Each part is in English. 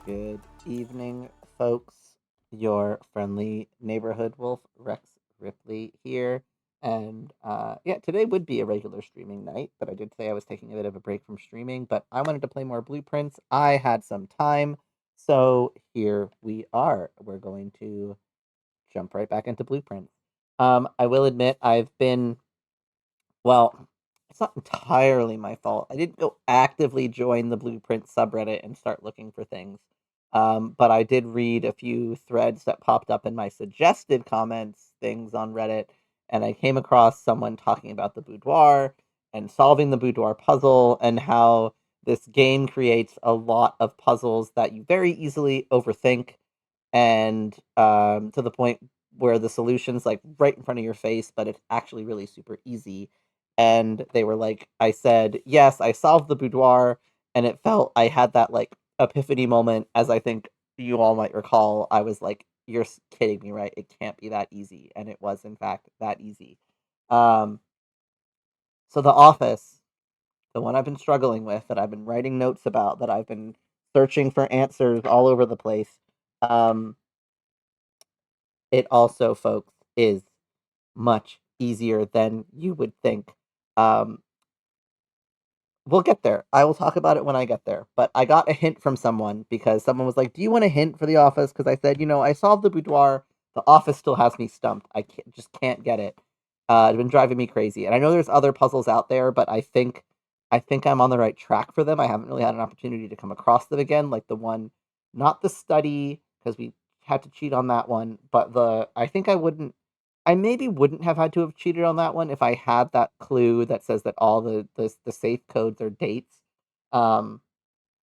Good evening, folks. Your friendly neighborhood wolf, Rex Ripley here. And yeah, today would be a regular streaming night, but I did say I was taking a bit of a break from streaming, but I wanted to play more Blueprints. I had some time, so here we are. We're going to jump right back into Blueprints. I will admit well, it's not entirely my fault. I didn't go actively join the Blueprint subreddit and start looking for things. But I did read a few threads that popped up in my suggested comments things on Reddit, and I came across someone talking about the boudoir and solving the boudoir puzzle and how this game creates a lot of puzzles that you very easily overthink and to the point where the solution's like right in front of your face, but it's actually really super easy. And they were like, I said, yes, I solved the boudoir, and it felt I had that like epiphany moment, as I think you all might recall. I was like, you're kidding me, right? It can't be that easy. And it was, in fact, that easy. Um, so, The Office, the one I've been struggling with, that I've been writing notes about, that I've been searching for answers all over the place. Um, it also, folks, is much easier than you would think. Um, we'll get there. I will talk about it when I get there. But I got a hint from someone because someone was like, "Do you want a hint for The Office?" Because I said, I solved the boudoir. The Office still has me stumped. Just can't get it. It's been driving me crazy. And I know there's other puzzles out there, but I think I'm on the right track for them. I haven't really had an opportunity to come across them again, like the one, not the study, because we had to cheat on that one, but I maybe wouldn't have had to have cheated on that one if I had that clue that says that all the safe codes are dates. Um,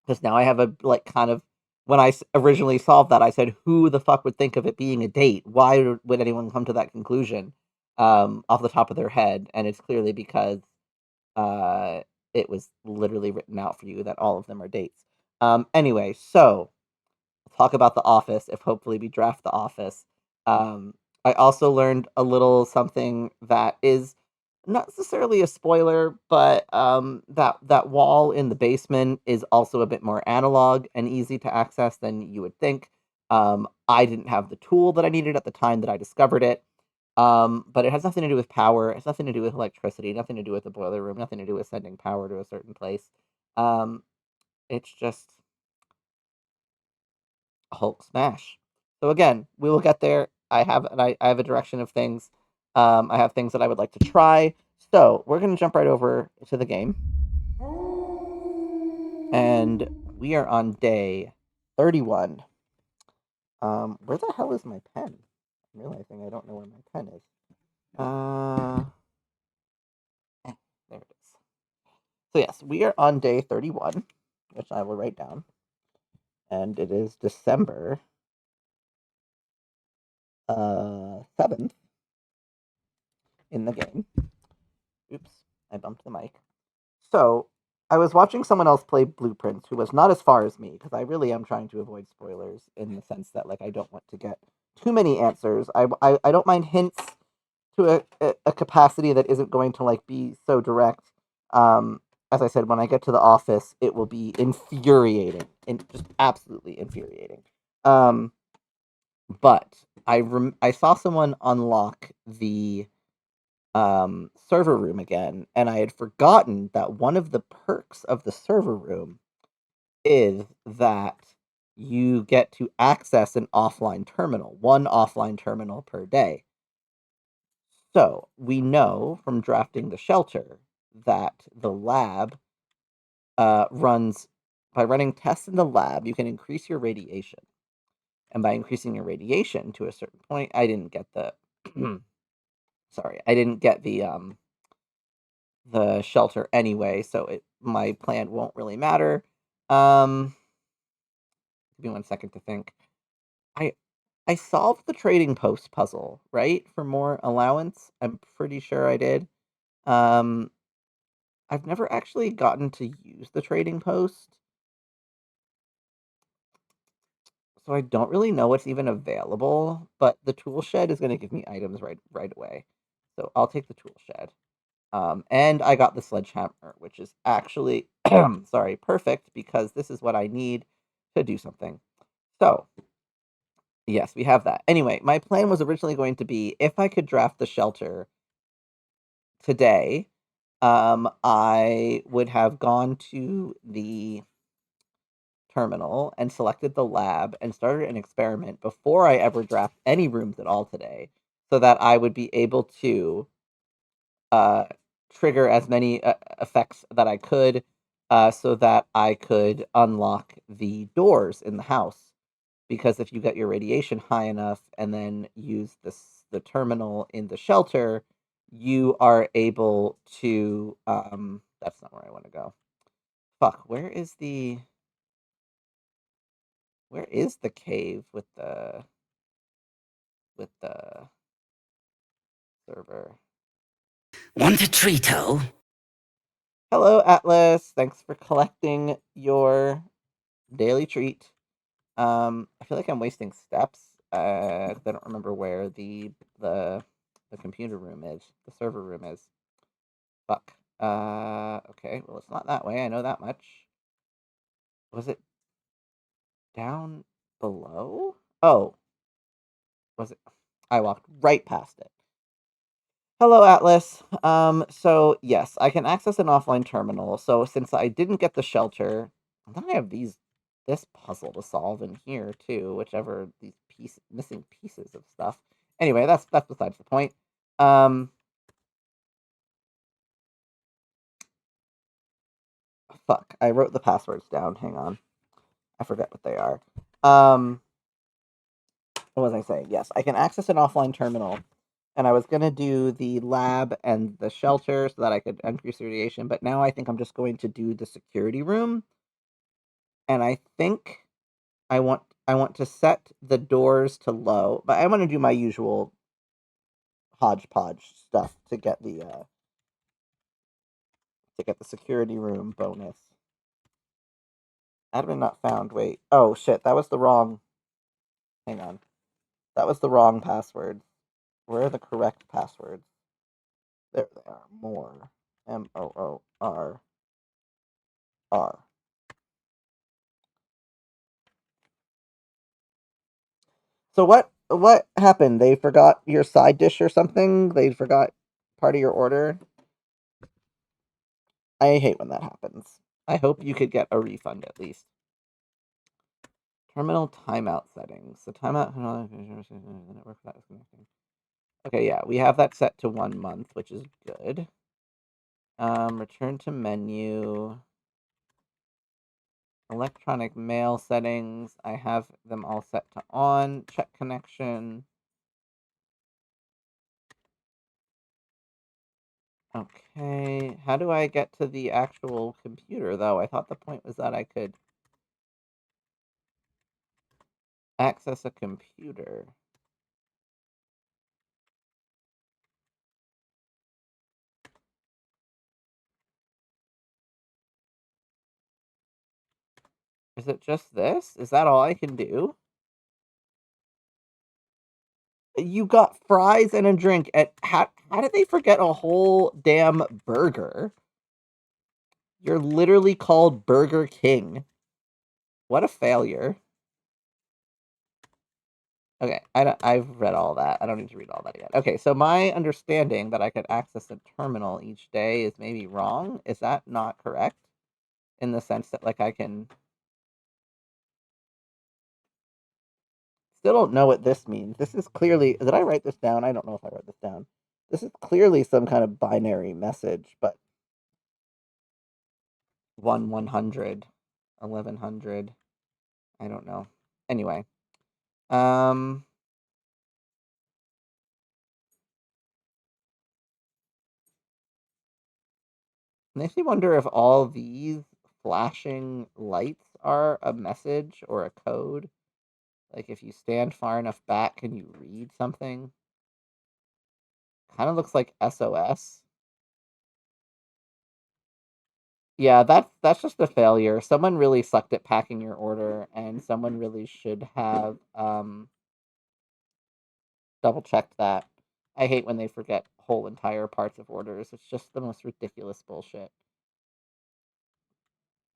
because now I have a like kind of when originally solved that, I said, "Who the fuck would think of it being a date? Why would anyone come to that conclusion off the top of their head?" And it's clearly because uh, it was literally written out for you that all of them are dates. Anyway, so talk about The Office if hopefully we draft The Office. Um, I also learned a little something that is not necessarily a spoiler, but that wall in the basement is also a bit more analog and easy to access than you would think. I didn't have the tool that I needed at the time that I discovered it. But it has nothing to do with power. It has nothing to do with electricity. Nothing to do with the boiler room. Nothing to do with sending power to a certain place. Um, it's just Hulk smash. So again, we will get there. I have a direction of things. I have things that I would like to try. So we're gonna jump right over to the game, and we are on day 31. Where the hell is my pen? I'm realizing I don't know where my pen is. Uh, there it is. So yes, we are on day 31, which I will write down, and it is December 7th in the game. Oops, I bumped the mic. So, I was watching someone else play Blueprints who was not as far as me because I really am trying to avoid spoilers in the sense that like I don't want to get too many answers. I don't mind hints to a capacity that isn't going to like be so direct. As I said, when I get to the office, it will be infuriating and just absolutely infuriating. Um, but I saw someone unlock the server room again, and I had forgotten that one of the perks of the server room is that you get to access an offline terminal, one offline terminal per day. So we know from drafting the shelter that the lab runs by running tests in the lab, you can increase your radiation. And by increasing your radiation to a certain point, I didn't get the sorry, I didn't get the shelter anyway, so my plan won't really matter. Um, give me 1 second to think. I I solved the trading post puzzle, right? For more allowance. I'm pretty sure I did. Um, I've never actually gotten to use the trading post, so I don't really know what's even available, but the tool shed is gonna give me items right away. So I'll take the tool shed. And I got the sledgehammer, which is actually sorry, perfect because this is what I need to do something. So, yes, we have that. Anyway, my plan was originally going to be if I could draft the shelter today, I would have gone to the terminal and selected the lab and started an experiment before I ever draft any rooms at all today, so that I would be able to uh, trigger as many effects that I could, so that I could unlock the doors in the house. Because if you get your radiation high enough and then use the terminal in the shelter, you are able to. That's not where I want to go. Fuck. Where is the cave with the server? Want a treat-o? Hello, Atlas. Thanks for collecting your daily treat. I feel like I'm wasting steps. 'Cause I don't remember where the computer room is. The server room is. Fuck. Okay. Well, it's not that way. I know that much. Was it down below? Oh, was it? I walked right past it. Hello, Atlas. So yes, I can access an offline terminal. So since I didn't get the shelter, then I have this puzzle to solve in here too, whichever these missing pieces of stuff. Anyway, that's besides the point. Um, fuck, I wrote the passwords down. Hang on, I forget what they are. Um, what was I saying? Yes, I can access an offline terminal, and I was gonna do the lab and the shelter so that I could increase radiation, but now I think I'm just going to do the security room, and I think I want to set the doors to low, but I want to do my usual hodgepodge stuff to get the security room bonus. Admin not found. Wait. Oh shit, that was the wrong. Hang on. That was the wrong password. Where are the correct passwords? There they are. More. MOORR. So what happened? They forgot your side dish or something? They forgot part of your order? I hate when that happens. I hope you could get a refund at least. Terminal timeout settings. So timeout. Okay, yeah, we have that set to 1 month, which is good. Return to menu. Electronic mail settings. I have them all set to on. Check connection. Okay, how do I get to the actual computer though? I thought the point was that I could access a computer. Is it just this? Is that all I can do? You got fries and a drink at how did they forget a whole damn burger? You're literally called Burger King. What a failure. Okay, I've read all that. I don't need to read all that again. Okay, so my understanding that I could access a terminal each day is maybe wrong. Is that not correct? In the sense that like I can still don't know what this means. This is clearly did I write this down? I don't know if I wrote this down. This is clearly some kind of binary message, but 100, 1100. I don't know. Anyway, um, makes me wonder if all these flashing lights are a message or a code. Like if you stand far enough back, can you read something? Kind of looks like SOS. Yeah, that's just a failure. Someone really sucked at packing your order, and someone really should have double checked that. I hate when they forget whole entire parts of orders. It's just the most ridiculous bullshit.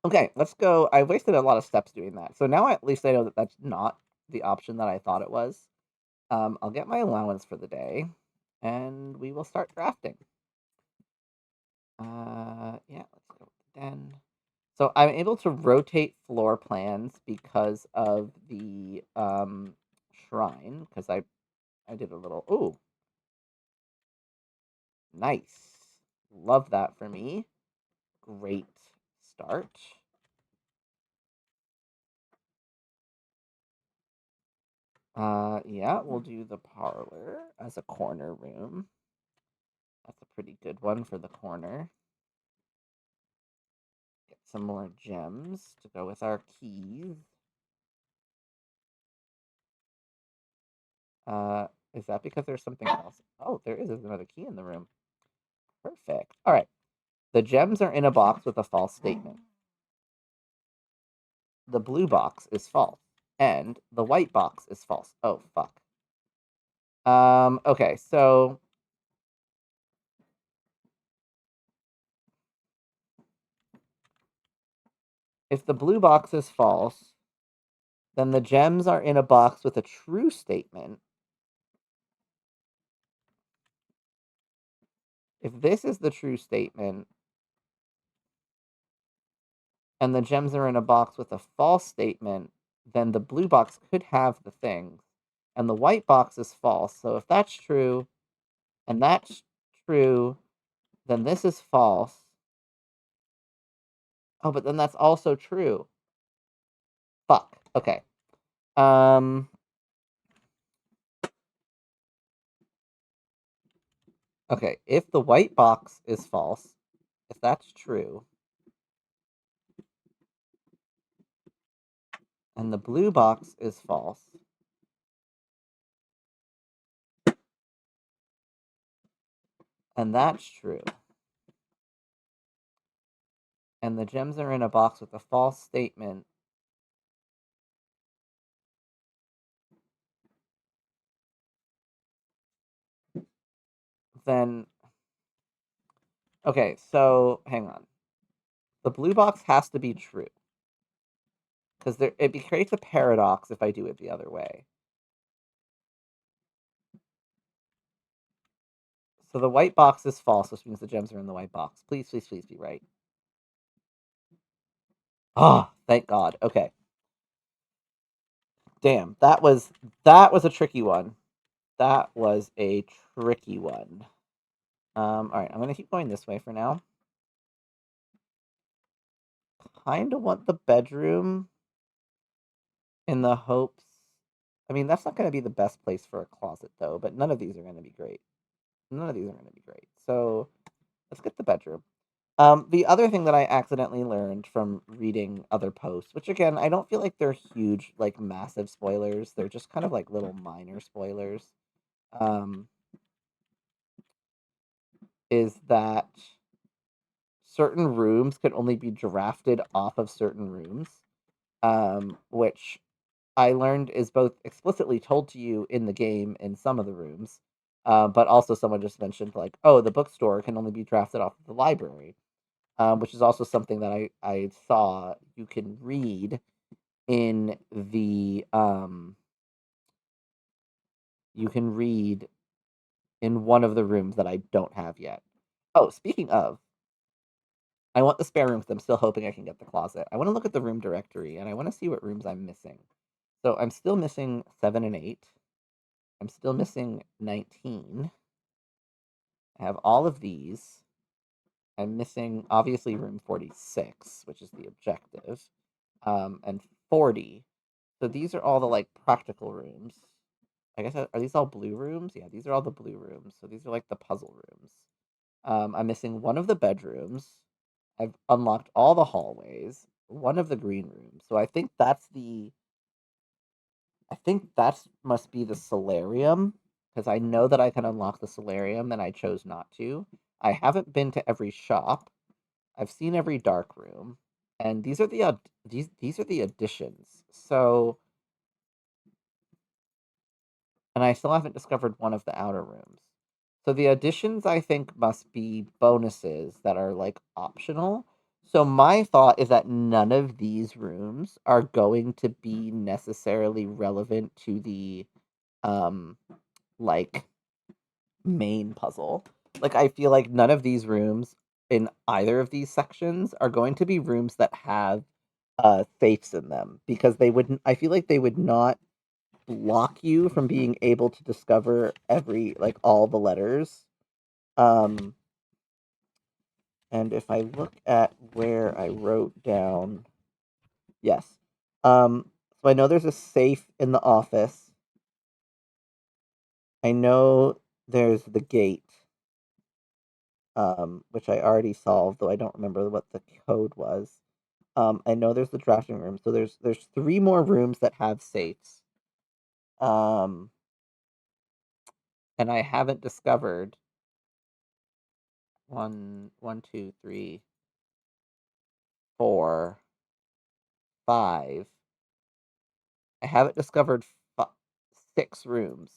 Okay, let's go. I wasted a lot of steps doing that. So now at least I know that that's not the option that I thought it was. I'll get my allowance for the day, and we will start drafting. Yeah, let's go with the den. So I'm able to rotate floor plans because of the shrine, because I did a little. Ooh, nice. Love that for me. Great start. Yeah, we'll do the parlor as a corner room. That's a pretty good one for the corner. Get some more gems to go with our keys. Is that because there's something else? Oh, there is another key in the room. Perfect. All right. The gems are in a box with a false statement. The blue box is false, and the white box is false. Oh, fuck. Okay, so if the blue box is false, then the gems are in a box with a true statement. If this is the true statement, and the gems are in a box with a false statement, then the blue box could have the things, and the white box is false. So if that's true, and that's true, then this is false. Oh, but then that's also true. Fuck. Okay. Um. Okay. If the white box is false, if that's true, and the blue box is false, and that's true, and the gems are in a box with a false statement, then okay. So hang on. The blue box has to be true because creates a paradox if I do it the other way. So the white box is false, which means the gems are in the white box. Please, please, please be right. Oh, thank God. Okay. Damn, that was a tricky one. That was a tricky one. All right, I'm gonna keep going this way for now. Kind of want the bedroom in the hopes. I mean, that's not gonna be the best place for a closet though. But none of these are gonna be great. None of these are gonna be great. So let's get the bedroom. The other thing that I accidentally learned from reading other posts, which again, I don't feel like they're huge, like massive spoilers. They're just kind of like little minor spoilers. Um, is that certain rooms can only be drafted off of certain rooms, which I learned is both explicitly told to you in the game in some of the rooms, but also someone just mentioned like, oh, the bookstore can only be drafted off of the library, which is also something that I saw you can read in the you can read in one of the rooms that I don't have yet. Oh, speaking of, I want the spare room because I'm still hoping I can get the closet. I want to look at the room directory and I want to see what rooms I'm missing. So I'm still missing 7 and 8. I'm still missing 19. I have all of these. I'm missing obviously room 46, which is the objective, and 40. So these are all the like practical rooms. I guess are these all blue rooms? Yeah, these are all the blue rooms. So these are like the puzzle rooms. I'm missing one of the bedrooms. I've unlocked all the hallways, one of the green rooms. So I think that must be the solarium because I know that I can unlock the solarium and I chose not to. I haven't been to every shop. I've seen every dark room, and these are the additions. So, and I still haven't discovered one of the outer rooms. So the additions I think must be bonuses that are like optional. So my thought is that none of these rooms are going to be necessarily relevant to the um like main puzzle. Like I feel like none of these rooms in either of these sections are going to be rooms that have safes in them because they wouldn't I feel like they would not block you from being able to discover every like all the letters. Um and if I look at where I wrote down yes. So I know there's a safe in the office. I know there's the gate, which I already solved, though I don't remember what the code was. I know there's the drafting room, so there's three more rooms that have safes. Um, and I haven't discovered one, two, three, four, five. I haven't discovered six rooms.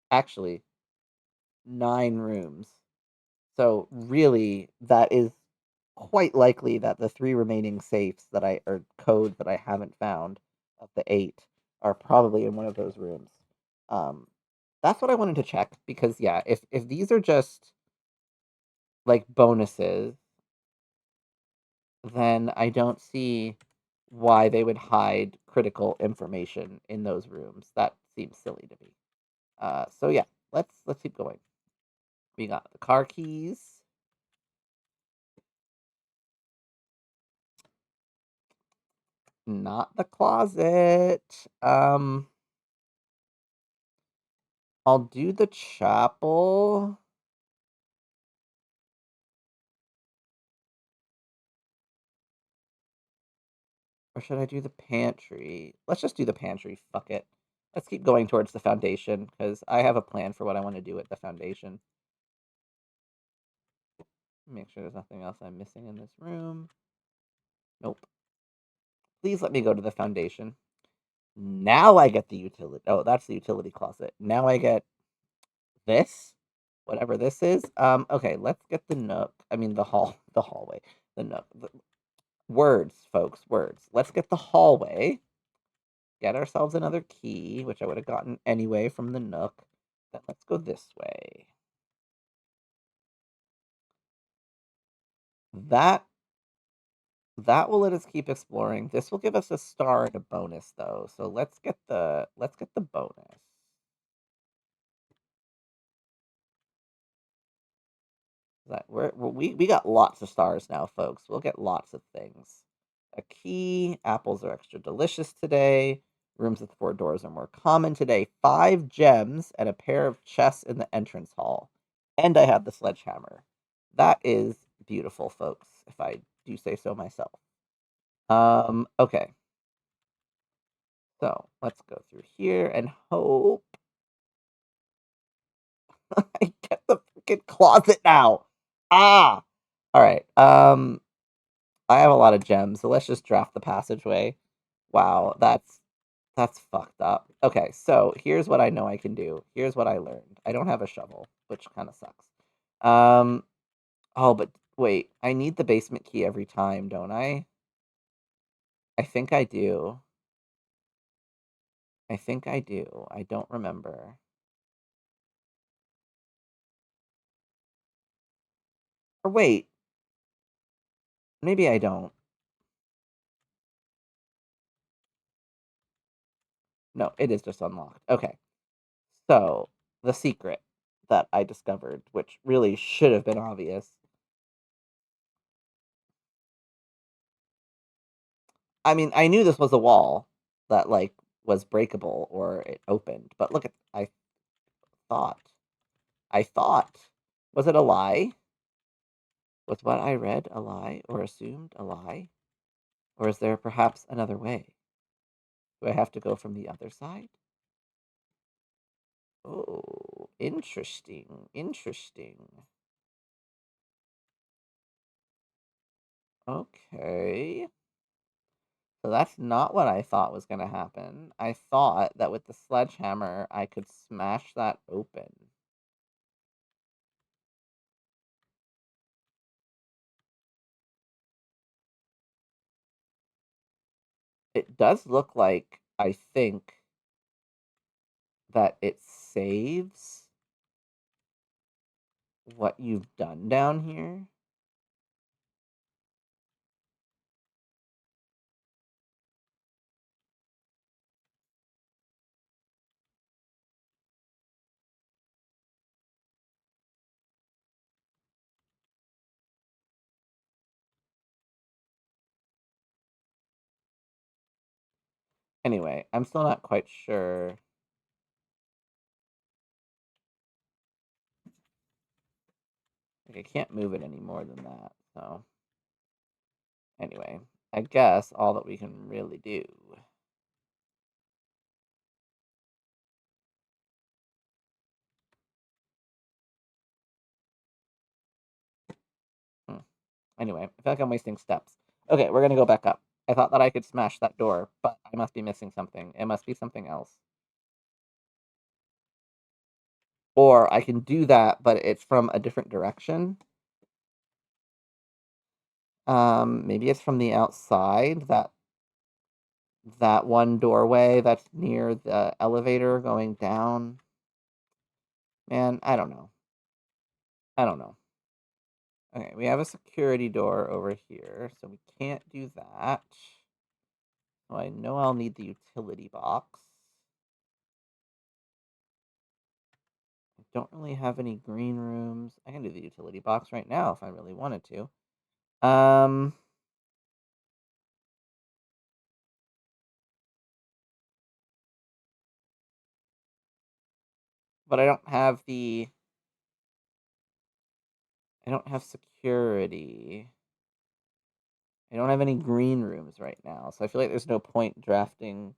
Actually, nine rooms. So really, that is quite likely that the three remaining safes that I or codes that I haven't found of the eight are probably in one of those rooms. Um, that's what I wanted to check because yeah, if these are just like bonuses, then I don't see why they would hide critical information in those rooms. That seems silly to me. So yeah, let's keep going. We got the car keys. Not the closet. I'll do the chapel. Or should I do the pantry? Let's just do the pantry. Fuck it. Let's keep going towards the foundation because I have a plan for what I want to do at the foundation. Make sure there's nothing else I'm missing in this room. Nope. Please let me go to the foundation. Now I get the utility. Oh, that's the utility closet. Now I get this, whatever this is. Okay, let's get the nook. I mean the hallway, the nook. Words, folks, words. Let's get the hallway. Get ourselves another key, which I would have gotten anyway from the nook. Then let's go this way. That that will let us keep exploring. This will give us a star and a bonus though. So let's get the bonus. We got lots of stars now, folks. We'll get lots of things. A key. Apples are extra delicious today. Rooms with four doors are more common today. 5 gems and a pair of chests in the entrance hall. And I have the sledgehammer. That is beautiful, folks, if I do say so myself. Okay. So let's go through here and hope I get the freaking closet now. Ah! Alright. I have a lot of gems, so let's just draft the passageway. Wow, that's fucked up. Okay, so here's what I know I can do. Here's what I learned. I don't have a shovel, which kind of sucks. Um, oh, but wait, I need the basement key every time, don't I? I think I do. I think I do. I don't remember. Or wait, maybe I don't. No, it is just unlocked. Okay. So, the secret that I discovered, which really should have been obvious. I mean, I knew this was a wall that like was breakable or it opened, but look at thought. I thought. Was it a lie? Was what I read a lie or assumed a lie? Or is there perhaps another way? Do I have to go from the other side? Oh, interesting. Interesting. Okay. So that's not what I thought was going to happen. I thought that with the sledgehammer, I could smash that open. It does look like, I think, that it saves what you've done down here. Anyway, I'm still not quite sure. Like, I can't move it any more than that, so... Anyway, I guess all that we can really do... Hmm. Anyway, I feel like I'm wasting steps. Okay, we're gonna go back up. I thought that I could smash that door, but I must be missing something. It must be something else. Or I can do that, but it's from a different direction. Maybe it's from the outside, that one doorway that's near the elevator going down. Man, I don't know. I don't know. Okay, we have a security door over here, so we can't do that. So I know I'll need the utility box. I don't really have any green rooms. I can do the utility box right now if I really wanted to. Um, but I don't have security. I don't have any green rooms right now, so I feel like there's no point drafting.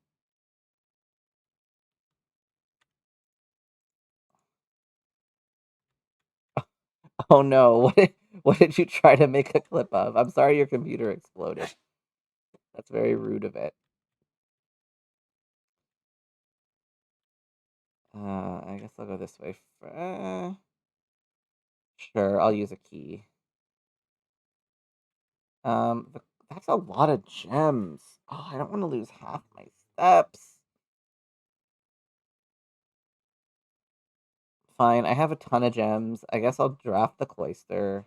Oh no, what did you try to make a clip of? I'm sorry your computer exploded. That's very rude of it. I guess I'll go this way. Sure, I'll use a key. That's a lot of gems. Oh, I don't want to lose half my steps. Fine, I have a ton of gems. I guess I'll draft the cloister.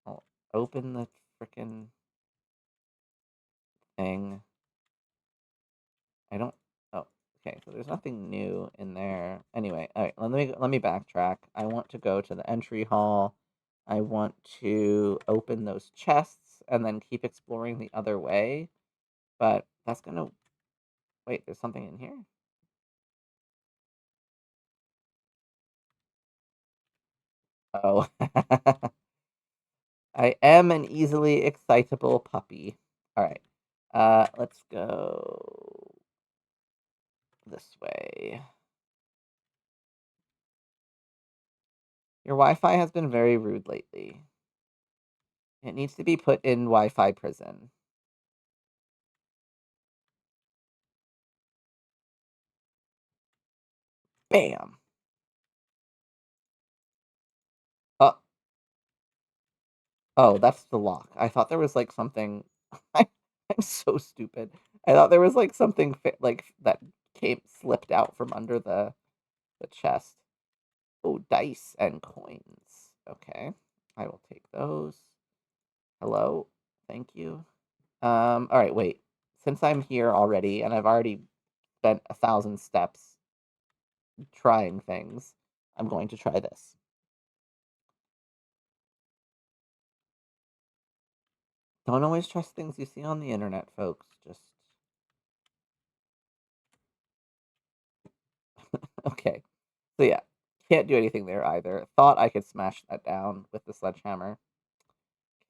I'll open the frickin' thing. I don't. Oh, okay. So there's nothing new in there. Anyway, all right. Let me backtrack. I want to go to the entry hall. I want to open those chests and then keep exploring the other way. But that's gonna wait. There's something in here. Oh, I am an easily excitable puppy. All right. Let's go this way. Your Wi-Fi has been very rude lately. It needs to be put in Wi-Fi prison. Bam. Uh, oh, that's the lock. I thought there was like something. I, I'm so stupid. I thought there was like something like that came slipped out from under the chest. Oh, dice and coins. Okay, I will take those. Hello, thank you. All right, wait. Since I'm here already and I've already spent 1,000 steps trying things, I'm going to try this. Don't always trust things you see on the internet, folks. Just okay. So yeah, can't do anything there either. Thought I could smash that down with the sledgehammer.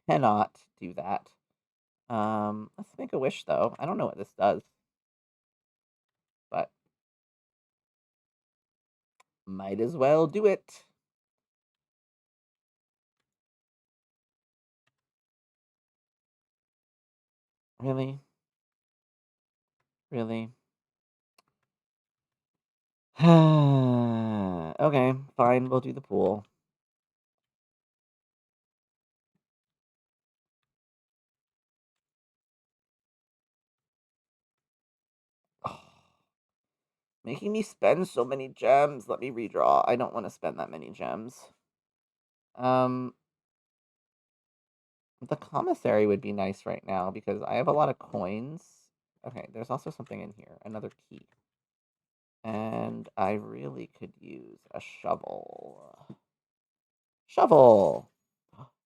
Cannot do that. Let's make a wish though. I don't know what this does, but might as well do it. Really? Really? Okay, fine, we'll do the pool. Making me spend so many gems. Let me redraw. I don't want to spend that many gems. The commissary would be nice right now because I have a lot of coins. Okay, there's also something in here. Another key. And I really could use a shovel. Shovel!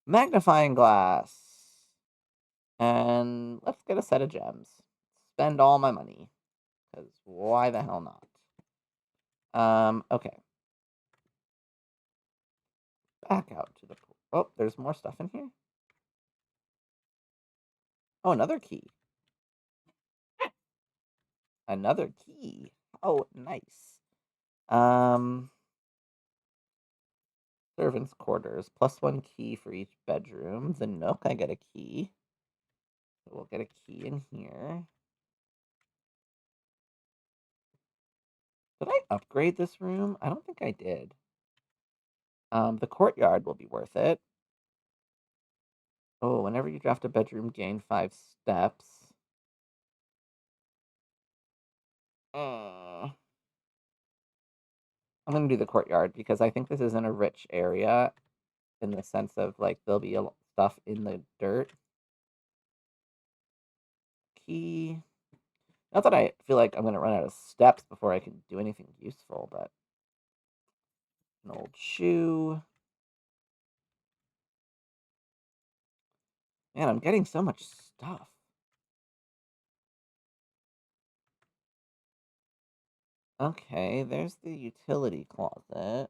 Magnifying glass! And let's get a set of gems. Spend all my money. Because why the hell not? Okay. Back out to the pool. Oh, there's more stuff in here? Oh, another key. Another key. Oh, nice. Servants' quarters. +1 key for each bedroom. The nook, I get a key. So we'll get a key in here. Did I upgrade this room? I don't think I did. The courtyard will be worth it. Oh, whenever you draft a bedroom, gain 5 steps. I'm gonna do the courtyard because I think this is in a rich area in the sense of, like, there'll be stuff in the dirt. Key. Not that I feel like I'm gonna run out of steps before I can do anything useful, but an old shoe. Man, I'm getting so much stuff. Okay, there's the utility closet.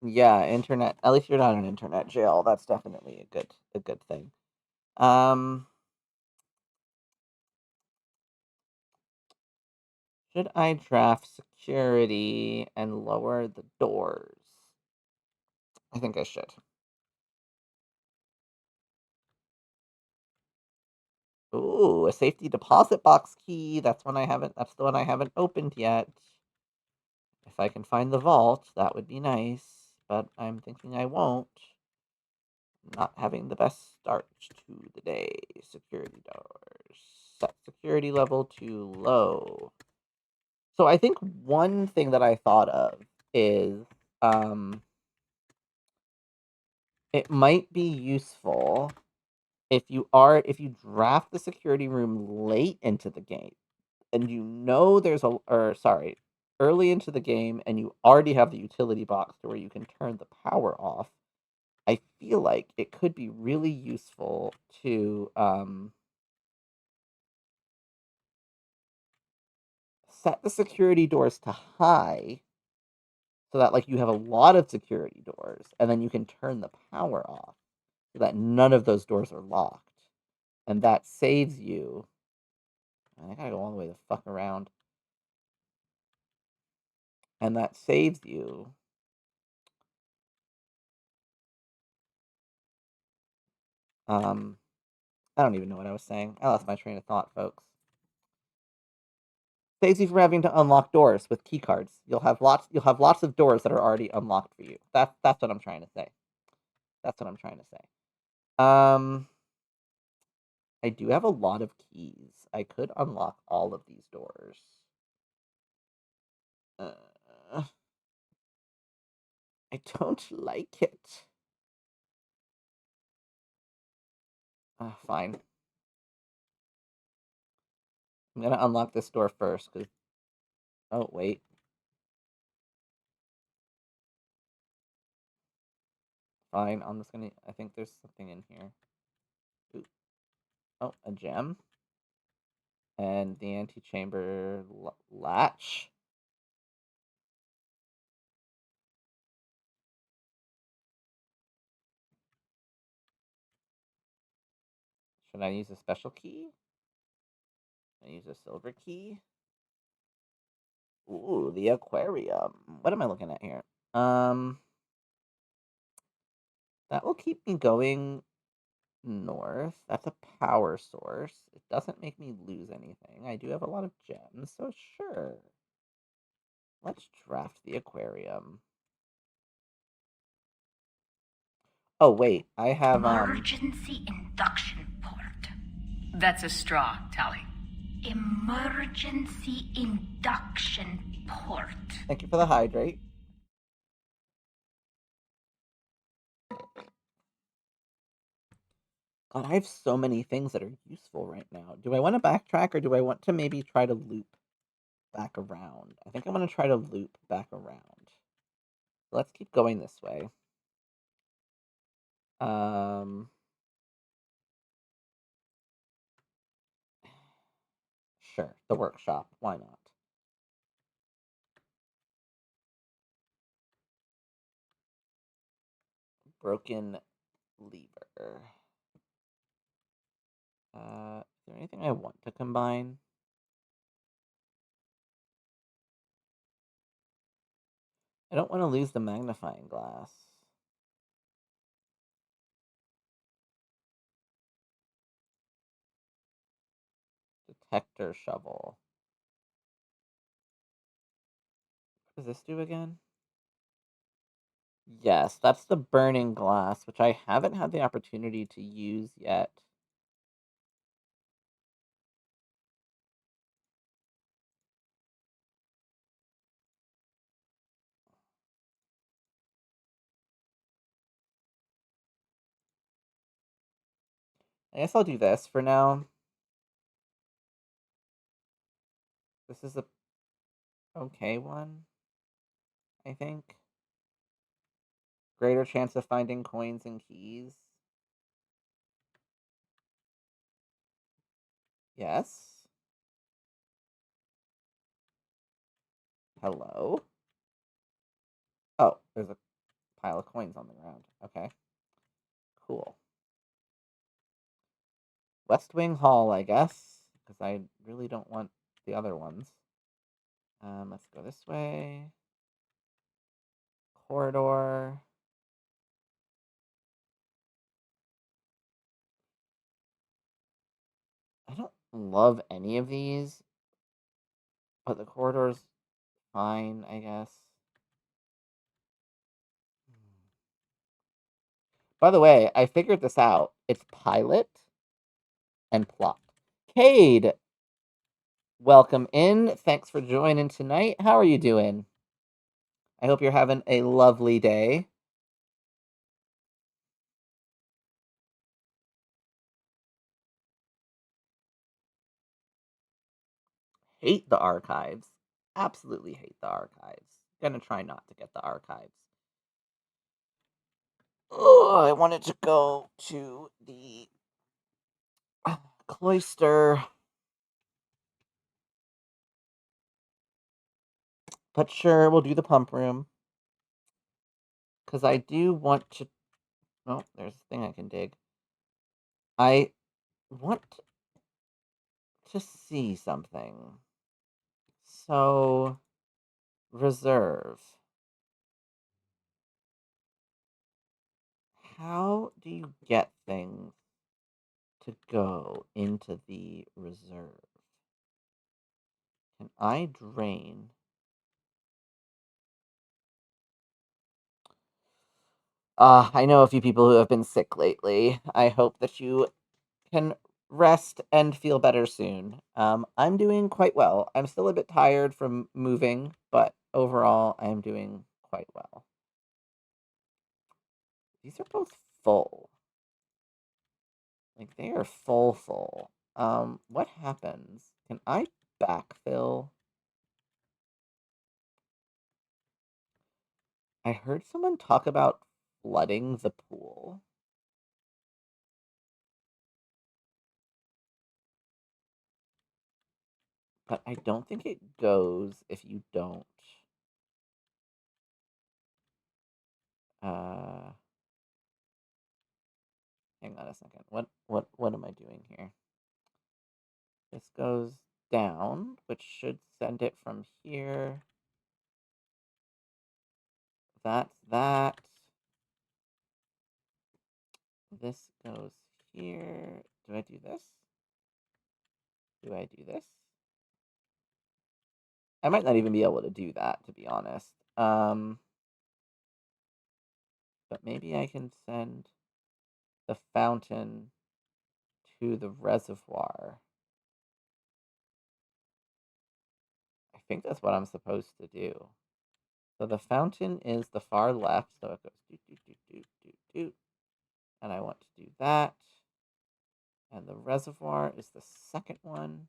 Yeah, internet. At least you're not in internet jail. That's definitely a good thing. Should I draft security and lower the doors? I think I should. Ooh, a safety deposit box key. That's the one I haven't opened yet. If I can find the vault, that would be nice, but I'm thinking I won't. Not having the best start to the day. Security doors. Set security level to low. So I think one thing that I thought of is it might be useful if you draft the security room late into the game and early into the game and you already have the utility box to where you can turn the power off. I feel like it could be really useful to set the security doors to high so that, like, you have a lot of security doors and then you can turn the power off so that none of those doors are locked. And that saves you. I gotta go all the way the fuck around. And that saves you. I don't even know what I was saying. I lost my train of thought, folks. Saves you from having to unlock doors with key cards. You'll have lots of doors that are already unlocked for you. That's what I'm trying to say. That's what I'm trying to say. I do have a lot of keys. I could unlock all of these doors. I don't like it. Fine. I'm gonna unlock this door first, because... Oh, wait. Fine, I'm just gonna... I think there's something in here. Ooh. Oh, a gem. And the antechamber latch. Should I use a special key? Should I use a silver key? Ooh, the aquarium. What am I looking at here? That will keep me going north. That's a power source. It doesn't make me lose anything. I do have a lot of gems, so sure. Let's draft the aquarium. Oh, wait. I have, Emergency induction port. That's a straw, Tally. Emergency induction port. Thank you for the hydrate. God, I have so many things that are useful right now. Do I want to backtrack or do I want to maybe try to loop back around? I think I'm going to try to loop back around. Let's keep going this way. Sure, the workshop. Why not? Broken lever. Is there anything I want to combine? I don't want to lose the magnifying glass. Detector shovel. What does this do again? Yes, that's the burning glass, which I haven't had the opportunity to use yet. I guess I'll do this for now. This is a okay one, I think. Greater chance of finding coins and keys. Yes. Hello? Oh, there's a pile of coins on the ground. Okay. Cool. West Wing Hall, I guess, because I really don't want the other ones. Let's go this way. Corridor. I don't love any of these, but the corridor's fine, I guess. By the way, I figured this out. It's pilot and plot. Cade, welcome in. Thanks for joining tonight. How are you doing? I hope you're having a lovely day. Hate the archives. Absolutely hate the archives. Gonna try not to get the archives. Oh, I wanted to go to the cloister. But sure, we'll do the pump room. Because I do want to... Oh, there's a thing I can dig. I want to see something. So, reserve. How do you get things to go into the reserve? Can I drain? I know a few people who have been sick lately. I hope that you can rest and feel better soon. I'm doing quite well. I'm still a bit tired from moving, but overall, I am doing quite well. These are both full. Like, they are full. What happens? Can I backfill? I heard someone talk about flooding the pool. But I don't think it goes if you don't. Uh, Hang on a second. What am I doing here? This goes down, which should send it from here. That's that. This goes here. Do I do this? Do I do this? I might not even be able to do that, to be honest. But maybe I can send the fountain to the reservoir. think that's what I'm supposed to do. So the fountain is the far left, so it goes doot, doot, doot, doot, doot, doot. And I want to do that. And the reservoir is the second one.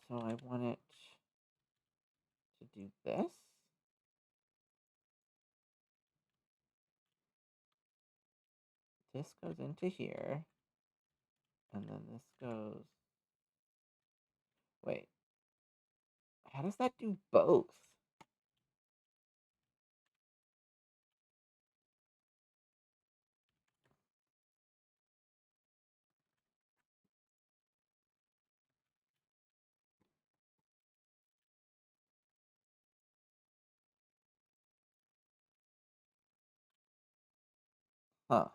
So I want it to do this. This goes into here. And then this goes... Wait. How does that do both? Huh.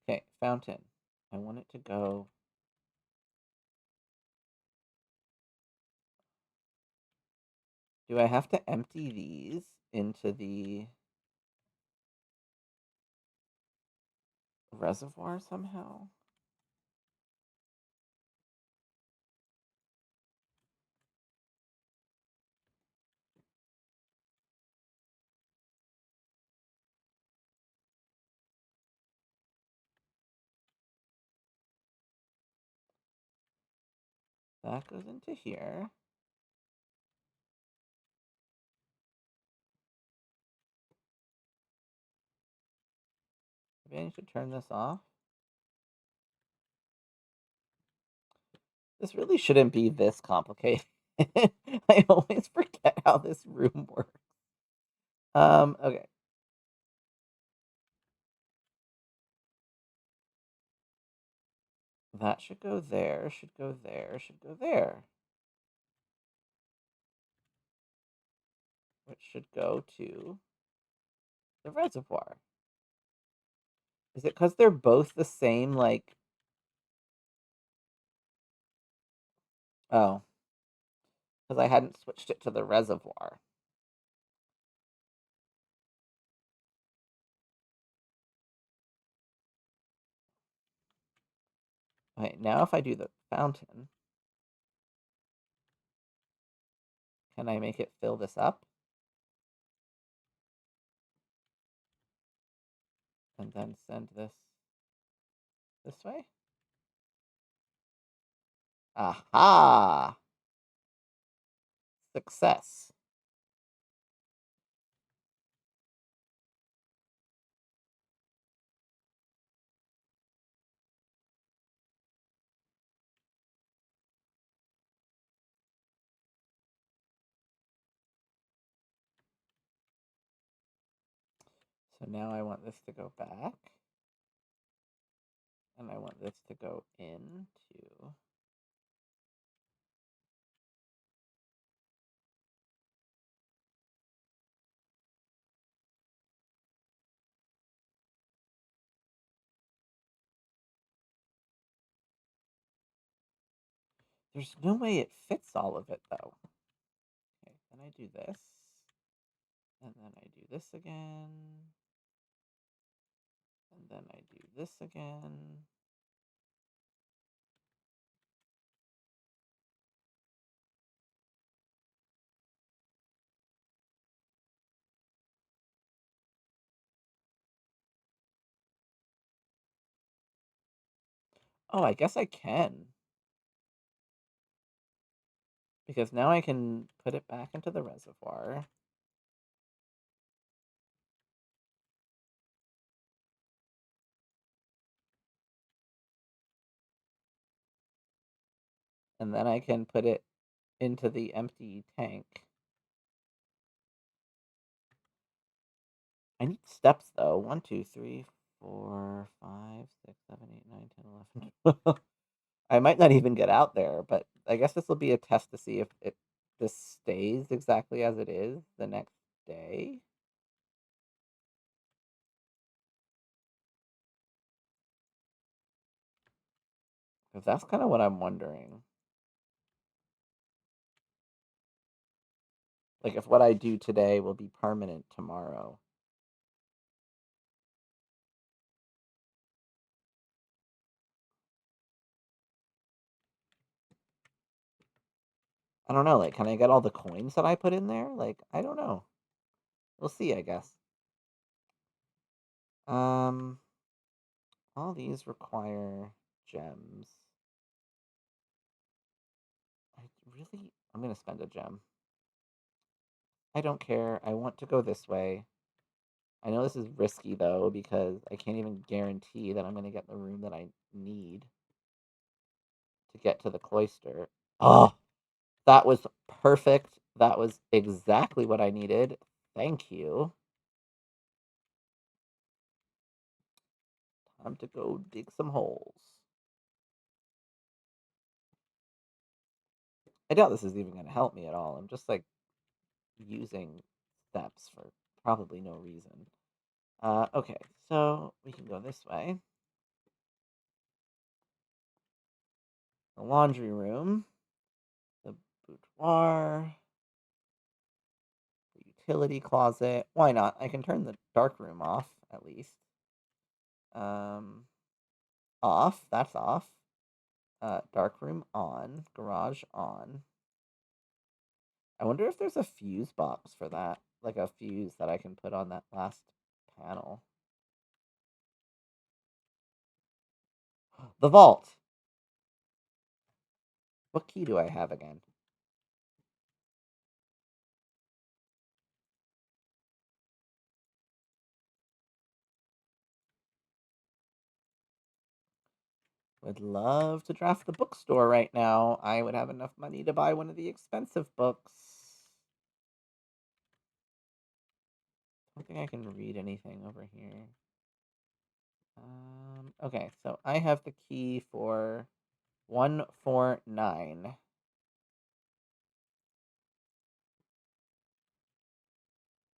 Okay, fountain. I want it to go... Do I have to empty these into the reservoir somehow? That goes into here. Maybe I need to turn this off. This really shouldn't be this complicated. I always forget how this room works. Okay. That should go there, should go there, should go there. Which should go to the reservoir. Is it because they're both the same, like... Oh. Because I hadn't switched it to the reservoir. Okay, now if I do the fountain, can I make it fill this up? And then send this way? Aha! Success. So now I want this to go back. And I want this to go into... There's no way it fits all of it, though. Okay, then I do this. And then I do this again. And then I do this again. Oh, I guess I can. Because now I can put it back into the reservoir. And then I can put it into the empty tank. I need steps, though. 1, 2, 3, 4, 5, 6, 7, 8, 9, 10, 11, 12. I might not even get out there, but I guess this will be a test to see if this stays exactly as it is the next day. Because that's kind of what I'm wondering. Like, if what I do today will be permanent tomorrow. I don't know, like, can I get all the coins that I put in there? Like, I don't know. We'll see, I guess. Um, all these require gems. I'm gonna spend a gem. I don't care. I want to go this way. I know this is risky though because I can't even guarantee that I'm gonna get the room that I need to get to the cloister. Oh, that was perfect. That was exactly what I needed. Thank you. Time to go dig some holes. I doubt this is even going to help me at all. I'm just like using steps for probably no reason. Okay, so we can go this way. The laundry room, the boudoir, the utility closet. Why not? I can turn the dark room off at least. Off. That's off. Dark room on. Garage on. I wonder if there's a fuse box for that, like a fuse that I can put on that last panel. The vault. What key do I have again? Would love to draft the bookstore right now. I would have enough money to buy one of the expensive books. I don't think I can read anything over here. Okay, so I have the key for 149.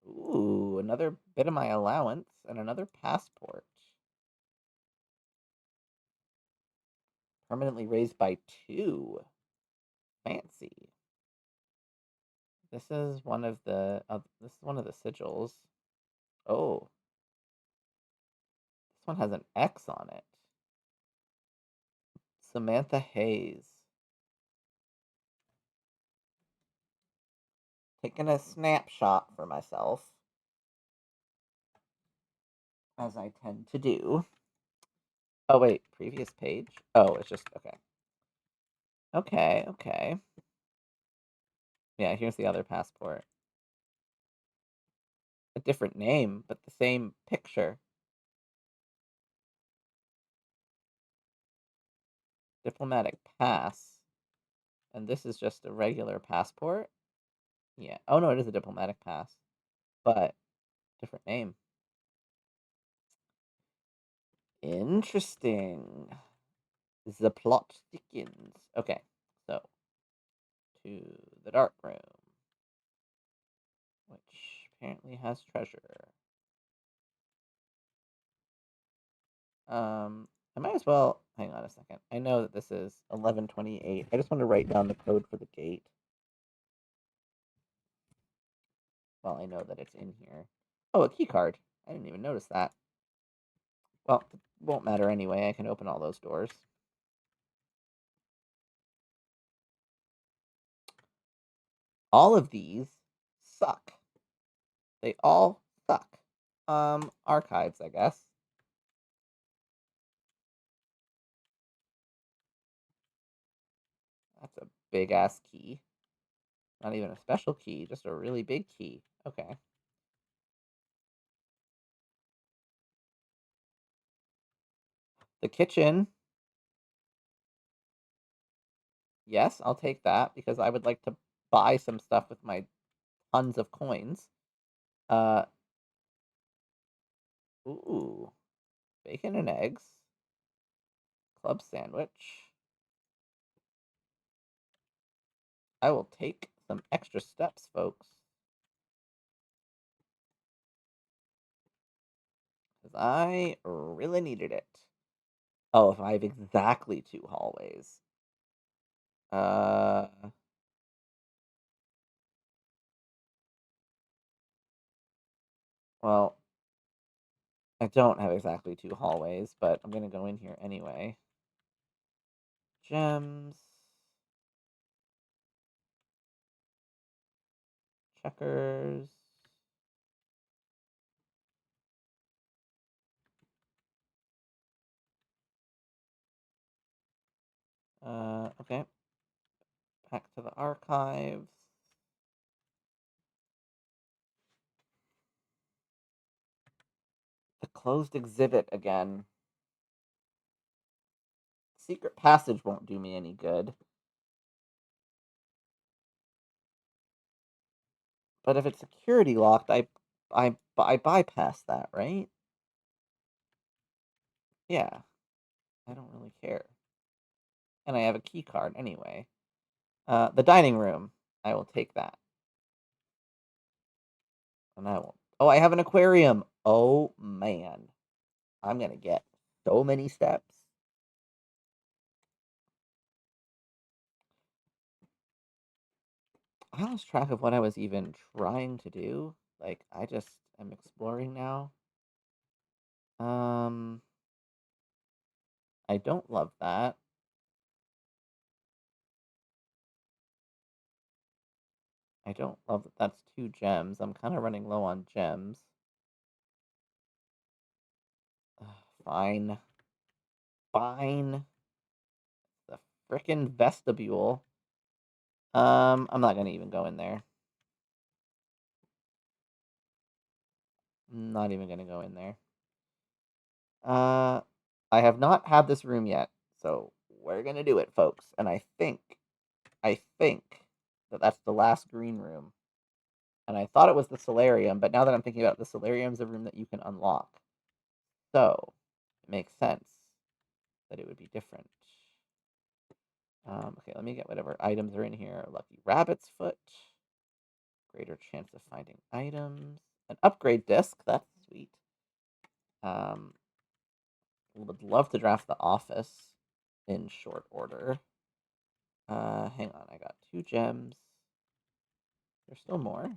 Ooh, another bit of my allowance and another passport. Permanently raised by 2. Fancy. This is one of the sigils. Oh, this one has an X on it. Samantha Hayes. Taking a snapshot for myself, as I tend to do. Oh wait, previous page? Oh, it's just okay. Okay. Yeah, here's the other passport. A different name, but the same picture. Diplomatic pass. And this is just a regular passport? Yeah. Oh no, it is a diplomatic pass. But different name. Interesting. The plot thickens. Okay, so to the dark room, which apparently has treasure. I might as well hang on a second. I know that this is 1128. I just want to write down the code for the gate. Well, I know that it's in here. Oh, a key card. I didn't even notice that. Well, it won't matter anyway. I can open all those doors. All of these suck. They all suck. Archives, I guess. That's a big ass key. Not even a special key, just a really big key. Okay. The kitchen. Yes, I'll take that because I would like to buy some stuff with my tons of coins. Uh, ooh, bacon and eggs, club sandwich. I will take some extra steps, folks, because I really needed it. Oh, if I have exactly 2 hallways. Uh, well, I don't have exactly 2 hallways, but I'm gonna go in here anyway. Gems. checkers. Okay. Back to the archives. The closed exhibit again. Secret passage won't do me any good. But if it's security locked, I bypass that, right? Yeah, I don't really care. And I have a key card anyway. The dining room. I will take that. And I will. Oh, I have an aquarium. Oh man, I'm gonna get so many steps. I lost track of what I was even trying to do. Like, I just am exploring now. Um, I don't love that. I don't love that that's 2 gems. I'm kind of running low on gems. Ugh, fine. Fine. The frickin' vestibule. I'm not gonna even go in there. I'm not even gonna go in there. I have not had this room yet, so we're gonna do it, folks. And I think that that's the last green room. And I thought it was the solarium, but now that I'm thinking about it, the solarium is a room that you can unlock. So it makes sense that it would be different. Okay, let me get whatever items are in here. Lucky rabbit's foot. Greater chance of finding items. An upgrade disc. That's sweet. Would love to draft the office in short order. Hang on. I got 2 gems. There's still more.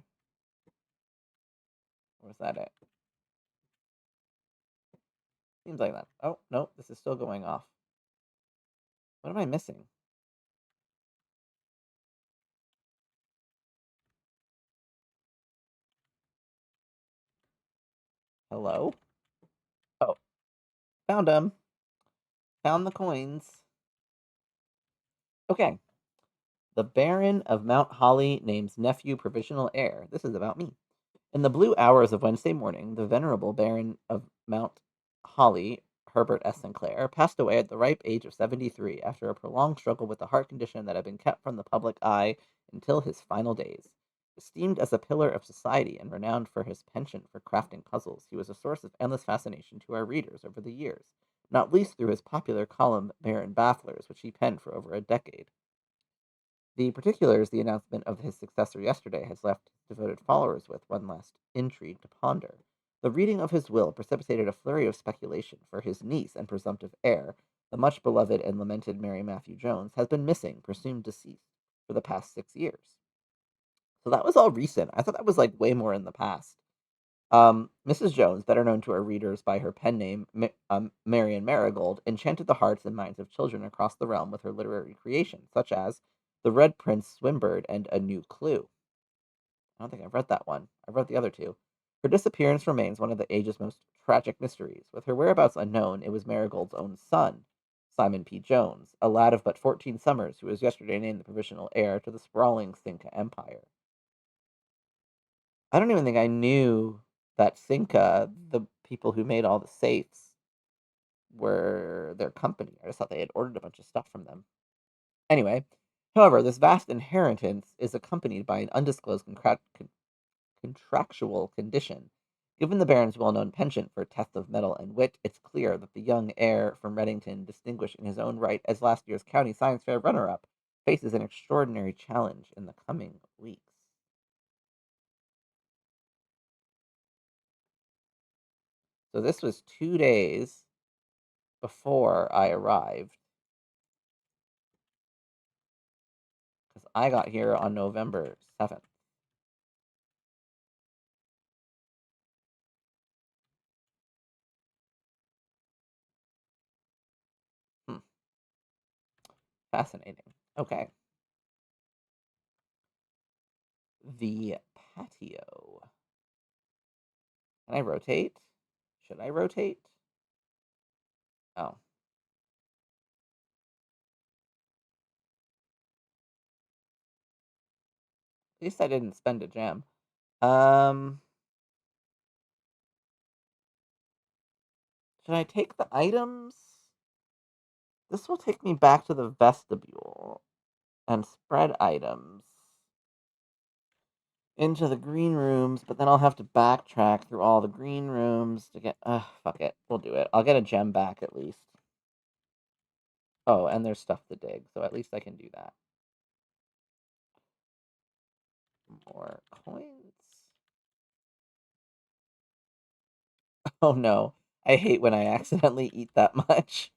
Or was that it? Seems like that. Oh, no. This is still going off. What am I missing? Hello? Oh, found them. Found the coins. Okay. The Baron of Mount Holly names nephew provisional heir. This is about me. In the blue hours of Wednesday morning, the venerable Baron of Mount Holly, Herbert S. Sinclair, passed away at the ripe age of 73 after a prolonged struggle with a heart condition that had been kept from the public eye until his final days. Esteemed as a pillar of society and renowned for his penchant for crafting puzzles, he was a source of endless fascination to our readers over the years, not least through his popular column Baron Bafflers, which he penned for over a decade. The particulars the announcement of his successor yesterday has left devoted followers with one last intrigue to ponder. The reading of his will precipitated a flurry of speculation, for his niece and presumptive heir, the much beloved and lamented Mary Matthew Jones, has been missing, presumed deceased, for the past 6 years. So that was all recent. I thought that was like way more in the past. Mrs. Jones, better known to our readers by her pen name, Marian Marigold, enchanted the hearts and minds of children across the realm with her literary creations, such as The Red Prince Swinburne and A New Clue. I don't think I've read that one. I've read the other two. Her disappearance remains one of the age's most tragic mysteries. With her whereabouts unknown, it was Marigold's own son, Simon P. Jones, a lad of but 14 summers who was yesterday named the provisional heir to the sprawling Cinca Empire. I don't even think I knew that Cinca, the people who made all the safes, were their company. I just thought they had ordered a bunch of stuff from them. Anyway, however, this vast inheritance is accompanied by an undisclosed contractual condition. Given the Baron's well known penchant for test of metal and wit, it's clear that the young heir from Reddington, distinguished in his own right as last year's County Science Fair runner up, faces an extraordinary challenge in the coming weeks. So this was 2 days before I arrived, because I got here on November 7th. Hmm. Fascinating. Okay. The patio. Can I rotate? Should I rotate? Oh. At least I didn't spend a gem. Should I take the items? This will take me back to the vestibule and spread items into the green rooms, but then I'll have to backtrack through all the green rooms to get. Fuck it. We'll do it. I'll get a gem back at least. Oh, and there's stuff to dig, so at least I can do that. More coins. Oh no. I hate when I accidentally eat that much.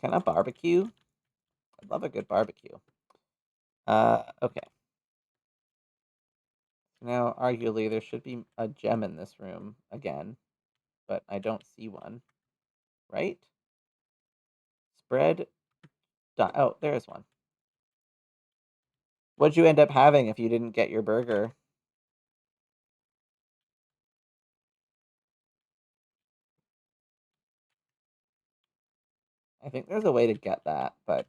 Can I barbecue? I love a good barbecue. Okay. Now, arguably, there should be a gem in this room again, but I don't see one. Right? Spread. Oh, there's one. What'd you end up having if you didn't get your burger? I think there's a way to get that, but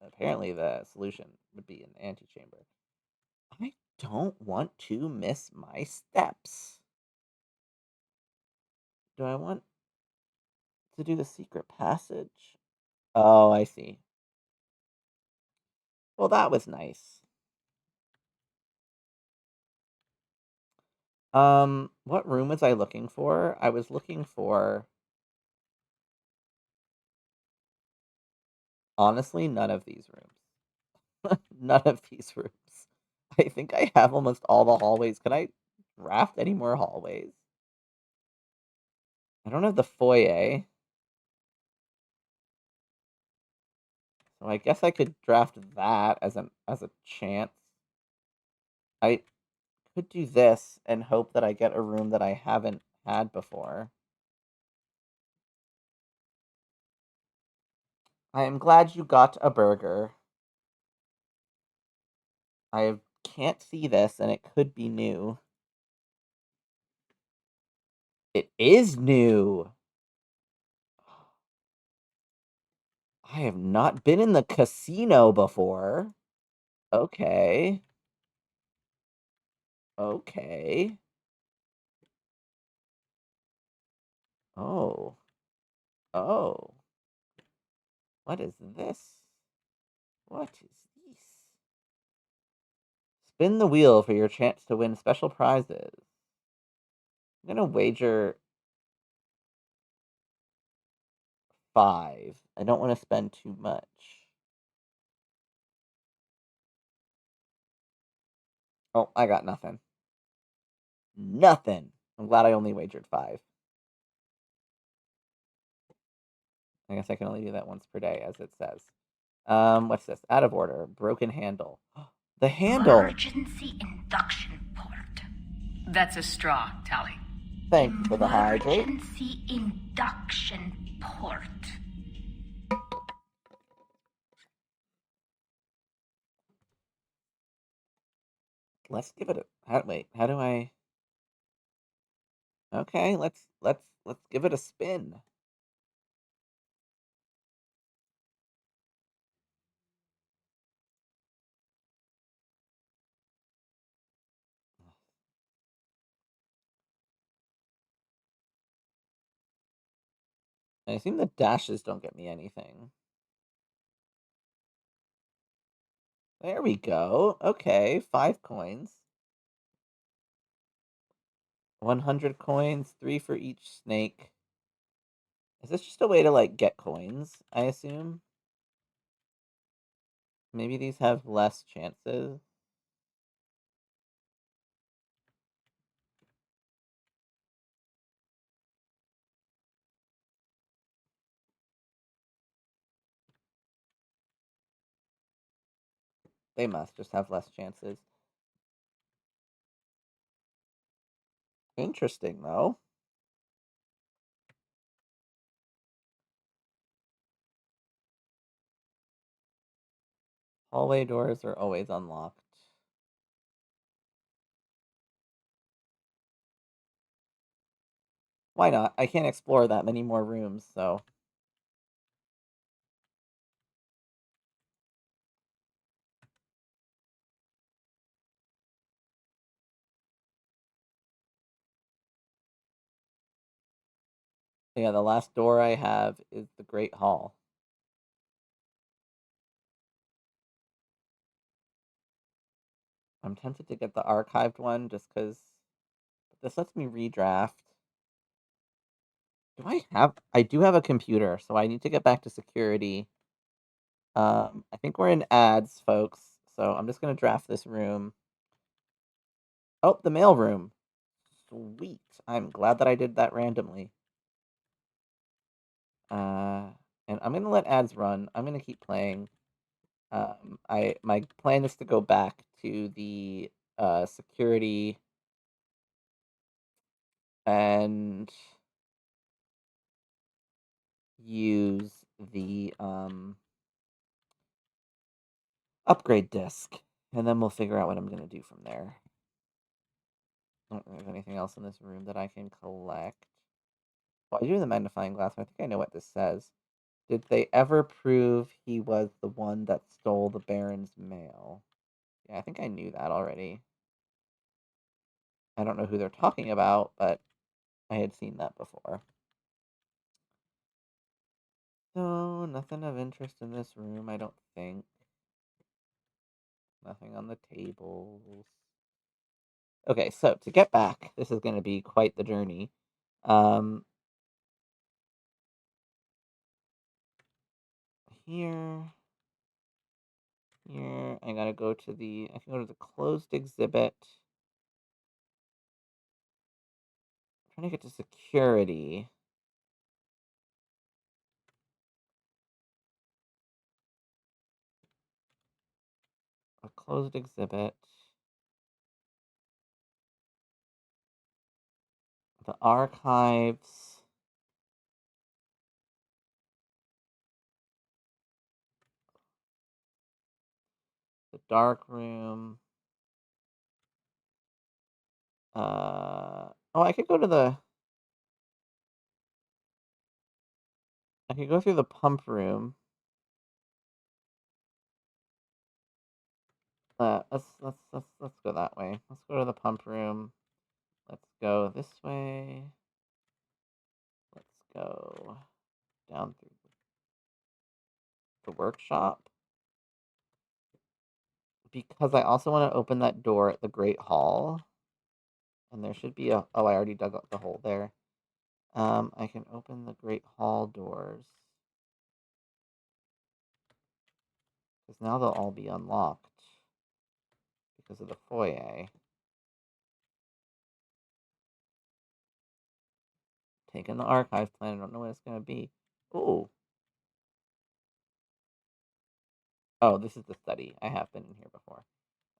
apparently the solution would be an antechamber. I don't want to miss my steps. Do I want to do the secret passage? Oh, I see. Well, that was nice. What room was I looking for? I was looking for, honestly, none of these rooms. None of these rooms. I think I have almost all the hallways. Can I draft any more hallways? I don't have the foyer. So I guess I could draft that as a chance. I could do this and hope that I get a room that I haven't had before. I am glad you got a burger. I can't see this, and it could be new. It is new. I have not been in the casino before. Okay. Okay. Oh. Oh. What is this? What is this? Spin the wheel for your chance to win special prizes. I'm gonna wager 5. I don't want to spend too much. Oh, I got nothing. Nothing. I'm glad I only wagered 5. I guess I can only do that once per day, as it says. What's this? Out of order. Broken handle. The handle. Emergency induction port. That's a straw, Tally. Thanks for the hydrate. Emergency induction port. Let's give it a wait. How do I? Okay, let's give it a spin. I assume the dashes don't get me anything. There we go. Okay, 5 coins. 100 coins, 3 for each snake. Is this just a way to, like, get coins, I assume? Maybe these have less chances? They must just have less chances. Interesting, though. Hallway doors are always unlocked. Why not? I can't explore that many more rooms, so... Yeah, the last door I have is the Great Hall. I'm tempted to get the archived one just because this lets me redraft. I do have a computer, so I need to get back to security. I think we're in ads, folks, so I'm just gonna draft this room. Oh, the mail room. Sweet. I'm glad that I did that randomly. And I'm gonna let ads run. I'm gonna keep playing. My plan is to go back to the security and use the upgrade disc, and then we'll figure out what I'm gonna do from there. I don't think there's anything else in this room that I can collect. Well, I do the magnifying glass, but I think I know what this says. Did they ever prove he was the one that stole the Baron's mail? Yeah, I think I knew that already. I don't know who they're talking about, but I had seen that before. So, nothing of interest in this room, I don't think. Nothing on the tables. Okay, so to get back, this is going to be quite the journey. Here, I gotta go to I can go to the closed exhibit. I'm trying to get to security. A closed exhibit. The archives. The dark room. Oh, I could go to I could go through the pump room. Let's go that way. Let's go to the pump room. Let's go this way. Let's go down through the workshop. Because I also want to open that door at the Great Hall. And there should be oh, I already dug up the hole there. I can open the Great Hall doors. Because now they'll all be unlocked. Because of the foyer. Taking the archive plan, I don't know what it's going to be. Ooh. Oh, this is the study. I have been in here before.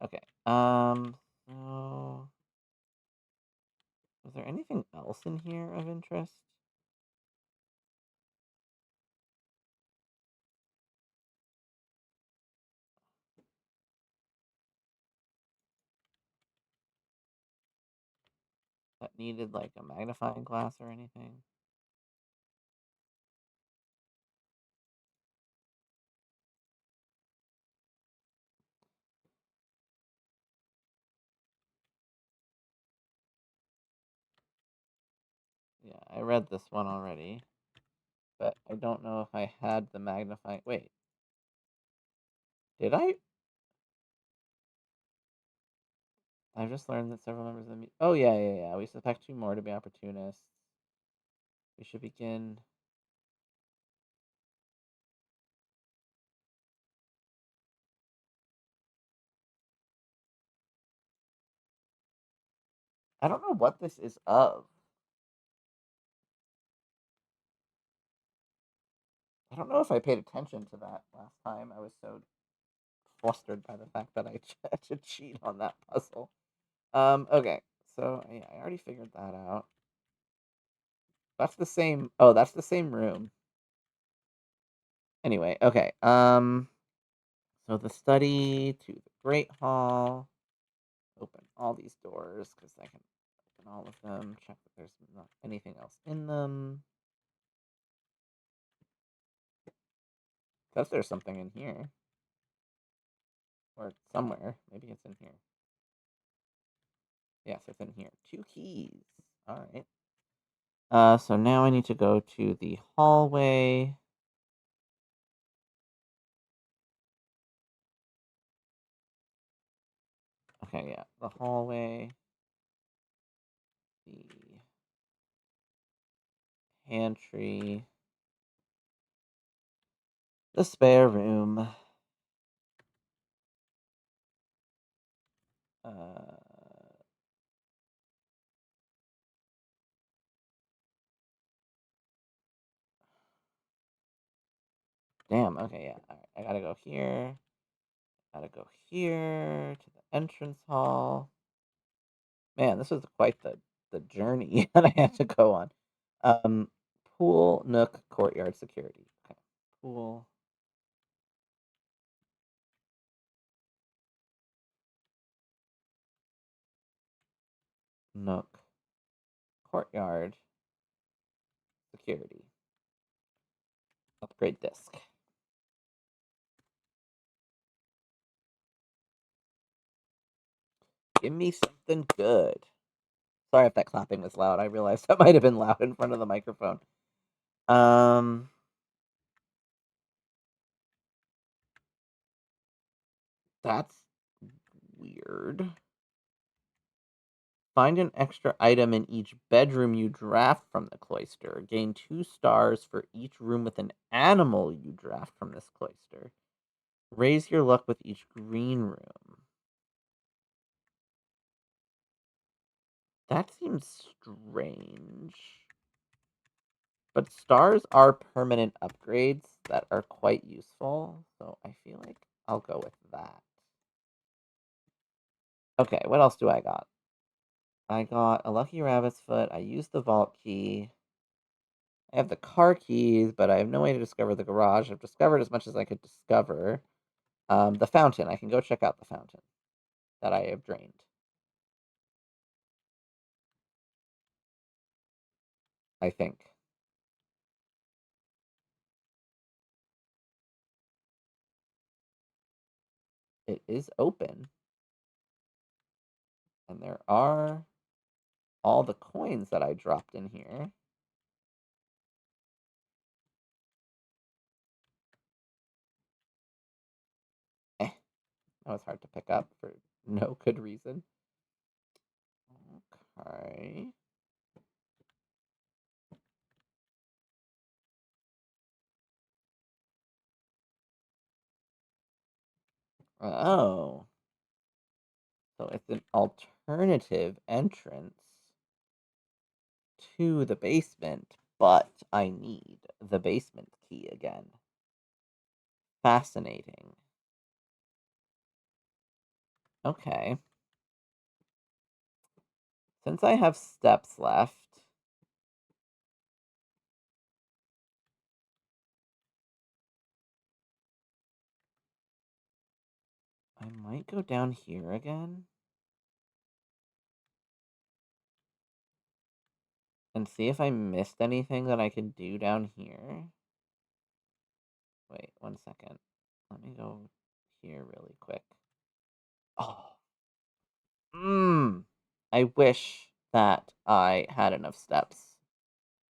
Okay. So... is there anything else in here of interest? That needed, like, a magnifying glass or anything? Yeah, I read this one already. But I don't know if I had the magnifying... wait. Did I? I've just learned that several members of the... oh, yeah. We suspect 2 more to be opportunists. We should begin... I don't know what this is of. I don't know if I paid attention to that last time. I was so flustered by the fact that I had to cheat on that puzzle. Okay. So, yeah, I already figured that out. That's the same... oh, that's the same room. Anyway, okay. So So the study to the Great Hall. Open all these doors because I can open all of them. Check that there's not anything else in them. Says there's something in here. Or somewhere. Maybe it's in here. Yes, it's in here. 2 keys. Alright. So now I need to go to the hallway. Okay, yeah. The hallway. The pantry. The spare room. Damn, okay, yeah. Alright, I gotta go here. Gotta go here to the entrance hall. Man, this was quite the journey that I had to go on. Um, pool, nook, courtyard, security. Okay, pool. Nook, courtyard, security. Upgrade disc. Give me something good. Sorry if that clapping was loud. I realized that might have been loud in front of the microphone. That's weird. Find an extra item in each bedroom you draft from the cloister. Gain 2 stars for each room with an animal you draft from this cloister. Raise your luck with each green room. That seems strange. But stars are permanent upgrades that are quite useful, so I feel like I'll go with that. Okay, what else do I got? I got a lucky rabbit's foot. I used the vault key. I have the car keys, but I have no way to discover the garage. I've discovered as much as I could discover. The fountain. I can go check out the fountain that I have drained. I think. It is open. And there are all the coins that I dropped in here. That was hard to pick up for no good reason. Okay. Oh. So it's an alternative entrance to the basement, but I need the basement key again. Fascinating. Okay. Since I have steps left, I might go down here again and see if I missed anything that I could do down here. Wait, 1 second. Let me go here really quick. Oh. I wish that I had enough steps.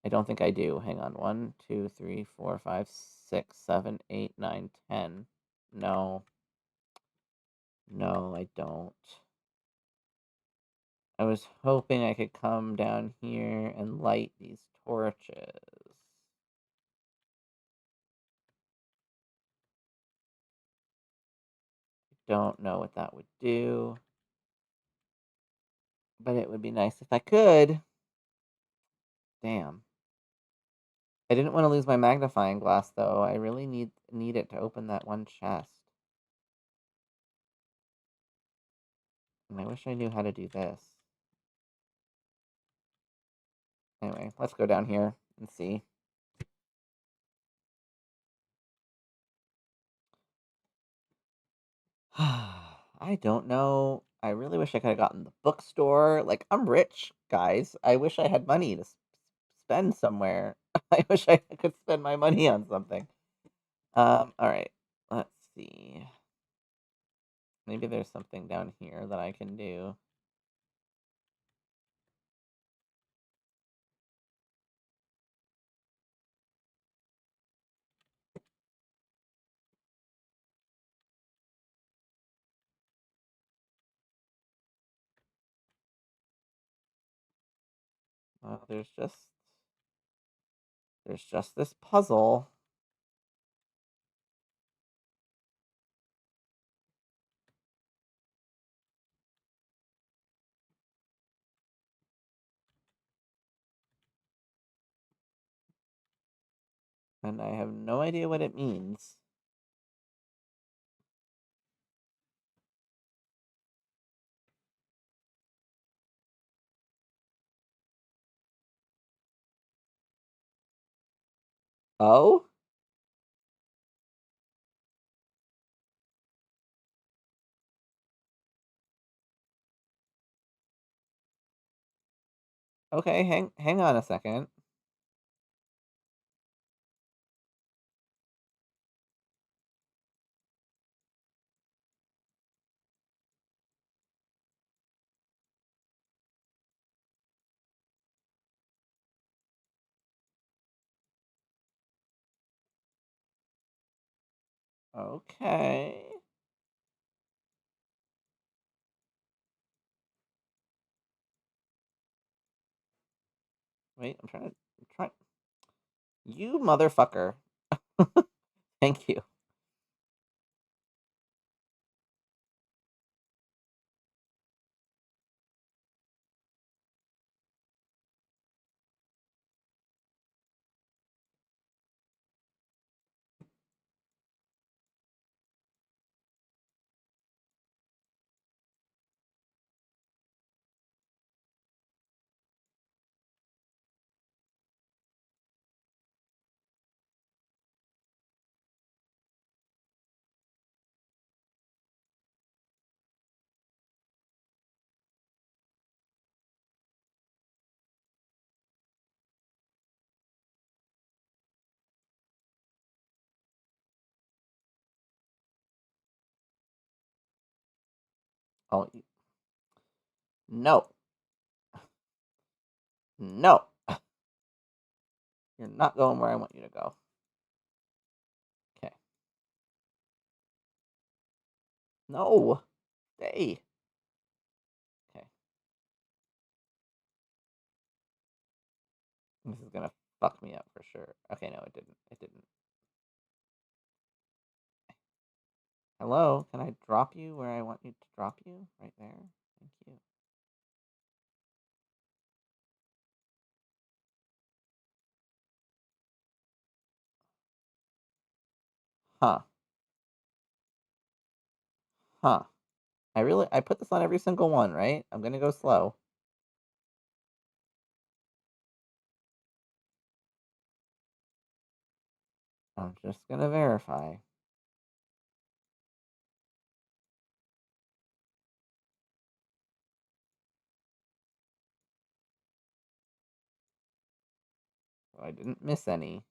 I don't think I do. Hang on. 1, 2, 3, 4, 5, 6, 7, 8, 9, 10. No. No, I don't. I was hoping I could come down here and light these torches. Don't know what that would do. But it would be nice if I could. Damn. I didn't want to lose my magnifying glass, though. I really need it to open that one chest. And I wish I knew how to do this. Anyway, let's go down here and see. I don't know. I really wish I could have gotten the bookstore. Like, I'm rich, guys. I wish I had money to spend somewhere. I wish I could spend my money on something. All right. Let's see. Maybe there's something down here that I can do. Well, there's just this puzzle. And I have no idea what it means. Oh? Okay, hang on a second. Okay. Wait, I'm trying. You motherfucker. Thank you. Oh, no. No. You're not going where I want you to go. Okay. No. Stay. Okay. This is gonna fuck me up for sure. Okay, no, it didn't. It didn't. Hello? Can I drop you where I want you to drop you? Right there? Thank you. Huh. Huh. I put this on every single one, right? I'm gonna go slow. I'm just gonna verify. So I didn't miss any.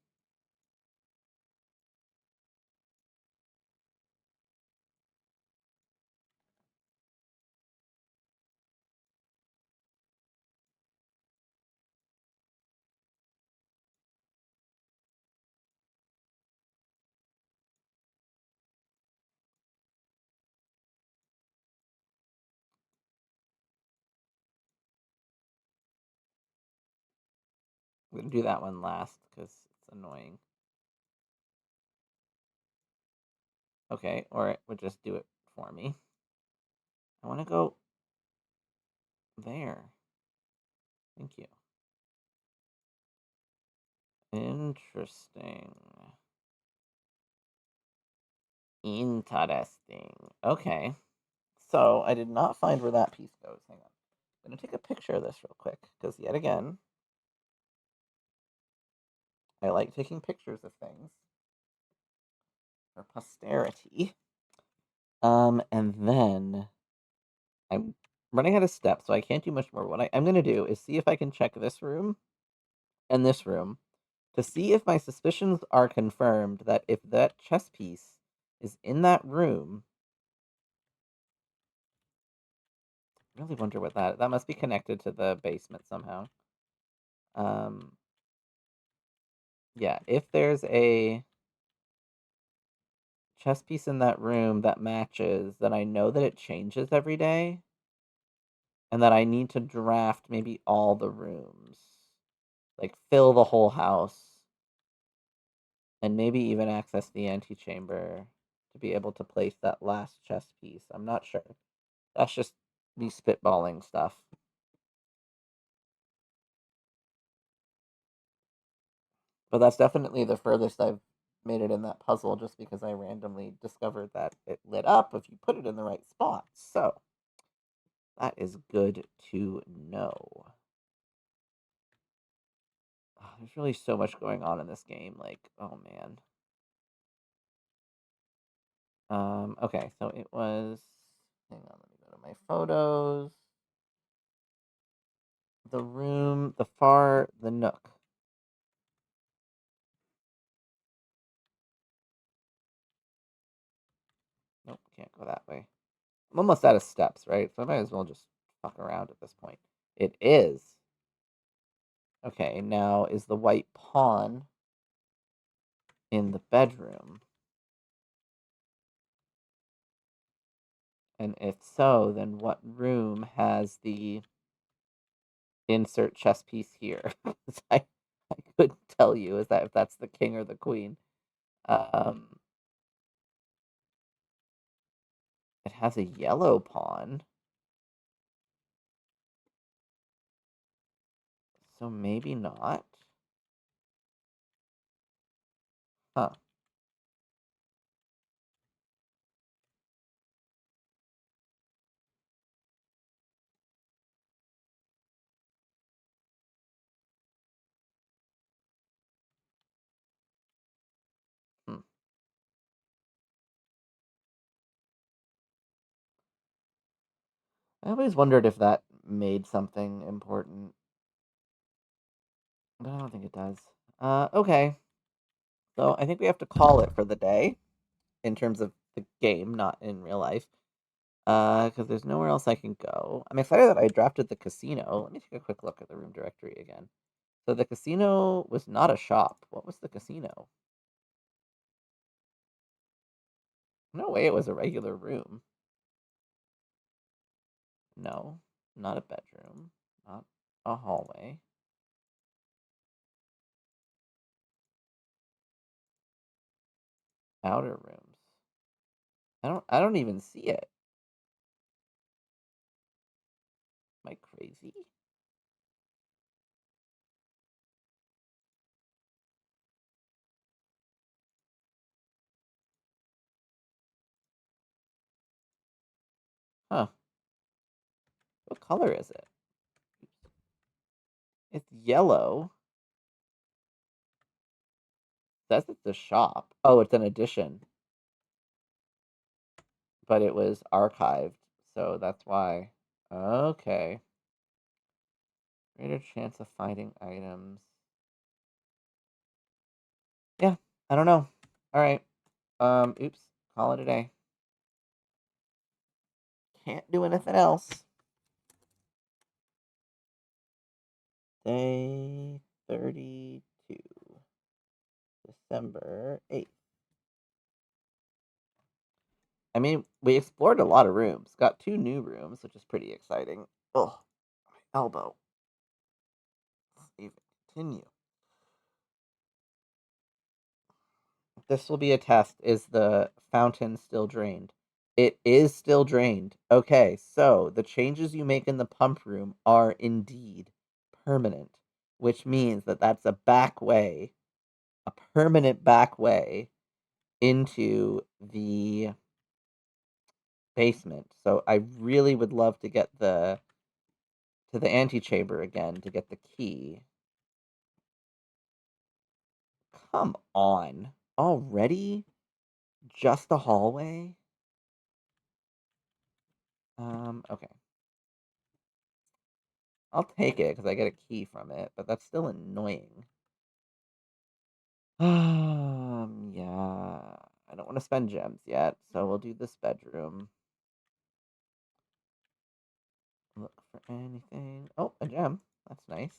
I'm gonna do that one last because it's annoying. Okay, or it would just do it for me. I want to go there. Thank you. Interesting. Interesting. Okay. So I did not find where that piece goes. Hang on. I'm going to take a picture of this real quick because, yet again, I like taking pictures of things for posterity. And then I'm running out of steps, so I can't do much more. What I'm gonna do is see if I can check this room and this room to see if my suspicions are confirmed that if that chess piece is in that room. I really wonder what that must be connected to the basement somehow. Um, yeah, if there's a chess piece in that room that matches, then I know that it changes every day, and that I need to draft maybe all the rooms, like fill the whole house, and maybe even access the antechamber to be able to place that last chess piece. I'm not sure. That's just me spitballing stuff. But that's definitely the furthest I've made it in that puzzle just because I randomly discovered that it lit up if you put it in the right spot. So that is good to know. Oh, there's really so much going on in this game. Like, oh man. Okay, so it was. Hang on, let me go to my photos. The room, the nook. Nope, can't go that way. I'm almost out of steps, right? So I might as well just fuck around at this point. It is. Okay, now is the white pawn in the bedroom? And if so, then what room has the insert chess piece here? I couldn't tell you is that if that's the king or the queen. Um, it has a yellow pawn. So maybe not. Huh. Hmm. I always wondered if that made something important, but I don't think it does. Okay. So I think we have to call it for the day in terms of the game, not in real life. Because there's nowhere else I can go. I'm excited that I drafted the casino. Let me take a quick look at the room directory again. So the casino was not a shop. What was the casino? No way it was a regular room. No, not a bedroom. Not a hallway. Outer rooms. I don't even see it. Am I crazy? Huh. What color is it? It's yellow. Says it's a shop. Oh, it's an addition. But it was archived, so that's why. Okay. Greater chance of finding items. Yeah, I don't know. All right. Oops. Call it a day. Can't do anything else. Day 32, December 8th. I mean, we explored a lot of rooms. Got 2 new rooms, which is pretty exciting. Oh, my elbow. Save it. Continue. This will be a test. Is the fountain still drained? It is still drained. Okay, so the changes you make in the pump room are indeed permanent, which means that that's a back way, a permanent back way into the basement. So I really would love to get to the antechamber again to get the key. Come on. Already? Just the hallway? Okay. I'll take it because I get a key from it, but that's still annoying. Yeah. I don't want to spend gems yet, so we'll do this bedroom. Look for anything. Oh, a gem. That's nice.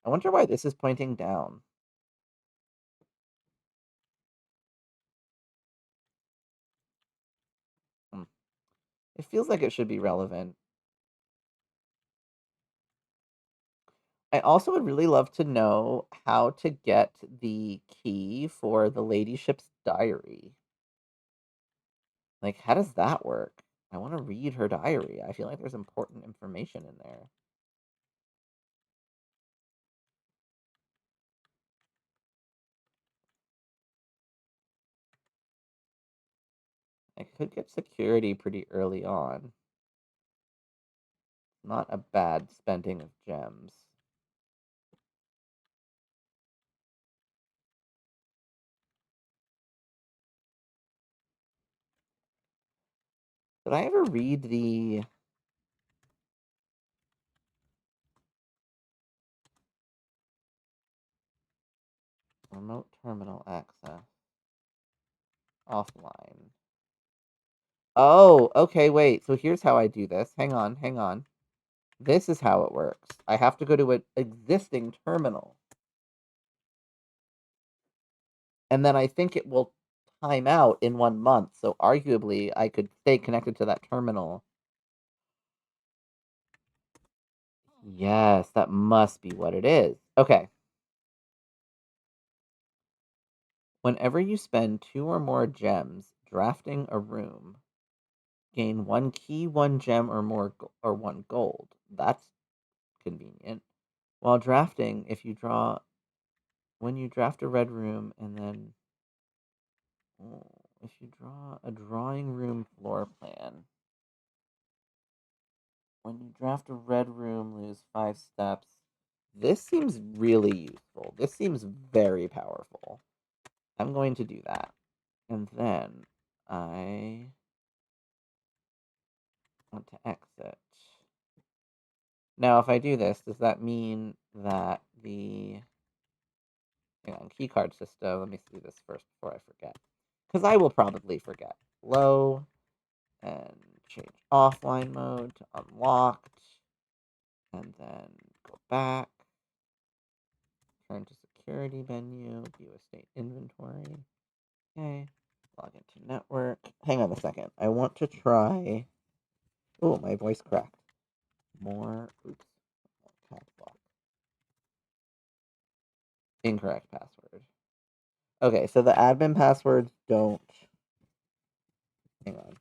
I wonder why this is pointing down. Hmm. It feels like it should be relevant. I also would really love to know how to get the key for the ladyship's diary. Like, how does that work? I want to read her diary. I feel like there's important information in there. I could get security pretty early on. Not a bad spending of gems. Did I ever read the remote terminal access offline? Oh, okay, wait. So here's how I do this. Hang on, hang on. This is how it works. I have to go to an existing terminal. And then I think it will time out in 1 month. So arguably, I could stay connected to that terminal. Yes, that must be what it is. Okay. Whenever you spend 2 or more gems drafting a room, gain 1 key, 1 gem, or more, or 1 gold. That's convenient. While drafting, when you draft a red room, and then if you draw a drawing room floor plan, when you draft a red room, lose 5 steps. This seems really useful. This seems very powerful. I'm going to do that. And then I want to exit. Now, if I do this, does that mean that the hang on, keycard system, let me see this first before I forget. Because I will probably forget. Low, and change offline mode to unlocked, and then go back, turn to security menu, view estate inventory. Okay, log into network. Hang on a second. I want to try. Oh, my voice cracked. More. Oops. Caps lock. Incorrect password. Okay, so the admin passwords don't. Hang on.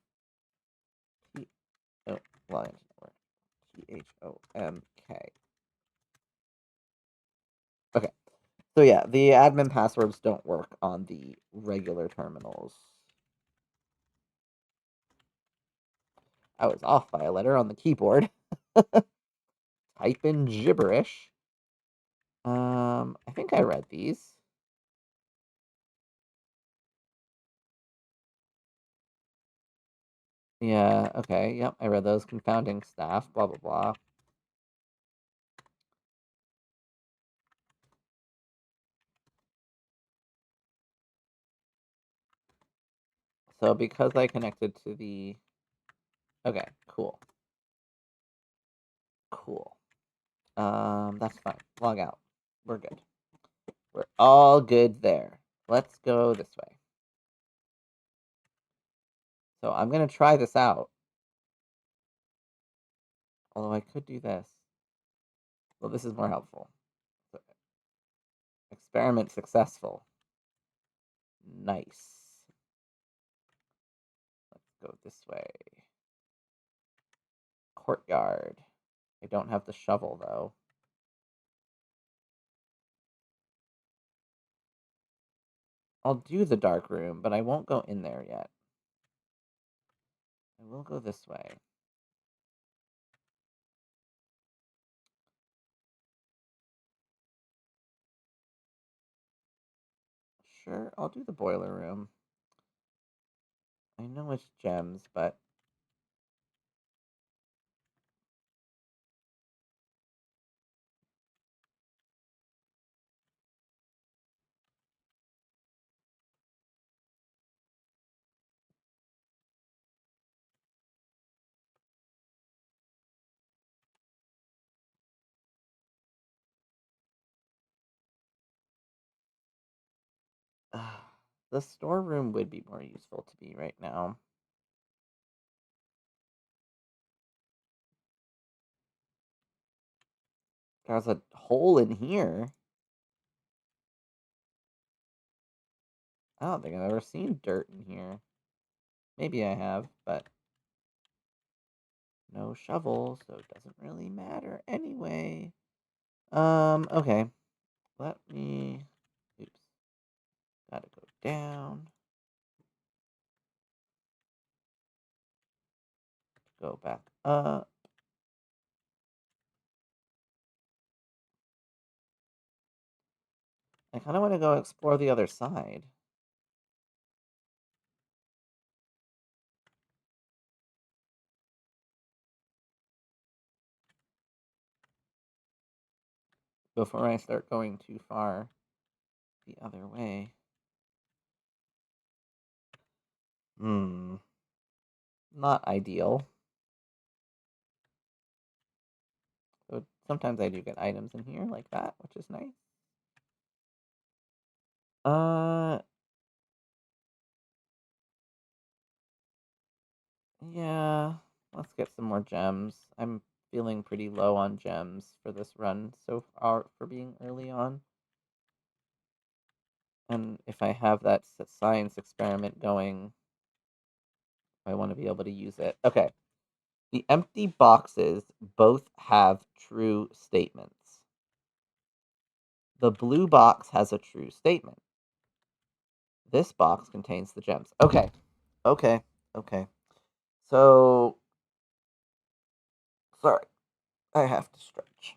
Oh, log into network. THOMK. Okay. So yeah, the admin passwords don't work on the regular terminals. I was off by a letter on the keyboard. Type in gibberish. I think I read these. Yeah, okay, yep, I read those. Confounding staff, blah, blah, blah. So because I connected to the... Okay, cool. Cool. That's fine. Log out. We're good. We're all good there. Let's go this way. So I'm going to try this out. Although I could do this. Well, this is more helpful. Experiment successful. Nice. Let's go this way. Courtyard. I don't have the shovel, though. I'll do the dark room, but I won't go in there yet. I will go this way. Sure, I'll do the boiler room. I know it's gems, but The storeroom would be more useful to me right now. There's a hole in here. I don't think I've ever seen dirt in here. Maybe I have, but no shovel, so it doesn't really matter anyway. Okay. Let me... Oops. Gotta go down. Go back up. I kind of want to go explore the other side. Before I start going too far the other way. Not ideal. So sometimes I do get items in here like that, which is nice. Yeah, let's get some more gems. I'm feeling pretty low on gems for this run so far for being early on. And if I have that science experiment going, I want to be able to use it. Okay. The empty boxes both have true statements. The blue box has a true statement. This box contains the gems. Okay. So, sorry. I have to stretch.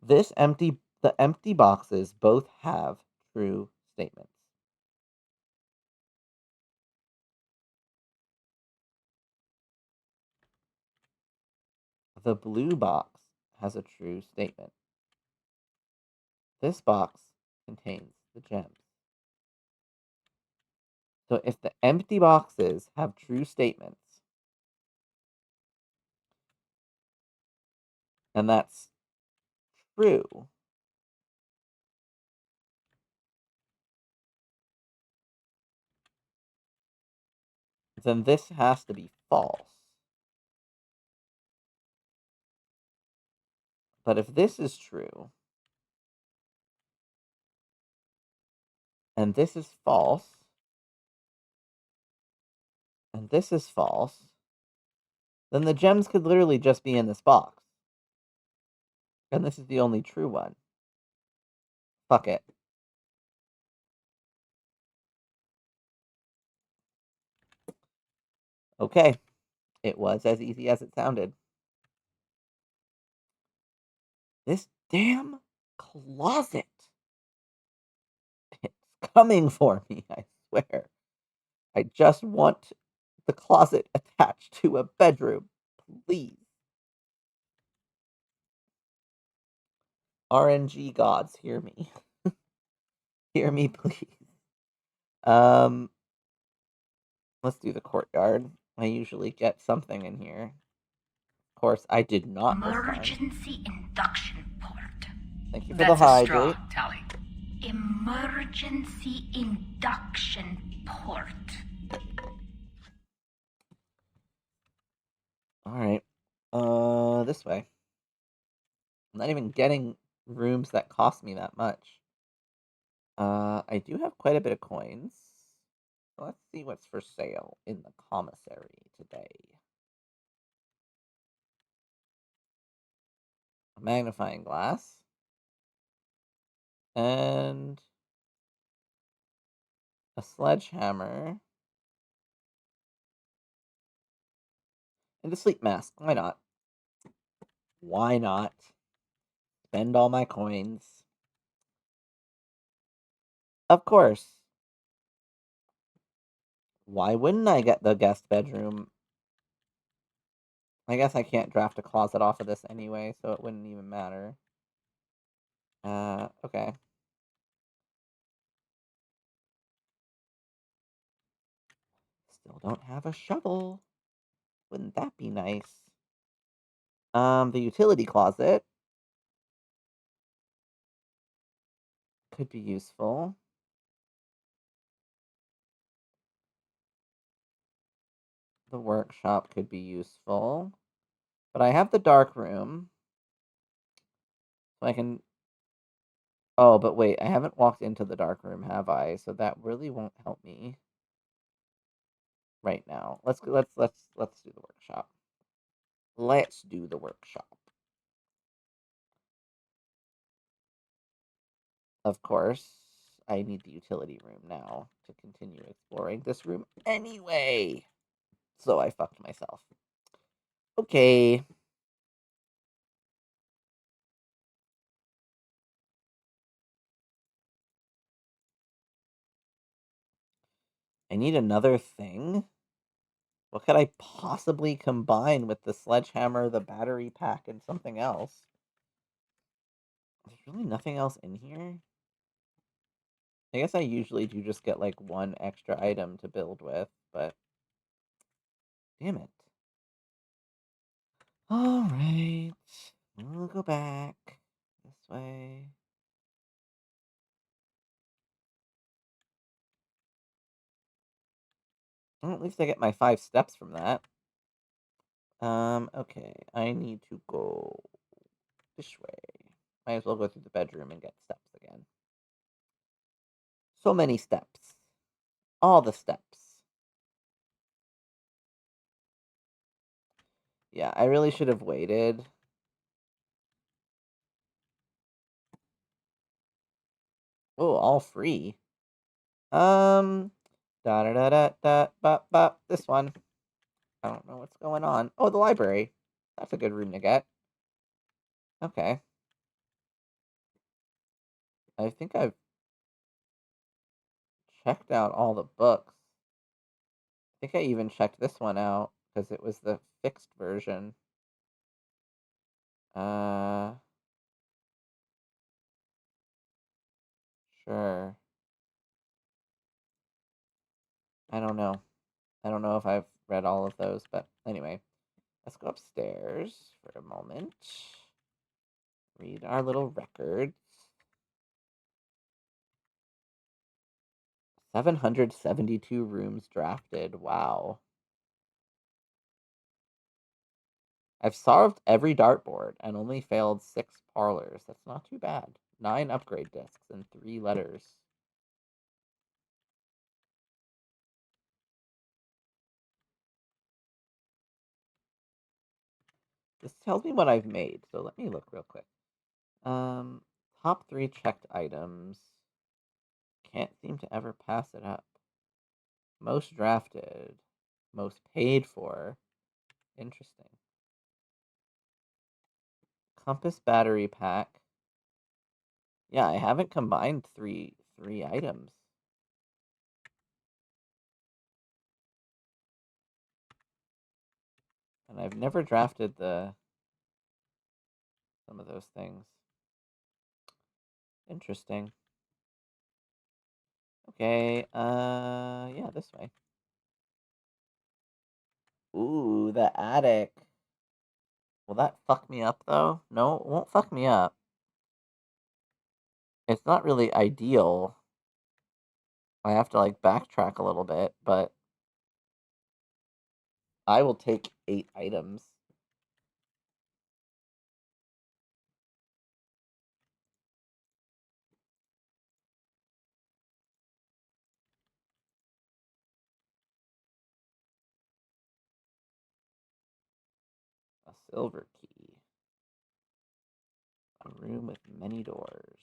The empty boxes both have true statements. The blue box has a true statement. This box contains the gems. So if the empty boxes have true statements, and that's true, then this has to be false. But if this is true, and this is false, and this is false, then the gems could literally just be in this box. And this is the only true one. Fuck it. Okay. It was as easy as it sounded. This damn closet. It's coming for me, I swear. I just want the closet attached to a bedroom. Please. RNG gods, hear me. Hear me, please. Let's do the courtyard. I usually get something in here. Of course, I did not this time. Emergency induction port. Thank you for the That's a hydrate. straw, Tally. Emergency induction port. Alright. This way. I'm not even getting rooms that cost me that much. I do have quite a bit of coins. So let's see what's for sale in the commissary today. A magnifying glass. And a sledgehammer. And a sleep mask. Why not? Why not? Spend all my coins. Of course. Why wouldn't I get the guest bedroom? I guess I can't draft a closet off of this anyway, so it wouldn't even matter. Okay. Still don't have a shovel. Wouldn't that be nice? The utility closet could be useful. the workshop could be useful. But I have the dark room. So I can... Oh, but wait, I haven't walked into the dark room, have I? So that really won't help me right now. Let's do the workshop. Let's do the workshop. Of course, I need the utility room now to continue exploring this room anyway. So I fucked myself. Okay. I need another thing? What could I possibly combine with the sledgehammer, the battery pack, and something else? There's really nothing else in here? I guess I usually do just get, like, one extra item to build with, but... Damn it. Alright. We'll go back. This way. Well, at least I get my 5 steps from that. Okay. I need to go this way. Might as well go through the bedroom and get steps again. So many steps. All the steps. Yeah, I really should have waited. Oh, all free. Da da da da da bop bop. This one. I don't know what's going on. Oh, the library. That's a good room to get. Okay. I think I've checked out all the books. I think I even checked this one out because it was the fixed version. Uh, sure. I don't know. I don't know if I've read all of those, but anyway. Let's go upstairs for a moment. Read our little records. 772 rooms drafted. Wow. I've solved every dartboard and only failed 6 parlors. That's not too bad. 9 upgrade discs and 3 letters. This tells me what I've made, so let me look real quick. Top 3 checked items. Can't seem to ever pass it up. Most drafted. Most paid for. Interesting. Compass battery pack. Yeah, I haven't combined three items. And I've never drafted some of those things. Interesting. Okay, yeah, this way. Ooh, the attic. Will that fuck me up, though? No, it won't fuck me up. It's not really ideal. I have to, like, backtrack a little bit, but I will take 8 items. A silver key. A room with many doors.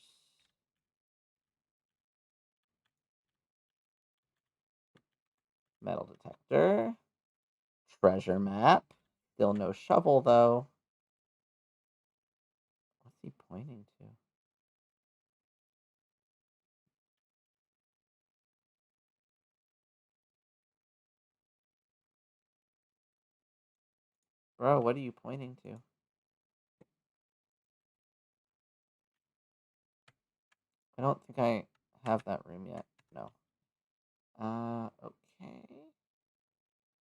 Metal detector. Treasure map. Still no shovel, though. What's he pointing to? Bro, what are you pointing to? I don't think I have that room yet. No. Okay.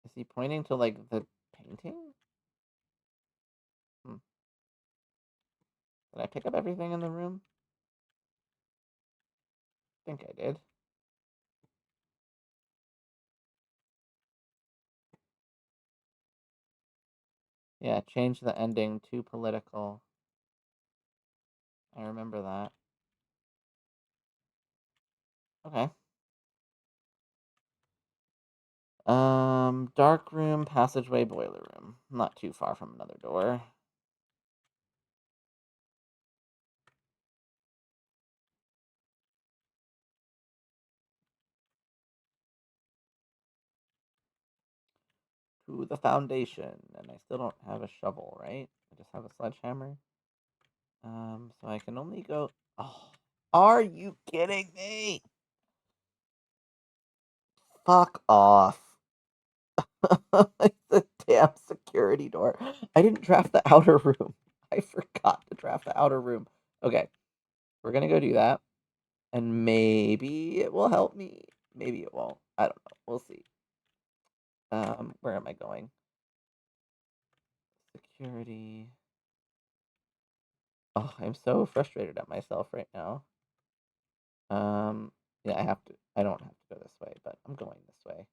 Is he pointing to, like, the painting? Hmm. Did I pick up everything in the room? I think I did. Yeah, change the ending to political. I remember that. Okay. Dark room, passageway, boiler room. Not too far from another door. To the foundation, and I still don't have a shovel, right? I just have a sledgehammer. So I can only go. Oh, are you kidding me? Fuck off. It's the damn security door. I didn't draft the outer room. I forgot to draft the outer room. Okay, we're gonna go do that, and maybe it will help me. Maybe it won't. I don't know. We'll see. Where am I going? Security. Oh, I'm so frustrated at myself right now. Yeah, I have to. I don't have to go this way, but I'm going this way.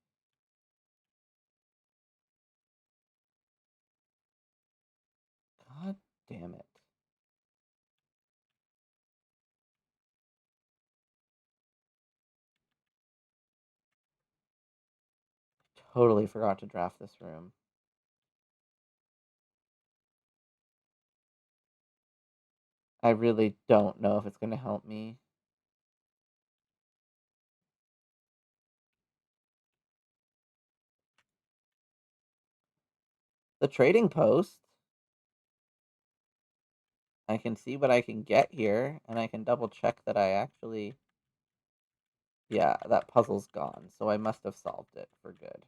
God damn it. Totally forgot to draft this room. I really don't know if it's going to help me. The trading post. I can see what I can get here, and I can double check that I actually... Yeah, that puzzle's gone, so I must have solved it for good.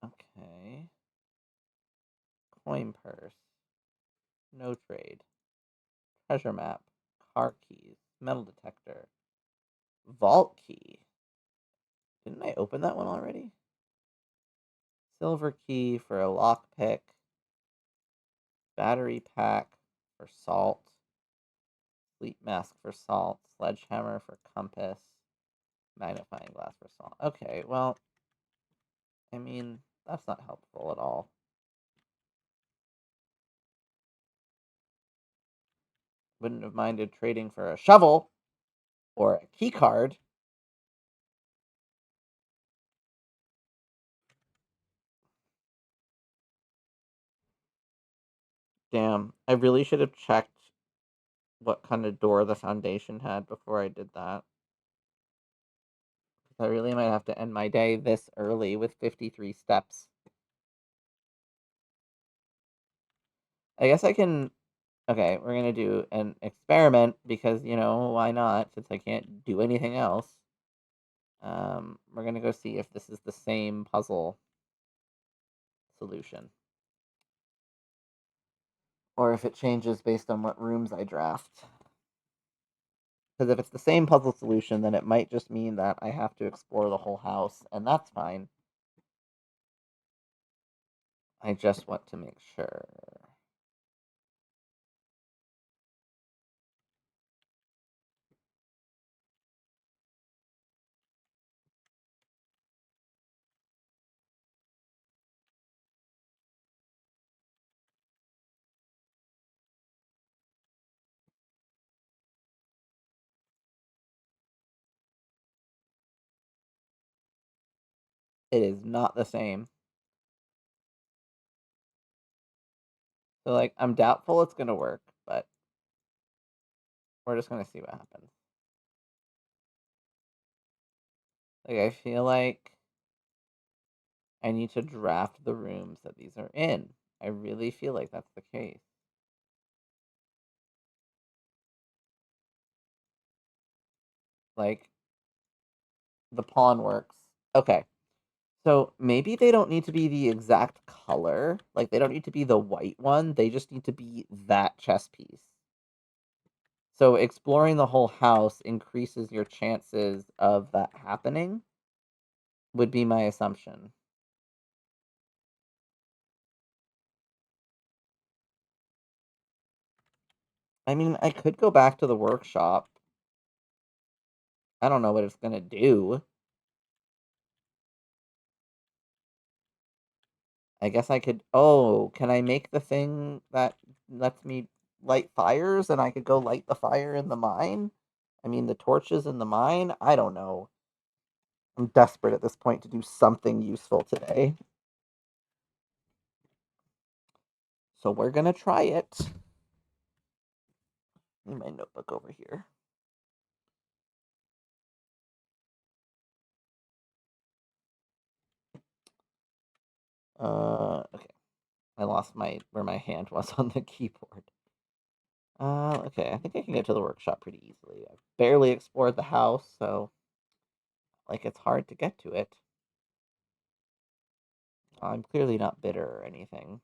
Okay. Coin purse. No trade. Treasure map. Car keys. Metal detector. Vault key. Didn't I open that one already? Silver key for a lockpick. Battery pack for salt. Sleep mask for salt. Sledgehammer for compass. Magnifying glass for salt. Okay, well, I mean, that's not helpful at all. Wouldn't have minded trading for a shovel or a key card. Damn, I really should have checked what kind of door the foundation had before I did that. I really might have to end my day this early with 53 steps. I guess I can... Okay, we're gonna do an experiment because, why not, since I can't do anything else. We're gonna go see if this is the same puzzle solution. Or if it changes based on what rooms I draft. Because if it's the same puzzle solution, then it might just mean that I have to explore the whole house, and that's fine. I just want to make sure. It is not the same. So, like, I'm doubtful it's gonna work, but we're just gonna see what happens. Like, I feel like I need to draft the rooms that these are in. I really feel like that's the case. Like, the pawn works. Okay. So maybe they don't need to be the exact color. Like, they don't need to be the white one. They just need to be that chess piece. So exploring the whole house increases your chances of that happening, would be my assumption. I mean, I could go back to the workshop. I don't know what it's gonna do. I guess I could. Oh, can I make the thing that lets me light fires, and I could go light the fire in the mine? I mean, the torches in the mine? I don't know. I'm desperate at this point to do something useful today. So we're gonna try it. Need my notebook over here. Okay. I lost where my hand was on the keyboard. Okay, I think I can get to the workshop pretty easily. I've barely explored the house, so like it's hard to get to it. I'm clearly not bitter or anything.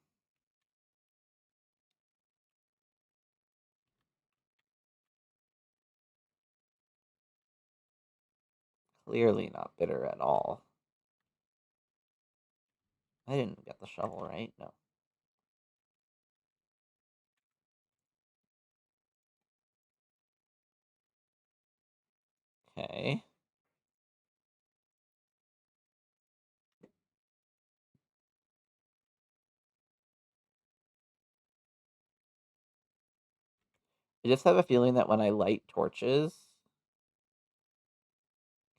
Clearly not bitter at all. I didn't get the shovel right, no. Okay. I just have a feeling that when I light torches,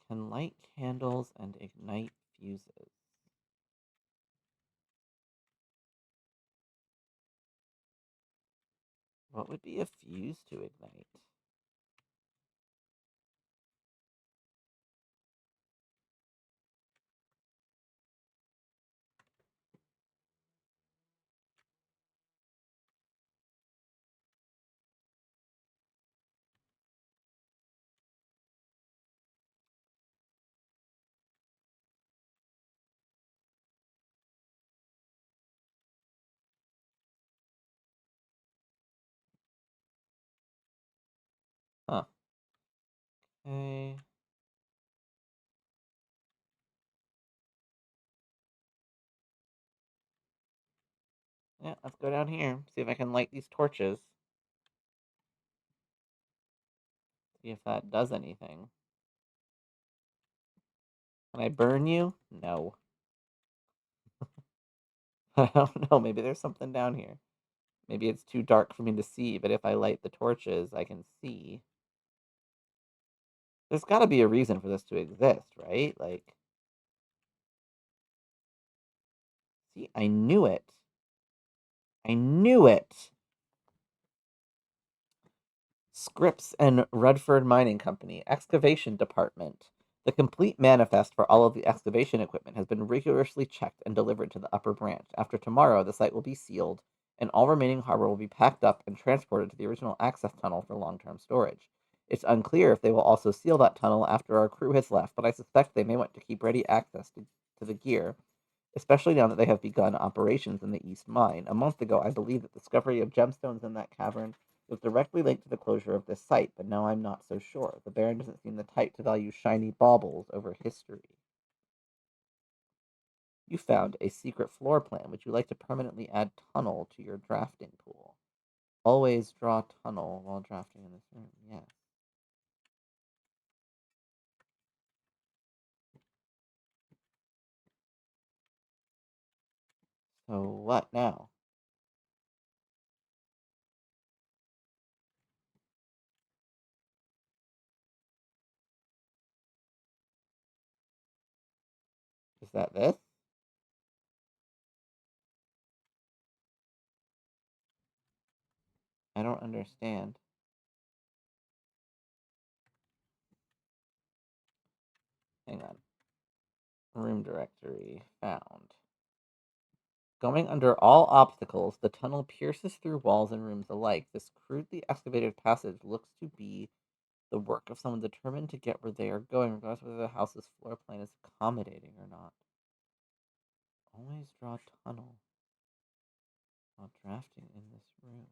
can light candles and ignite fuses. What would be a fuse to ignite? Huh. Okay. Yeah, let's go down here. See if I can light these torches. See if that does anything. Can I burn you? No. I don't know. Maybe there's something down here. Maybe it's too dark for me to see, but if I light the torches, I can see. There's got to be a reason for this to exist, right? Like, see, I knew it. I knew it. Scripps and Rudford Mining Company, Excavation Department. The complete manifest for all of the excavation equipment has been rigorously checked and delivered to the upper branch. After tomorrow, the site will be sealed, and all remaining hardware will be packed up and transported to the original access tunnel for long-term storage. It's unclear if they will also seal that tunnel after our crew has left, but I suspect they may want to keep ready access to the gear, especially now that they have begun operations in the East Mine. A month ago, I believed that the discovery of gemstones in that cavern was directly linked to the closure of this site, but now I'm not so sure. The Baron doesn't seem the type to value shiny baubles over history. You found a secret floor plan. Would you like to permanently add tunnel to your drafting pool? Always draw tunnel while drafting in this room. Yes. So what now? Is that this? I don't understand. Hang on. Room directory found. Going under all obstacles, the tunnel pierces through walls and rooms alike. This crudely excavated passage looks to be the work of someone determined to get where they are going, regardless of whether the house's floor plan is accommodating or not. Always draw tunnel while drafting in this room.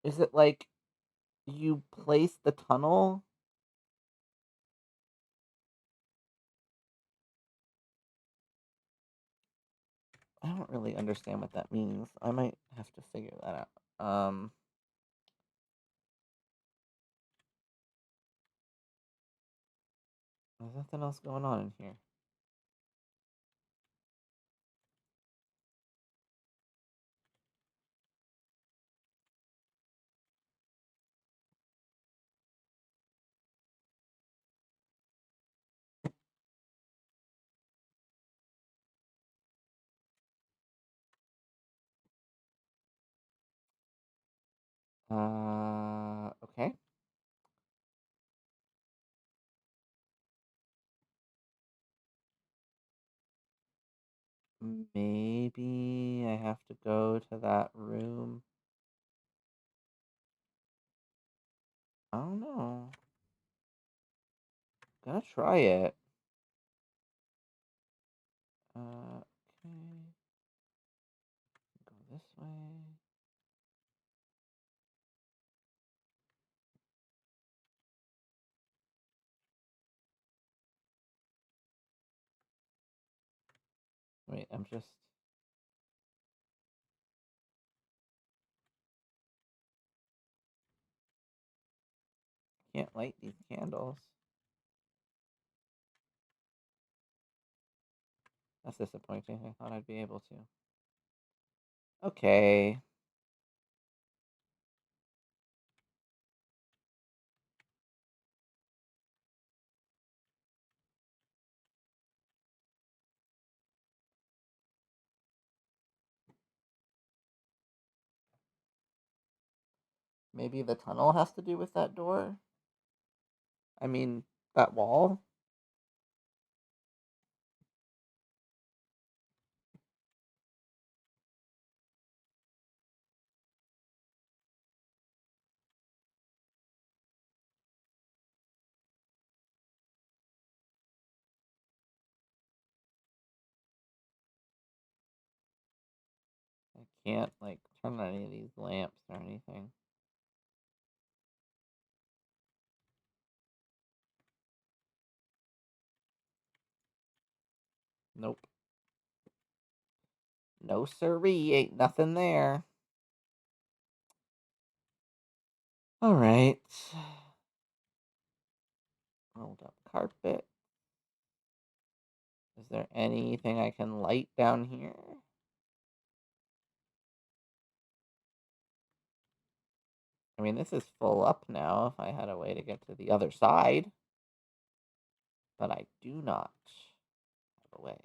Is it like you place the tunnel I don't really understand what that means. I might have to figure that out. There's nothing else going on in here. Okay. Maybe I have to go to that room. I don't know. Gonna try it. Okay. Go this way. Wait, I'm just... Can't light these candles. That's disappointing. I thought I'd be able to. Okay. Maybe the tunnel has to do with that door? I mean, that wall? I can't, like, turn on any of these lamps or anything. Nope. No siree, ain't nothing there. Alright. Rolled up carpet. Is there anything I can light down here? I mean, this is full up now if I had a way to get to the other side. But I do not have a way.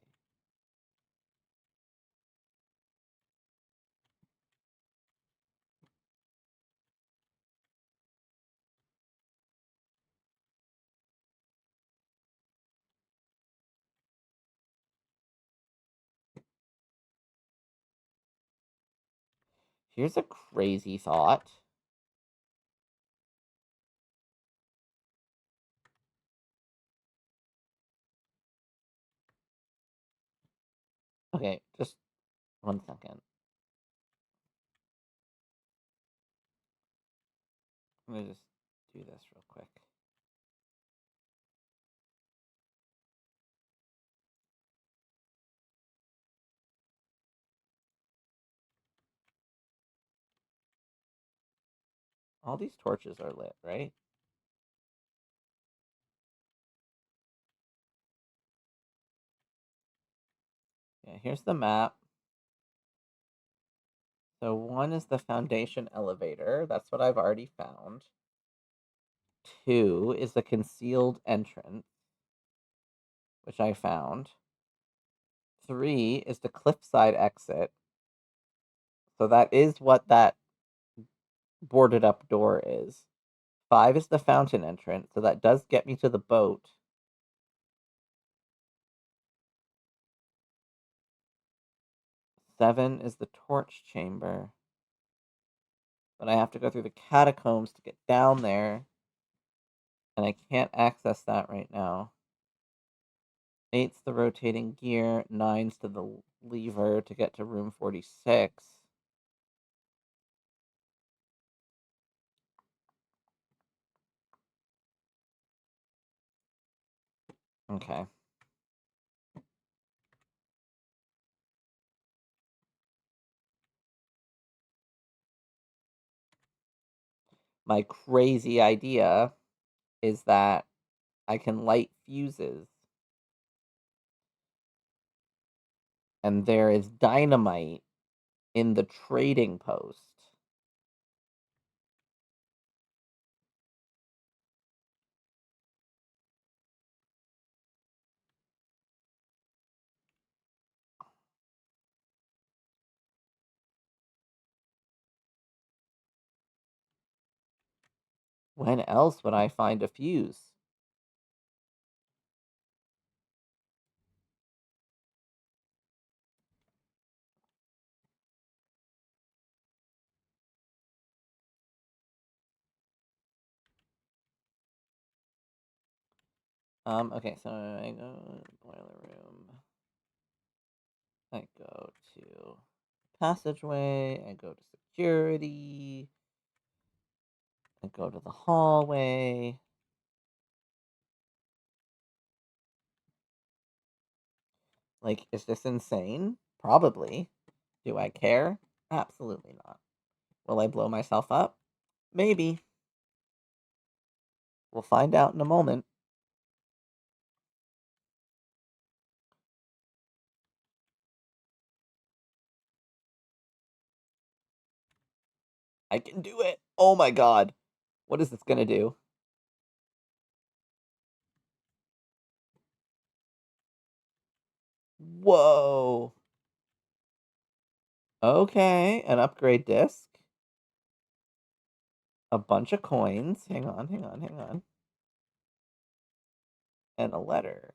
Here's a crazy thought. Okay, just 1 second. I'm gonna just do this real quick. All these torches are lit, right? Yeah, here's the map. So 1 is the foundation elevator. That's what I've already found. 2 is the concealed entrance, which I found. 3 is the cliffside exit. So that is what that boarded up door is. 5 is the fountain entrance, so that does get me to the boat. 7 is the torch chamber. But I have to go through the catacombs to get down there. And I can't access that right now. 8's the rotating gear. 9's to the lever to get to room 46. Okay. My crazy idea is that I can light fuses, and there is dynamite in the trading post. When else would I find a fuse? Okay, so I go to the boiler room. I go to passageway. I go to security. I go to the hallway. Like, is this insane? Probably. Do I care? Absolutely not. Will I blow myself up? Maybe. We'll find out in a moment. I can do it. Oh my god. What is this gonna do? Whoa. Okay, an upgrade disc. A bunch of coins. Hang on, hang on, hang on. And a letter.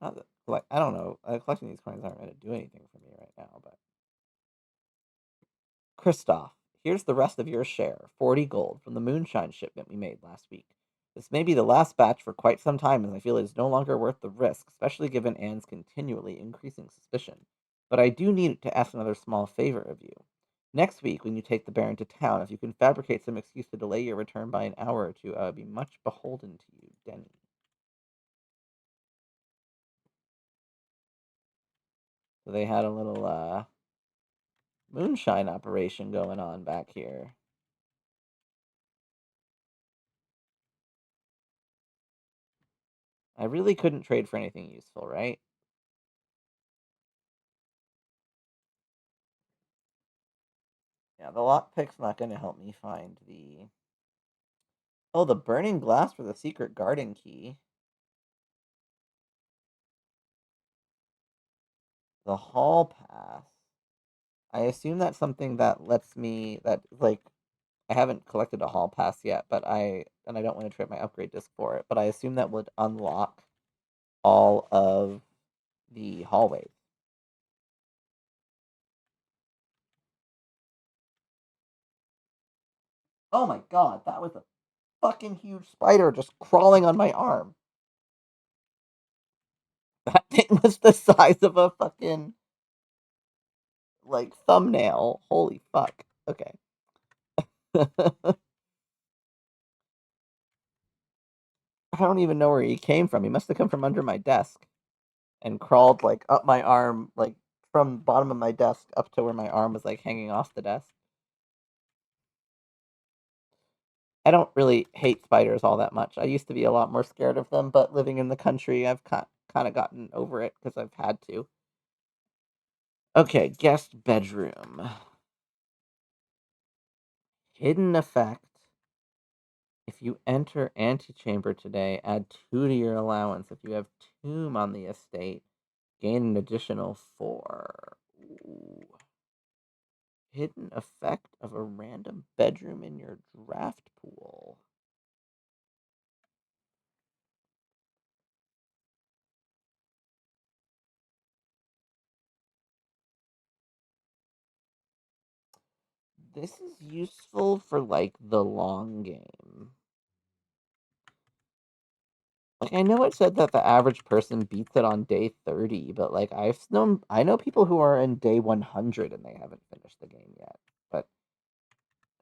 Not that, like, I don't know. Collecting these coins aren't going to do anything for me right now, but. Kristoff, here's the rest of your share 40 gold from the moonshine shipment we made last week. This may be the last batch for quite some time, as I feel it is no longer worth the risk, especially given Anne's continually increasing suspicion. But I do need to ask another small favor of you. Next week, when you take the Baron to town, if you can fabricate some excuse to delay your return by an hour or two, I would be much beholden to you, Denny. So they had a little moonshine operation going on back here. I really couldn't trade for anything useful, right? Yeah, the lockpick's not going to help me find the... Oh, the burning glass for the secret garden key. The hall pass. I assume that's something that lets me... That, like... I haven't collected a hall pass yet, but I don't want to trade my upgrade disc for it, but I assume that would unlock all of the hallways. Oh my god, that was a fucking huge spider just crawling on my arm. That thing was the size of a fucking, like, thumbnail. Holy fuck. Okay. I don't even know where he came from. He must have come from under my desk and crawled, like, up my arm, like, from bottom of my desk up to where my arm was, like, hanging off the desk. I don't really hate spiders all that much. I used to be a lot more scared of them, but living in the country, I've kind of gotten over it because I've had to. Okay, guest bedroom. Hidden effect. If you enter antechamber today, add 2 to your allowance. If you have tomb on the estate, gain an additional 4. Ooh. Hidden effect of a random bedroom in your draft pool. This is useful for, like, the long game. Like, I know it said that the average person beats it on day 30, but, like, I know people who are in day 100 and they haven't finished the game yet. But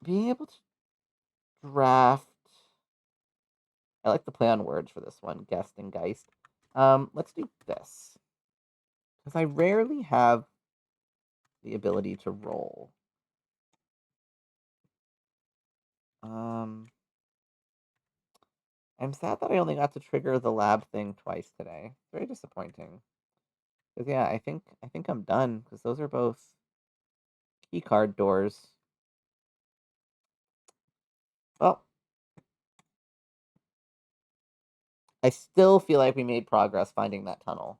being able to draft, I like the play on words for this one, guest and geist. Let's do this because I rarely have the ability to roll. I'm sad that I only got to trigger the lab thing twice today. Very disappointing. 'Cause yeah, I think I'm done because those are both key card doors. Well, I still feel like we made progress finding that tunnel.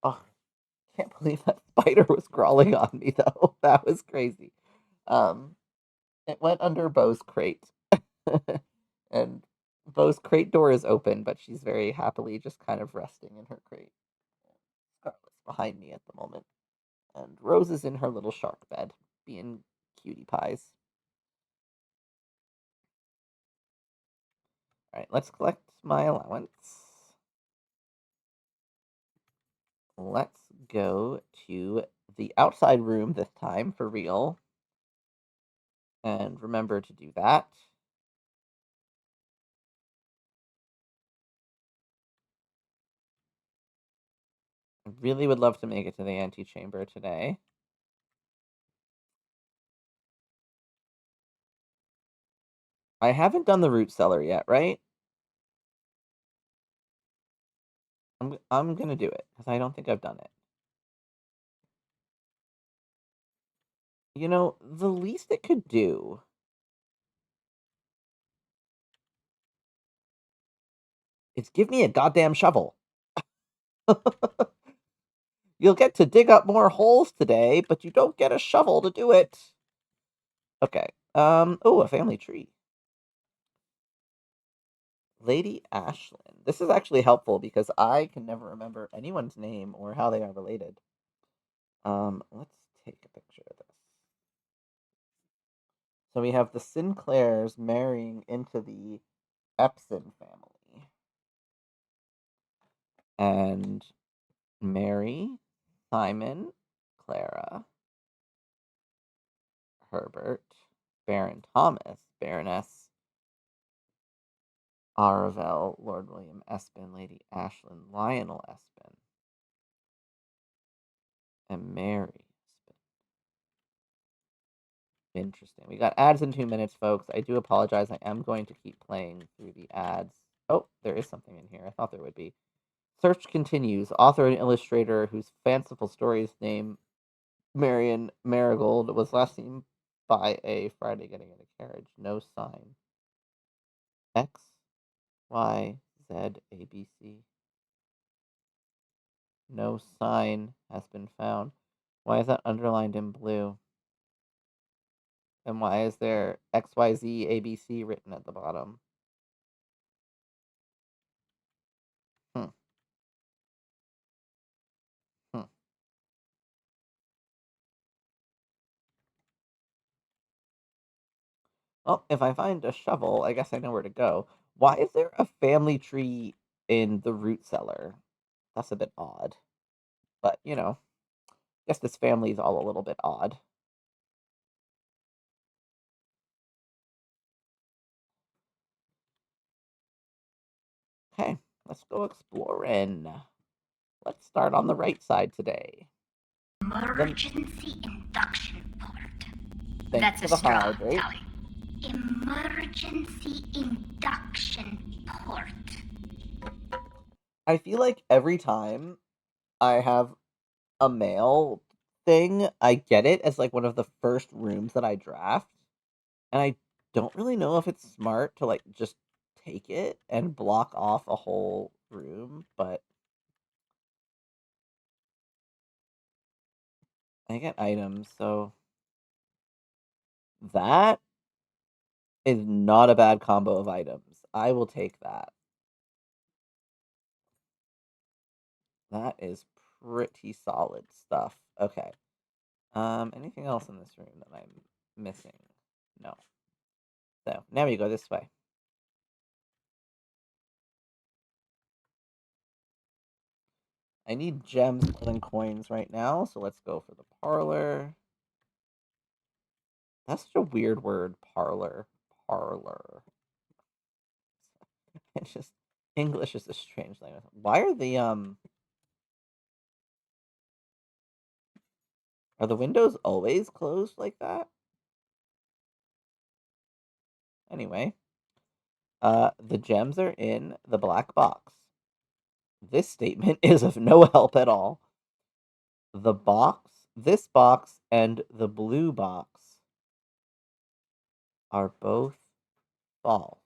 Oh, can't believe that spider was crawling on me though. That was crazy. Um, it went under Bo's crate. And Bo's crate door is open, but she's very happily just kind of resting in her crate. Scarlet's behind me at the moment. And Rose is in her little shark bed, being cutie pies. Alright, let's collect my allowance. Let's go to the outside room this time for real. And remember to do that. I really would love to make it to the antechamber today. I haven't done the root cellar yet, right? I'm gonna do it because I don't think I've done it. You know, the least it could do is give me a goddamn shovel. You'll get to dig up more holes today, but you don't get a shovel to do it. Okay. Oh, a family tree. Lady Ashlyn. This is actually helpful because I can never remember anyone's name or how they are related. Let's take a picture of this. So we have the Sinclairs marrying into the Epson family. And Mary, Simon, Clara, Herbert, Baron Thomas, Baroness Aravel, Lord William Espin, Lady Ashlyn, Lionel Espin, and Mary Espin. Interesting. We got ads in 2 minutes, folks. I do apologize. I am going to keep playing through the ads. Oh, there is something in here. I thought there would be. Search continues. Author and illustrator whose fanciful stories name Marion Marigold was last seen by a Friday getting in a carriage. No sign. X, Y, Z, A, B, C. No sign has been found. Why is that underlined in blue? And why is there XYZ ABC written at the bottom? Hmm. Hmm. Well, if I find a shovel, I guess I know where to go. Why is there a family tree in the root cellar? That's a bit odd. But, you know, I guess this family's all a little bit odd. Okay, let's go exploring. Let's start on the right side today. Emergency induction port. Thanks That's for a the straw, hydrate. Tally. Emergency induction port. I feel like every time I have a mail thing, I get it as like one of the first rooms that I draft, and I don't really know if it's smart to like just take it and block off a whole room, but I get items, so that is not a bad combo of items. I will take that. That is pretty solid stuff. Okay. Anything else in this room that I'm missing? No. So now we go this way. I need gems more than coins right now, so let's go for the parlor. That's such a weird word, parlor. Parlor. It's just English is a strange language. Why are the are the windows always closed like that? Anyway, the gems are in the black box. This statement is of no help at all. The box, this box, and the blue box are both false.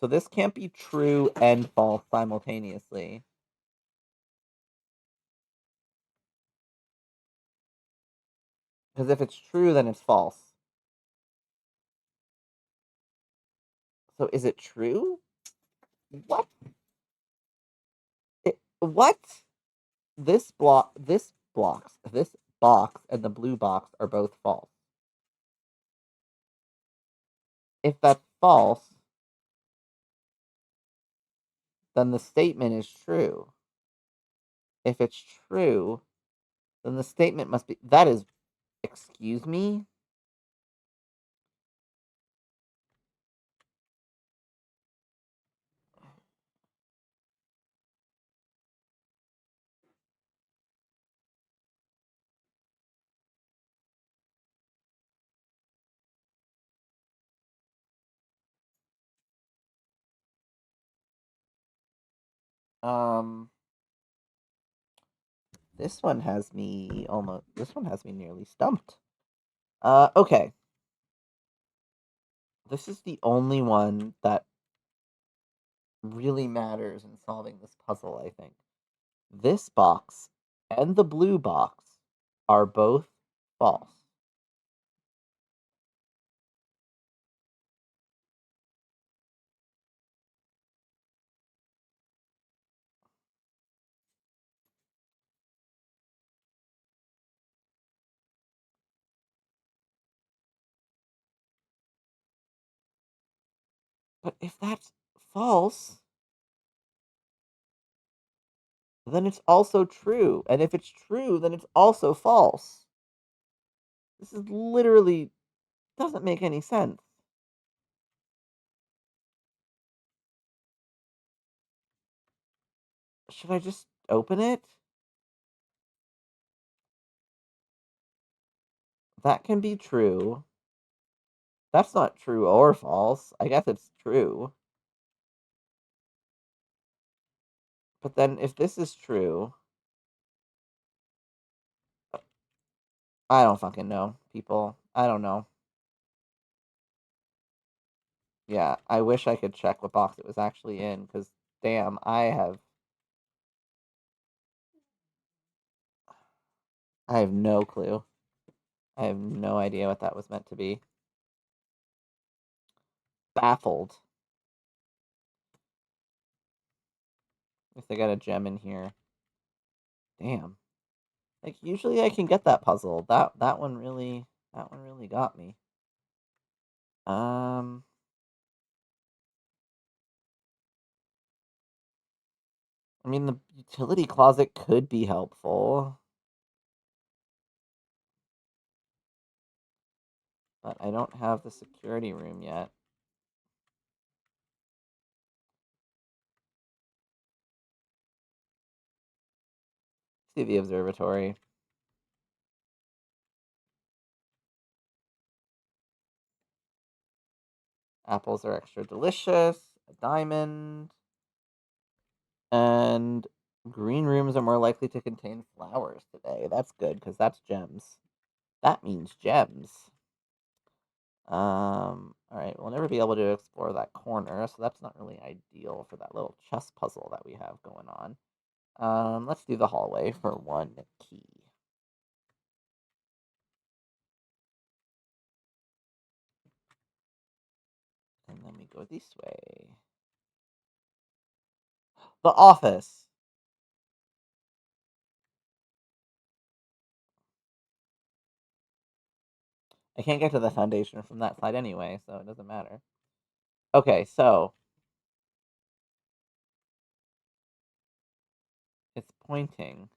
So this can't be true and false simultaneously. Because if it's true, then it's false. So is it true? What? What? This box, and the blue box are both false. If that's false, then the statement is true. If it's true, then the statement must be that is excuse me? Um this one has me nearly stumped. Okay. This is the only one that really matters in solving this puzzle, I think. This box and the blue box are both false. But if that's false, then it's also true. And if it's true, then it's also false. This is literally doesn't make any sense. Should I just open it? That can be true. That's not true or false. I guess it's true. But then if this is true, I don't fucking know, people. I don't know. Yeah, I wish I could check what box it was actually in, because damn, I have no clue. I have no idea what that was meant to be. Baffled. If they got a gem in here. Damn. Like usually I can get that puzzle. That one really got me. Um I mean the utility closet could be helpful. But I don't have the security room yet. See the observatory. Apples are extra delicious. A diamond. And green rooms are more likely to contain flowers today. That's good, because that's gems. That means gems. Alright, we'll never be able to explore that corner, so that's not really ideal for that little chess puzzle that we have going on. Let's do the hallway for one key. And then we go this way. The office! I can't get to the foundation from that side anyway, so it doesn't matter. Okay, so it's pointing.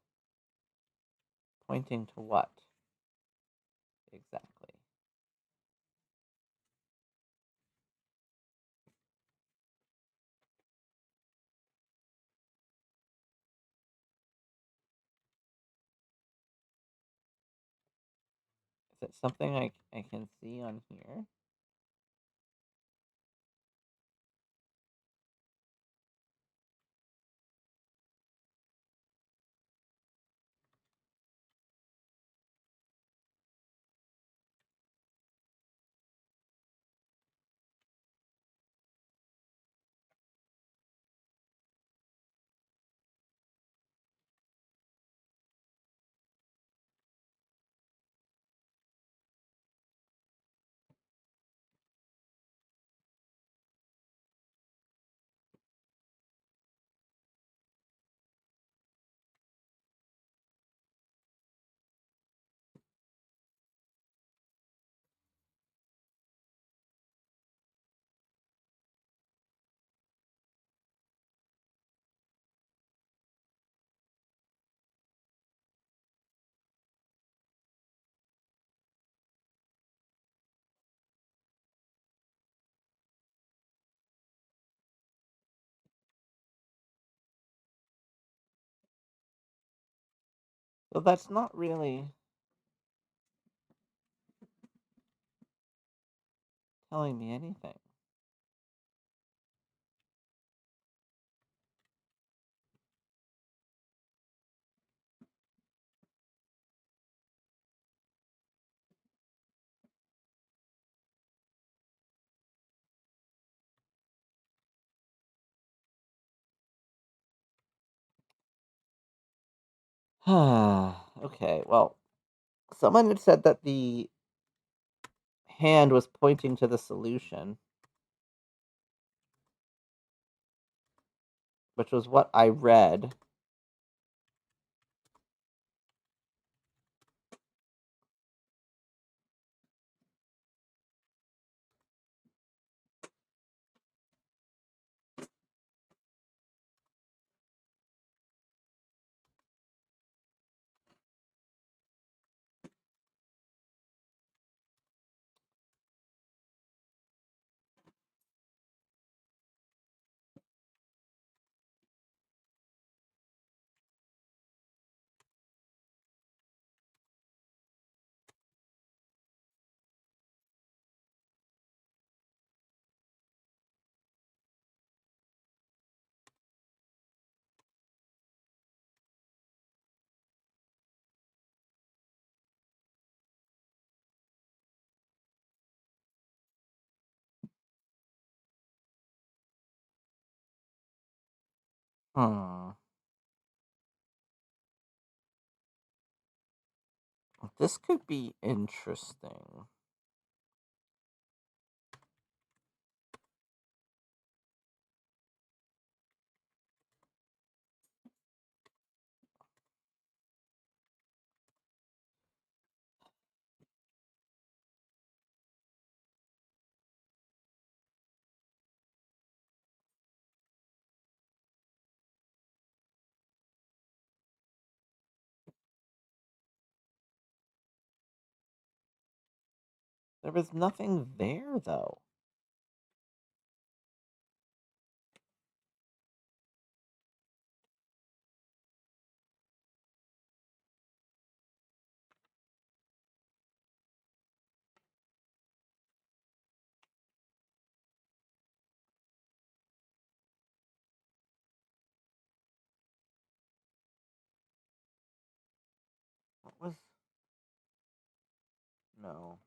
Pointing to what? exactly. Is it something I can see on here? So that's not really telling me anything. Okay, well, someone had said that the hand was pointing to the solution, which was what I read. Hmm. This could be interesting. There was nothing there, though. What was. No.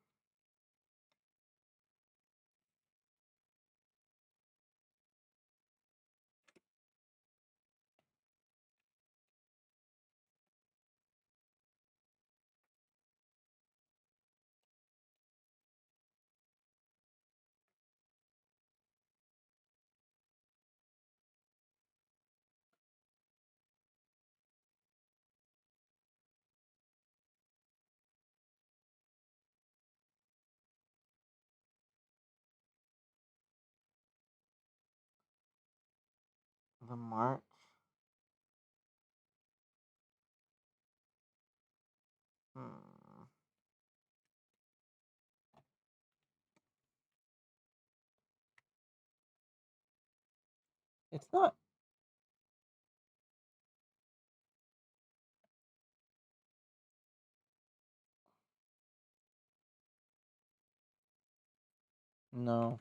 The march. Hmm. It's not. No.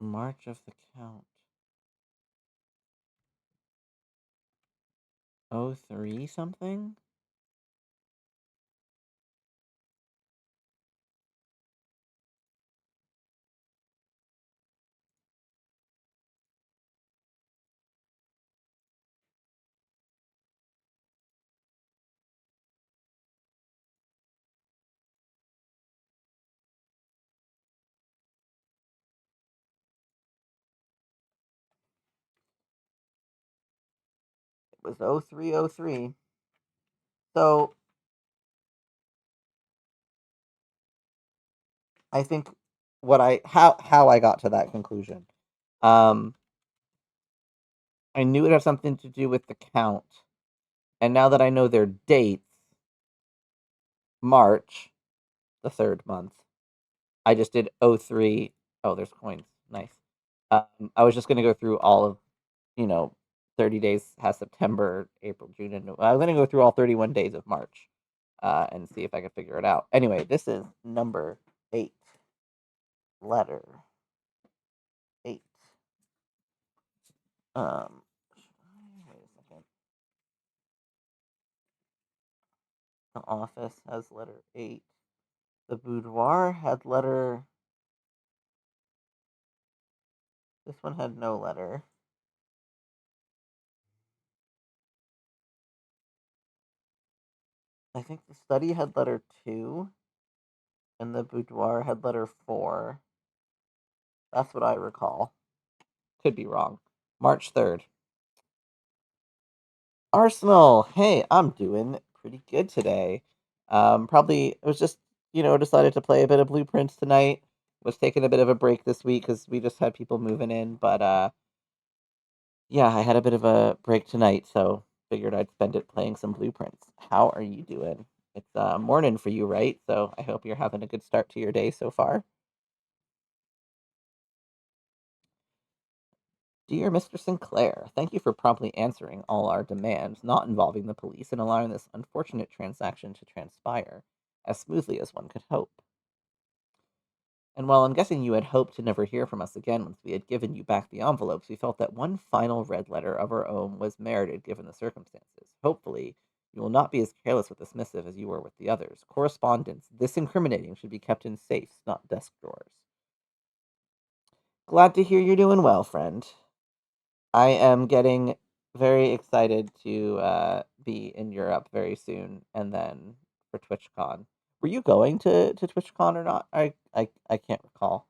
March of the Count. 03 something? It was 0303. So I think how I got to that conclusion. Um, I knew it had something to do with the count, and now that I know their dates, March, the third month, I just did 03. Oh, there's coins. Nice. I was just gonna go through all of, you know, 30 days has September, April, June, and I was gonna go through all 31 days of March, and see if I could figure it out. Anyway, this is number 8, letter 8. Wait a second. The office has letter 8. The boudoir had letter. This one had no letter. I think the study had letter 2, and the boudoir had letter 4. That's what I recall. Could be wrong. March 3rd. Arsenal. Hey, I'm doing pretty good today. Probably it was just, decided to play a bit of Blueprints tonight. Was taking a bit of a break this week because we just had people moving in, but yeah, I had a bit of a break tonight, so figured I'd spend it playing some Blueprints. How are you doing? It's morning for you, right? So I hope you're having a good start to your day so far. Dear Mr. Sinclair, thank you for promptly answering all our demands not involving the police and allowing this unfortunate transaction to transpire as smoothly as one could hope. And while I'm guessing you had hoped to never hear from us again once we had given you back the envelopes, we felt that one final red letter of our own was merited given the circumstances. Hopefully, you will not be as careless with this missive as you were with the others. Correspondence this incriminating should be kept in safes, not desk drawers. Glad to hear you're doing well, friend. I am getting very excited to be in Europe very soon, and then for TwitchCon. Were you going to TwitchCon or not? I can't recall.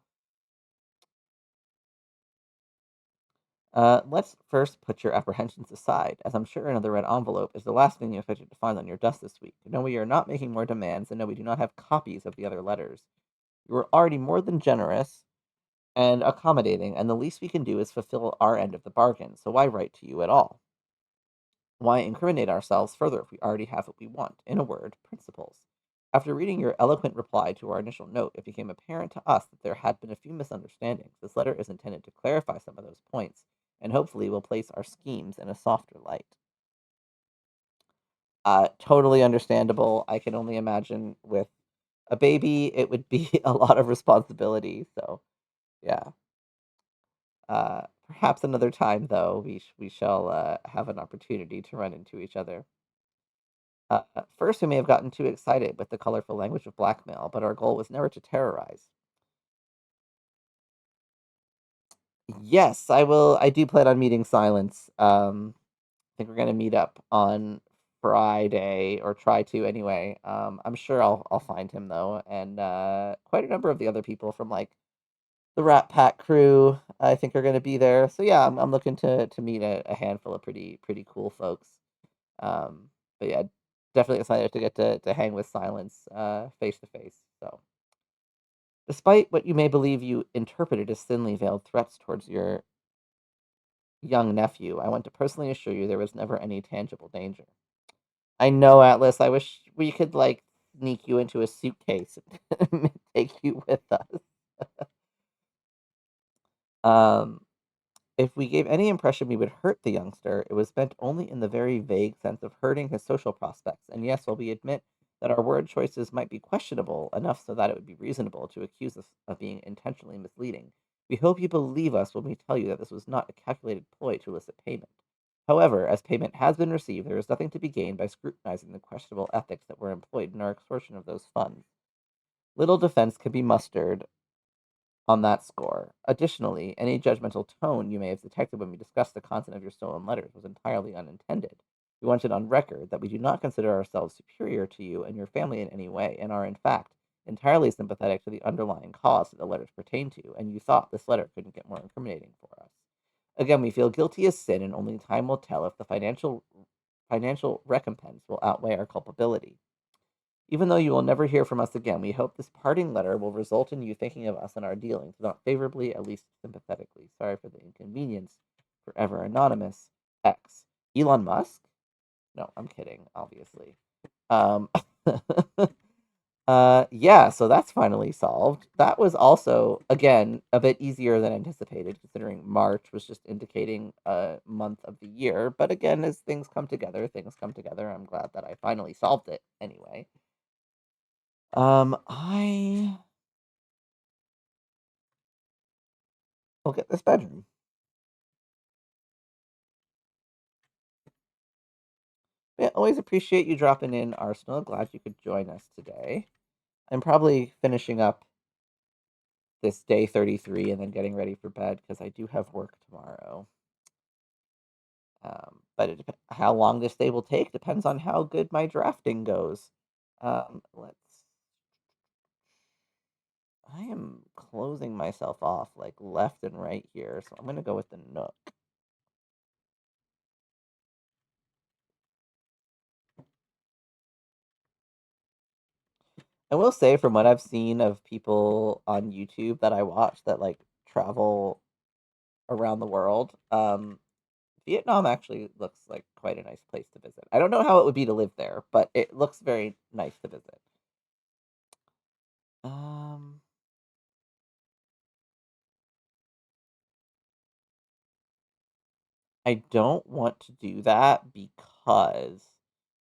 Let's first put your apprehensions aside, as I'm sure another red envelope is the last thing you expected to find on your desk this week. No, we are not making more demands, and no, we do not have copies of the other letters. You were already more than generous and accommodating, and the least we can do is fulfill our end of the bargain, so why write to you at all? Why incriminate ourselves further if we already have what we want? In a word, principles. After reading your eloquent reply to our initial note, it became apparent to us that there had been a few misunderstandings. This letter is intended to clarify some of those points, and hopefully will place our schemes in a softer light. Totally understandable. I can only imagine with a baby, it would be a lot of responsibility. So, yeah. Perhaps another time, though, we shall have an opportunity to run into each other. At first, we may have gotten too excited with the colorful language of blackmail, but our goal was never to terrorize. Yes, I will. I do plan on meeting Silence. I think we're gonna meet up on Friday, or try to anyway. I'm sure I'll find him though, and quite a number of the other people from like the Rat Pack crew, I think, are gonna be there. So yeah, I'm looking to meet a handful of pretty cool folks. But yeah, definitely excited to get to hang with Silence face to face. So Despite what you may believe you interpreted as thinly veiled threats towards your young nephew, I want to personally assure you there was never any tangible danger. I know, Atlas. I wish we could like sneak you into a suitcase and take you with us. Um, if we gave any impression we would hurt the youngster, it was meant only in the very vague sense of hurting his social prospects. And yes, while we admit that our word choices might be questionable enough so that it would be reasonable to accuse us of being intentionally misleading, we hope you believe us when we tell you that this was not a calculated ploy to elicit payment. However, as payment has been received, there is nothing to be gained by scrutinizing the questionable ethics that were employed in our extortion of those funds. Little defense can be mustered on that score. Additionally, any judgmental tone you may have detected when we discussed the content of your stolen letters was entirely unintended. We want it on record that we do not consider ourselves superior to you and your family in any way, and are, in fact, entirely sympathetic to the underlying cause that the letters pertain to, and you thought this letter couldn't get more incriminating for us. Again, we feel guilty as sin, and only time will tell if the financial recompense will outweigh our culpability. Even though you will never hear from us again, we hope this parting letter will result in you thinking of us and our dealings, not favorably, at least sympathetically. Sorry for the inconvenience. Forever anonymous. X. Elon Musk? No, I'm kidding, obviously. Um, yeah, so that's finally solved. That was also, again, a bit easier than anticipated, considering March was just indicating a month of the year. But again, as things come together, things come together. I'm glad that I finally solved it anyway. I will get this bedroom. Yeah, always appreciate you dropping in, Arsenal. Glad you could join us today. I'm probably finishing up this day 33 and then getting ready for bed because I do have work tomorrow. But how long this day will take depends on how good my drafting goes. Let's. I am closing myself off like left and right here, so I'm gonna go with the Nook. I will say, from what I've seen of people on YouTube that I watch that like travel around the world, Vietnam actually looks like quite a nice place to visit. I don't know how it would be to live there, but it looks very nice to visit. Um, I don't want to do that because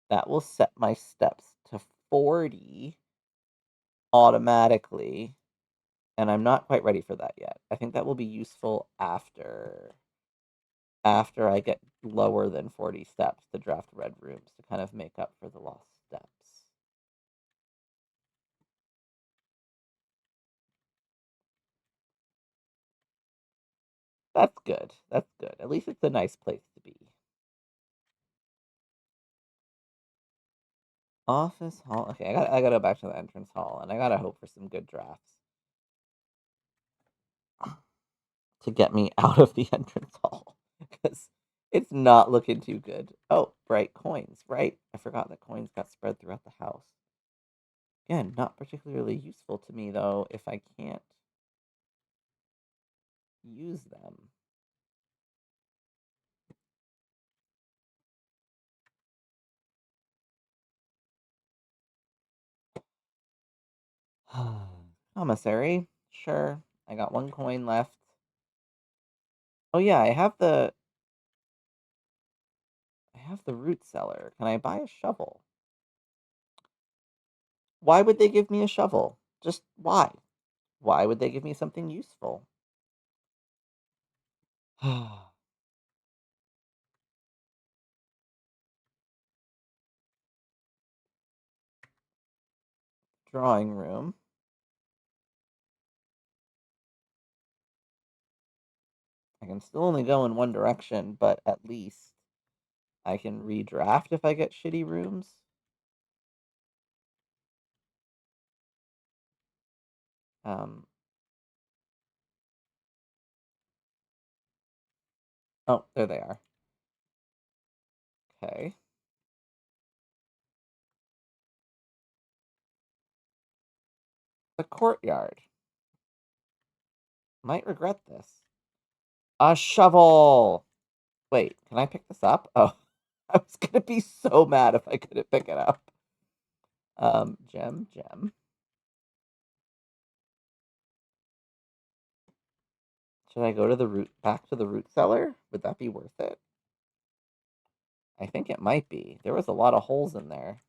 that will set my steps to 40 automatically, and I'm not quite ready for that yet. I think that will be useful after I get lower than 40 steps to draft red rooms to kind of make up for the lost steps. That's good. That's good. At least it's a nice place to be. Office hall. Okay, I gotta go back to the entrance hall, and I gotta hope for some good drafts to get me out of the entrance hall because it's not looking too good. Oh, bright coins, right? I forgot that coins got spread throughout the house. Again, not particularly useful to me though if I can't use them. Commissary, sure. I got one coin left. Oh yeah, I have the root cellar. Can I buy a shovel? Why would they give me a shovel? Just why? Why would they give me something useful? Drawing room. I can still only go in one direction, but at least I can redraft if I get shitty rooms. Um, oh, there they are. Okay. The courtyard. Might regret this. A shovel! Wait, can I pick this up? Oh, I was gonna be so mad if I couldn't pick it up. Gem. Should I go to the back to the root cellar? Would that be worth it? I think it might be. There was a lot of holes in there.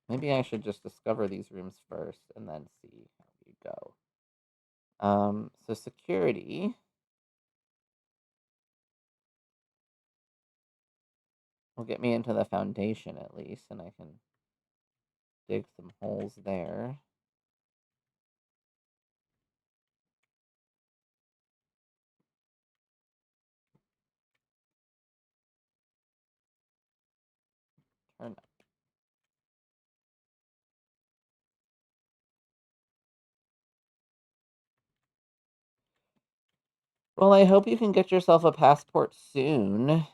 Maybe I should just discover these rooms first and then see how we go. So security will get me into the foundation at least, and I can dig some holes there. Turn up. Well, I hope you can get yourself a passport soon.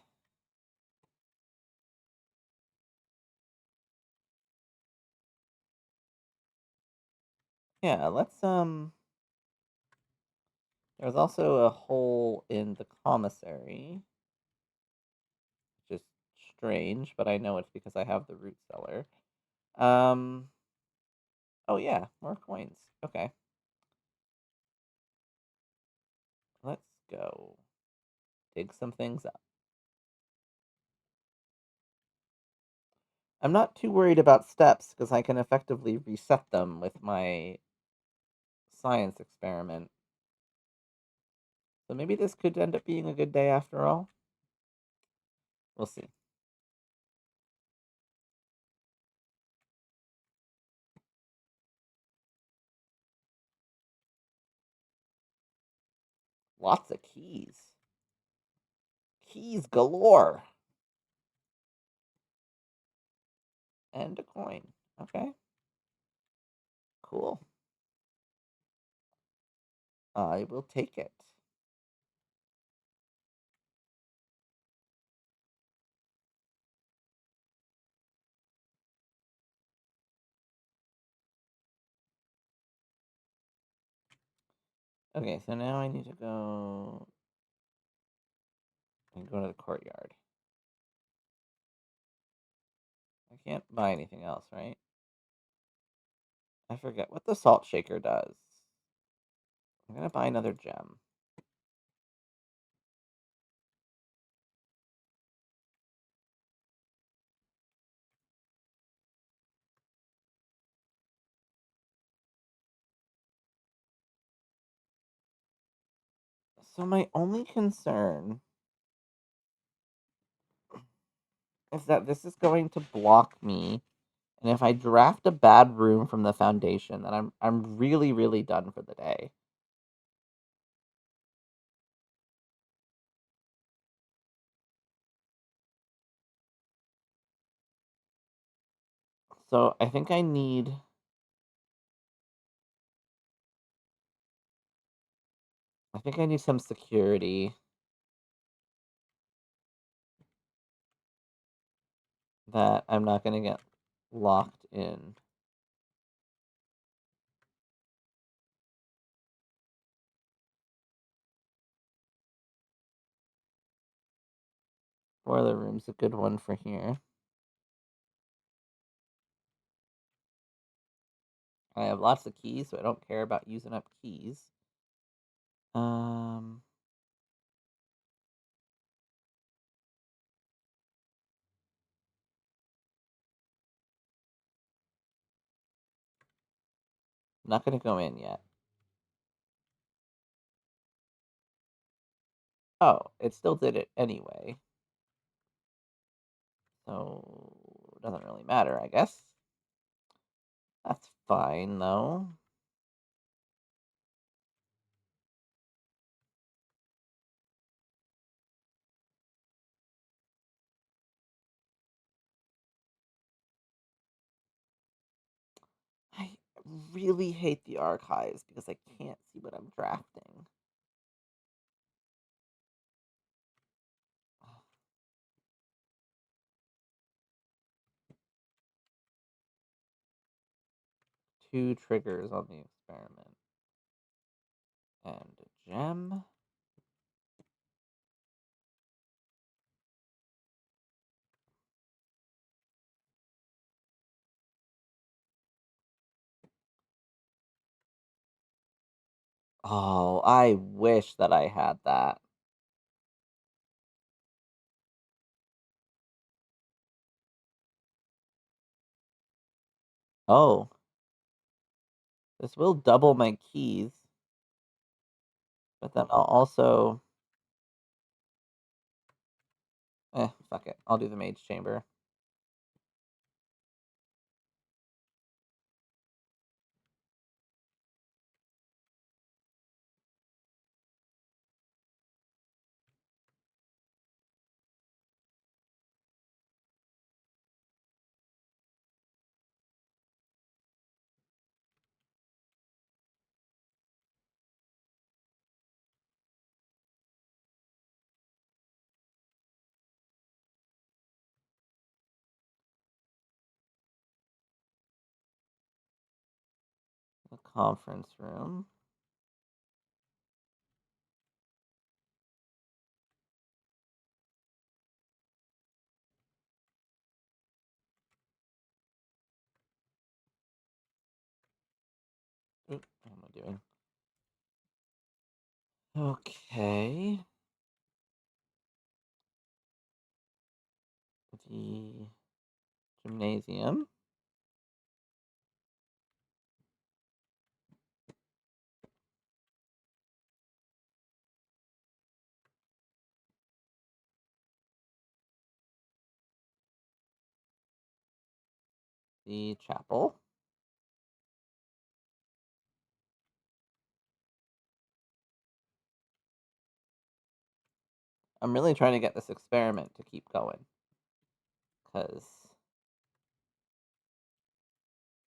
Yeah, let's there's also a hole in the commissary, which is strange, but I know it's because I have the root cellar. Oh yeah, more coins. Okay. Let's go dig some things up. I'm not too worried about steps because I can effectively reset them with my science experiment. So maybe this could end up being a good day after all. We'll see. Lots of keys. Keys galore. And a coin. Okay. Cool. I will take it. Okay, so now I need to go and go to the courtyard. I can't buy anything else, right? I forget what the salt shaker does. I'm gonna buy another gem. So my only concern is that this is going to block me, and if I draft a bad room from the foundation, then I'm really, really done for the day. So I think I need some security that I'm not gonna get locked in. Boiler room's a good one for here. I have lots of keys, so I don't care about using up keys. I'm not gonna go in yet. Oh, it still did it anyway. So it doesn't really matter, I guess. That's fine though. I really hate the archives because I can't see what I'm drafting. 2 triggers on the experiment. And a gem. Oh, I wish that I had that. Oh. This will double my keys. But then I'll also... fuck it. I'll do the Mage Chamber. The conference room. Oop, what am I doing? Okay. The gymnasium. The chapel. I'm really trying to get this experiment to keep going. Because...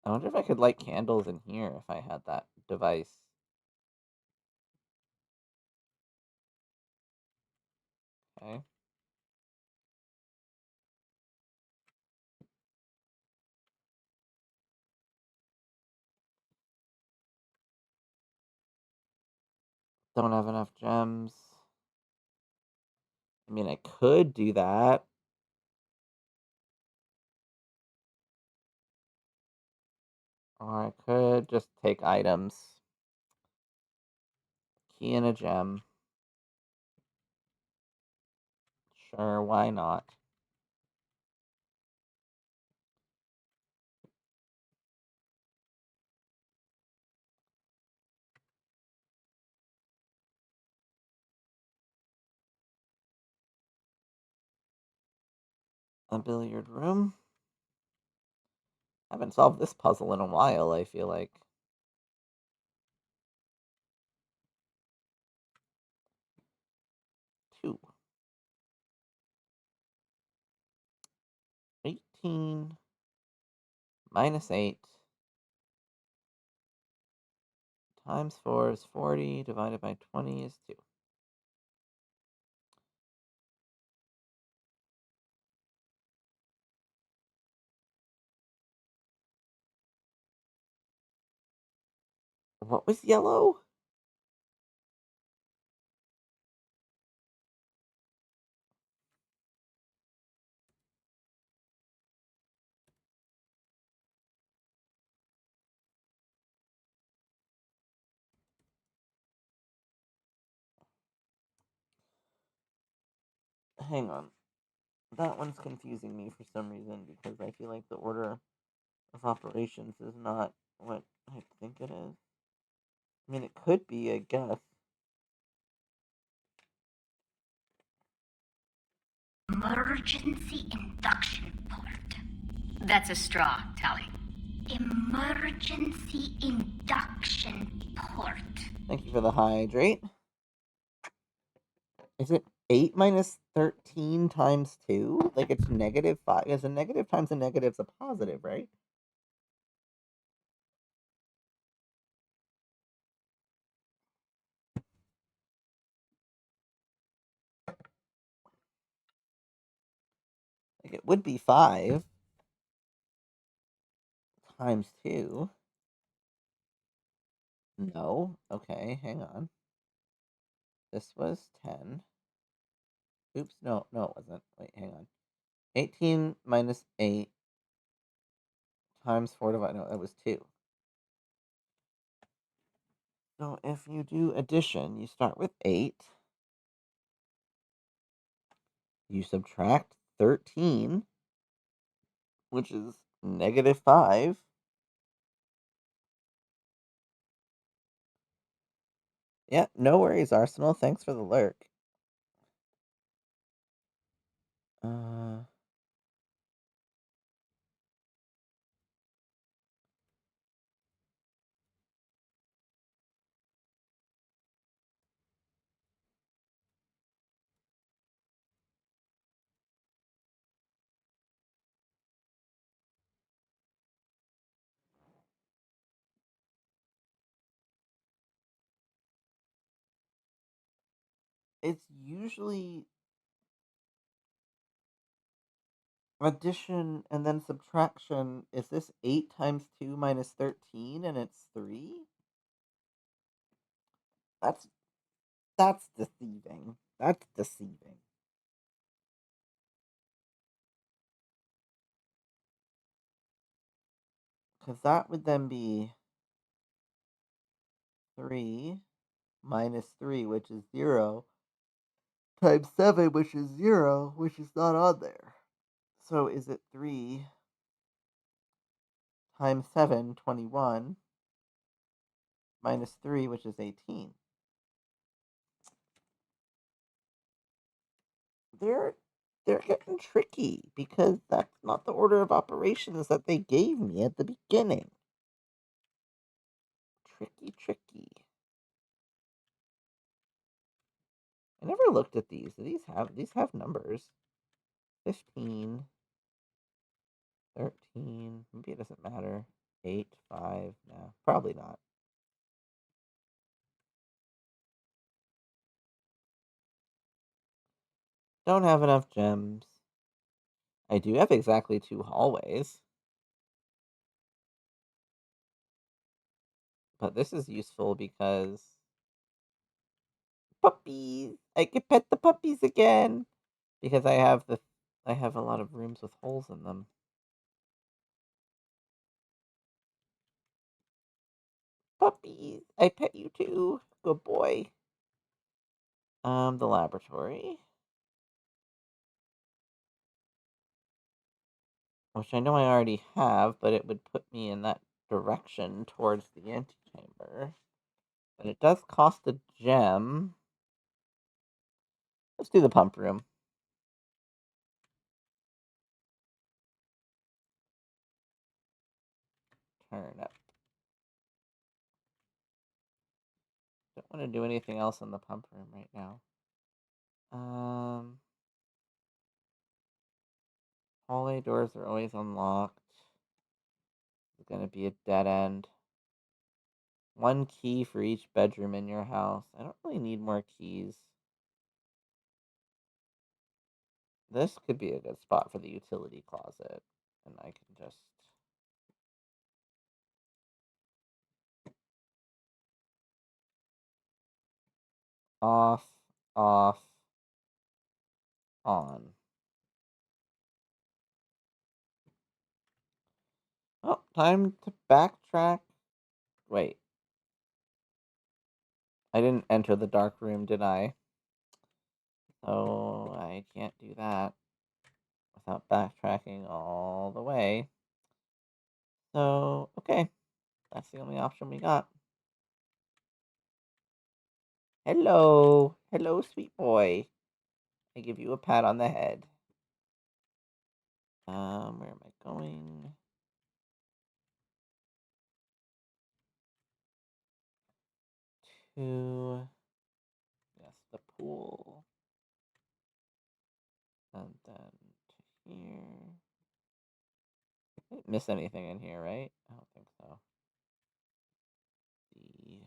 I wonder if I could light candles in here if I had that device. Okay. Don't have enough gems. I mean, I could do that. Or I could just take items. Key and a gem. Sure, why not? A billiard room. I haven't solved this puzzle in a while, I feel like. Two. 18 minus 8 times 4 is 40, divided by 20 is 2. What was yellow? Hang on. That one's confusing me for some reason because I feel like the order of operations is not what I think it is. I mean, it could be, I guess. Emergency induction port. That's a straw, Tally. Emergency induction port. Thank you for the hydrate. Is it 8 minus 13 times 2? Like it's negative 5. Is a negative times a negative's a positive, right? Like it would be 5 times 2. No. Okay, hang on. This was 10. Oops, no, it wasn't. Wait, hang on. 18 minus 8 times 4 divided... No, that was 2. So if you do addition, you start with 8. You subtract 13, which is -5. Yeah, no worries, Arsenal. Thanks for the lurk. Uh, it's usually addition and then subtraction. Is this 8 times 2 minus 13 and it's 3? That's that's deceiving. That's deceiving. Because that would then be 3 minus 3, which is 0, times 7, which is 0, which is not on there. So is it 3 times 7, 21, minus 3, which is 18? They're they're getting tricky because that's not the order of operations that they gave me at the beginning. Tricky, tricky. I never looked at these. Do these have numbers? 15, 13. Maybe it doesn't matter. 8, 5. No, probably not. Don't have enough gems. I do have exactly 2 hallways. But this is useful because puppies. I can pet the puppies again because I have a lot of rooms with holes in them. Puppies, I pet you too. Good boy. The laboratory, which I know I already have, but it would put me in that direction towards the antechamber. But it does cost a gem. Let's do the pump room. Turn up. Don't want to do anything else in the pump room right now. Hallway doors are always unlocked. It's gonna be a dead end. 1 key for each bedroom in your house. I don't really need more keys. This could be a good spot for the utility closet. And I can just... off, off, on. Oh, time to backtrack. Wait. I didn't enter the dark room, did I? So I can't do that without backtracking all the way. So, okay. That's the only option we got. Hello. Hello, sweet boy. I give you a pat on the head. Where am I going? To... yes, the pool. And then to here. I didn't miss anything in here, right? I don't think so. The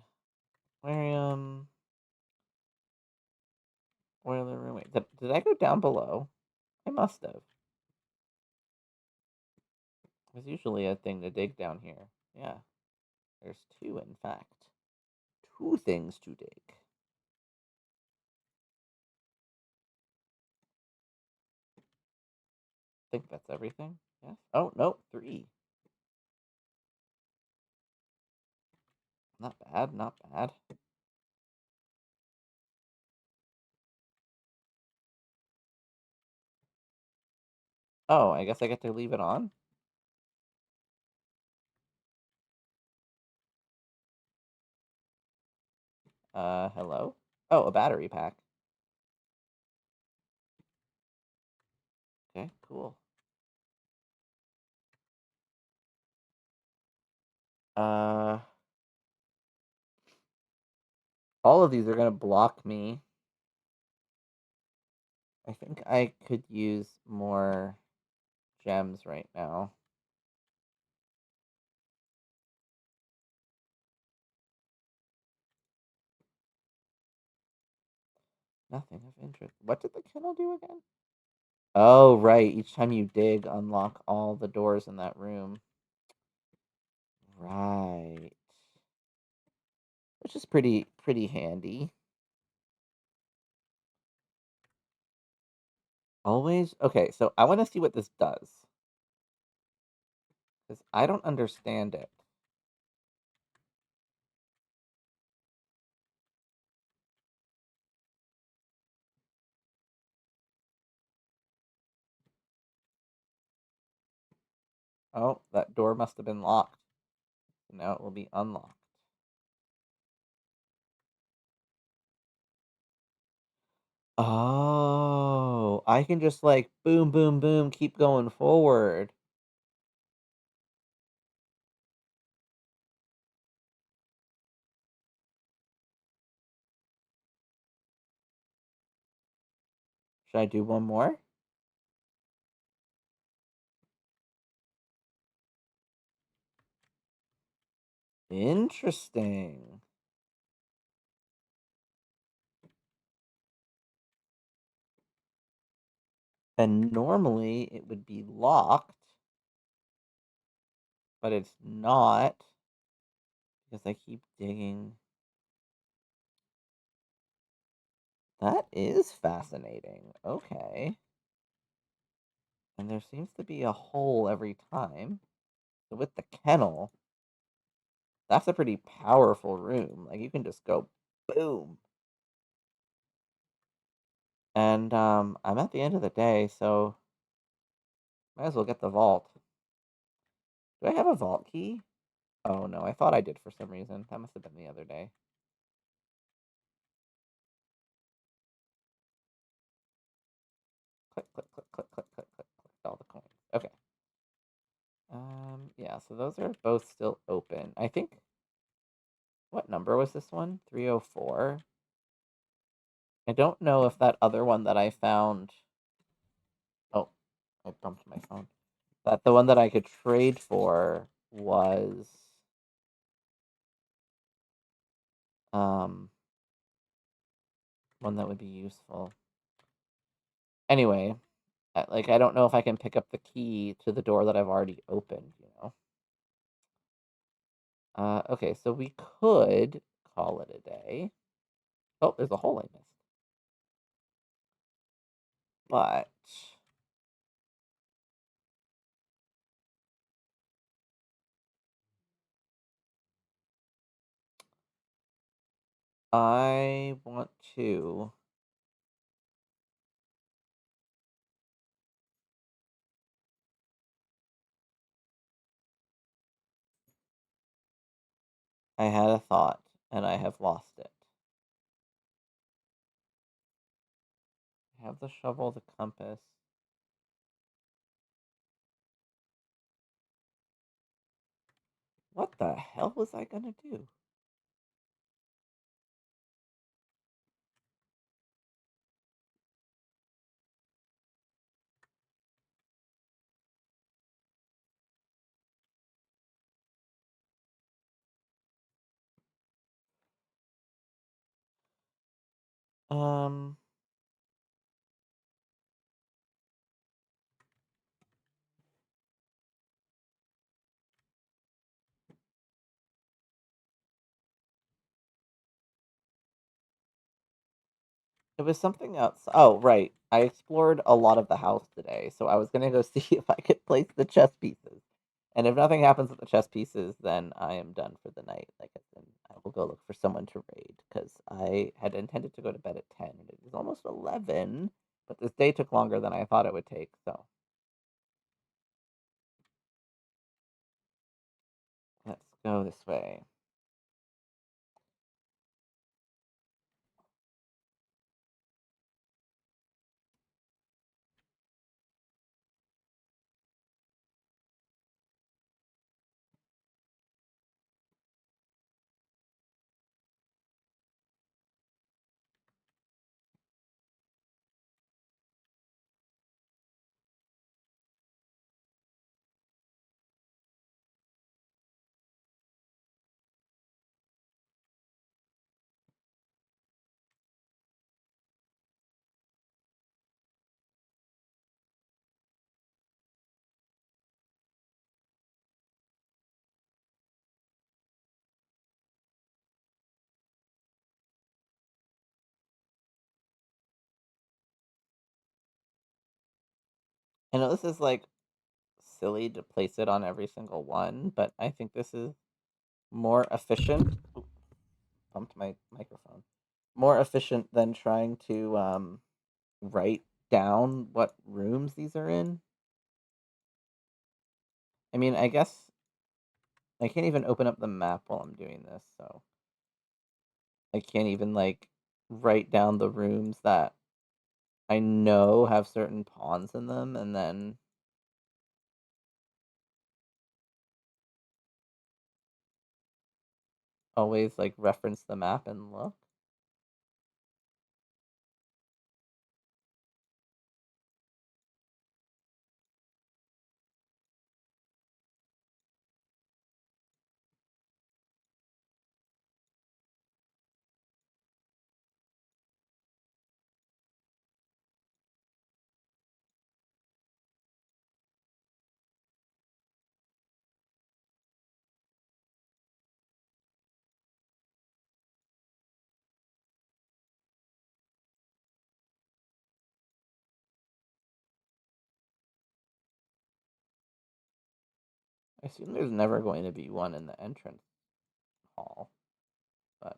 aquarium. Boiler room. Wait, did I go down below? I must have. There's usually a thing to dig down here. Yeah. There's 2, in fact. 2 things to dig. I think that's everything. Yes. Oh, no, 3. Not bad, not bad. Oh, I guess I get to leave it on? Hello? Oh, a battery pack. Okay, cool. Uh, all of these are gonna block me. I think I could use more gems right now. Nothing of interest. What did the kennel do again? Oh, right. Each time you dig, unlock all the doors in that room. Right. Which is pretty handy. Always? Okay, so I want to see what this does. Because I don't understand it. Oh, that door must have been locked. Now it will be unlocked. Oh, I can just like boom, boom, boom, keep going forward. Should I do one more? Interesting. And normally it would be locked, but it's not because I keep digging. That is fascinating. Okay. And there seems to be a hole every time. So with the kennel, that's a pretty powerful room. Like you can just go boom. And I'm at the end of the day, so might as well get the vault. Do I have a vault key? Oh no, I thought I did for some reason. That must have been the other day. Click, click, click, click, click, click, click, click. All the coins. Okay. Yeah, so those are both still open. I think, what number was this one? 304. I don't know if that other one that I found. Oh, I bumped my phone. That the one that I could trade for was um one that would be useful. Anyway, like I don't know if I can pick up the key to the door that I've already opened, you know. Okay, so we could call it a day. Oh, there's a hole I missed. But I want to. I had a thought and I have lost it. I have the shovel, the compass. What the hell was I gonna do? Um, It was something else. Oh, right. I explored a lot of the house today, so I was gonna go see if I could place the chess pieces. And if nothing happens with the chess pieces, then I am done for the night. Like, then I will go look for someone to raid because I had intended to go to bed at 10 and it is almost 11. But this day took longer than I thought it would take. So let's go this way. I know this is like silly to place it on every single one, but I think this is more efficient. Ooh, bumped my microphone. More efficient than trying to write down what rooms these are in. I mean, I guess I can't even open up the map while I'm doing this, so I can't even like write down the rooms that I know have certain pawns in them and then always like reference the map and look. I assume there's never going to be one in the entrance hall, but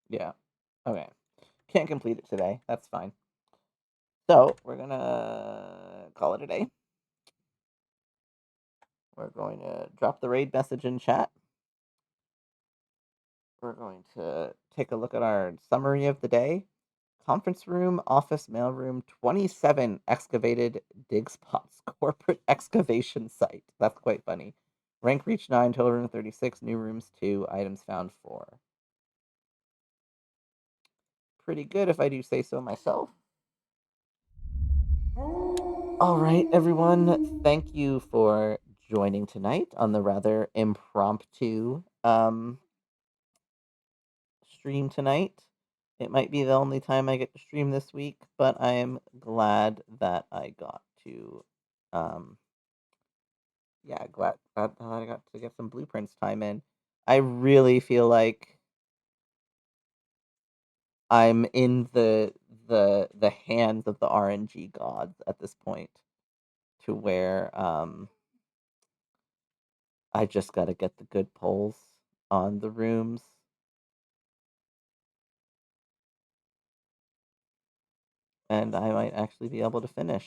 yeah. Okay. Can't complete it today. That's fine. So we're gonna call it a day. We're going to drop the raid message in chat. We're going to take a look at our summary of the day. Conference room, office, mailroom, 27 excavated dig spots, corporate excavation site. That's quite funny. Rank reach 9, total room 36, new rooms 2, items found 4. Pretty good if I do say so myself. All right, everyone. Thank you for joining tonight on the rather impromptu stream tonight. It might be the only time I get to stream this week, but I am glad that I got to yeah, glad that I got to get some blueprints time in. I really feel like I'm in the hands of the RNG gods at this point, to where I just got to get the good pulls on the rooms, and I might actually be able to finish.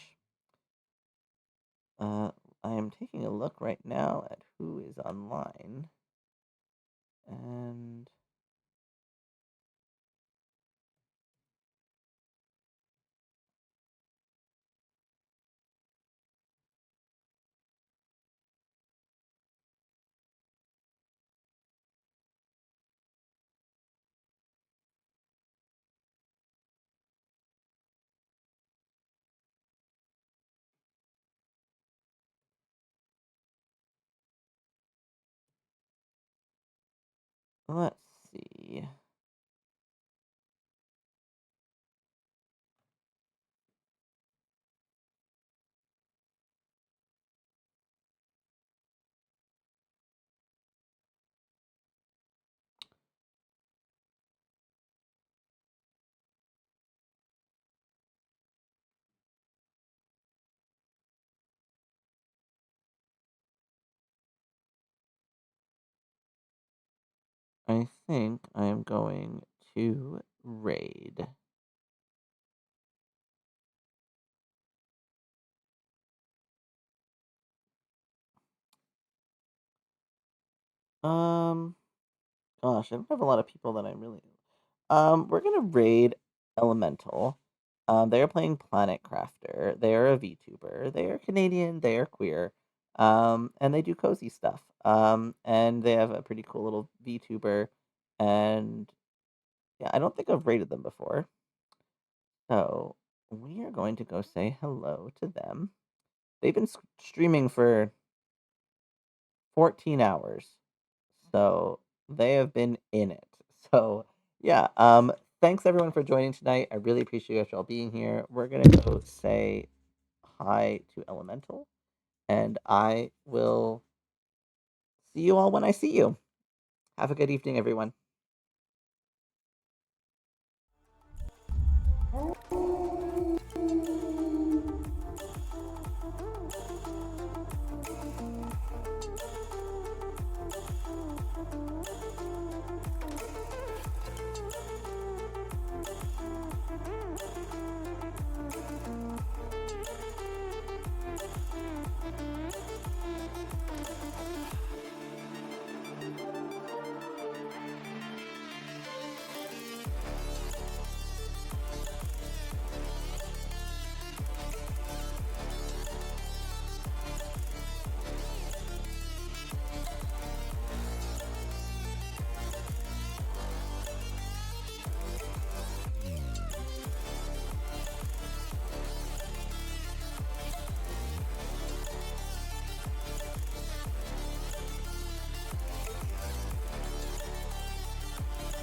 Uh, I am taking a look right now at who is online, and Let's see. I think I am going to raid. Um, Gosh, I don't have a lot of people that I really. We're gonna raid Elemental. They are playing Planet Crafter. They are a VTuber. They are Canadian. They are queer. And they do cozy stuff. And they have a pretty cool little VTuber. And yeah, I don't think I've raided them before. So we are going to go say hello to them. They've been streaming for 14 hours. So they have been in it. So yeah, thanks everyone for joining tonight. I really appreciate y'all being here. We're gonna go say hi to Elemental, and I will see you all when I see you. Have a good evening, everyone.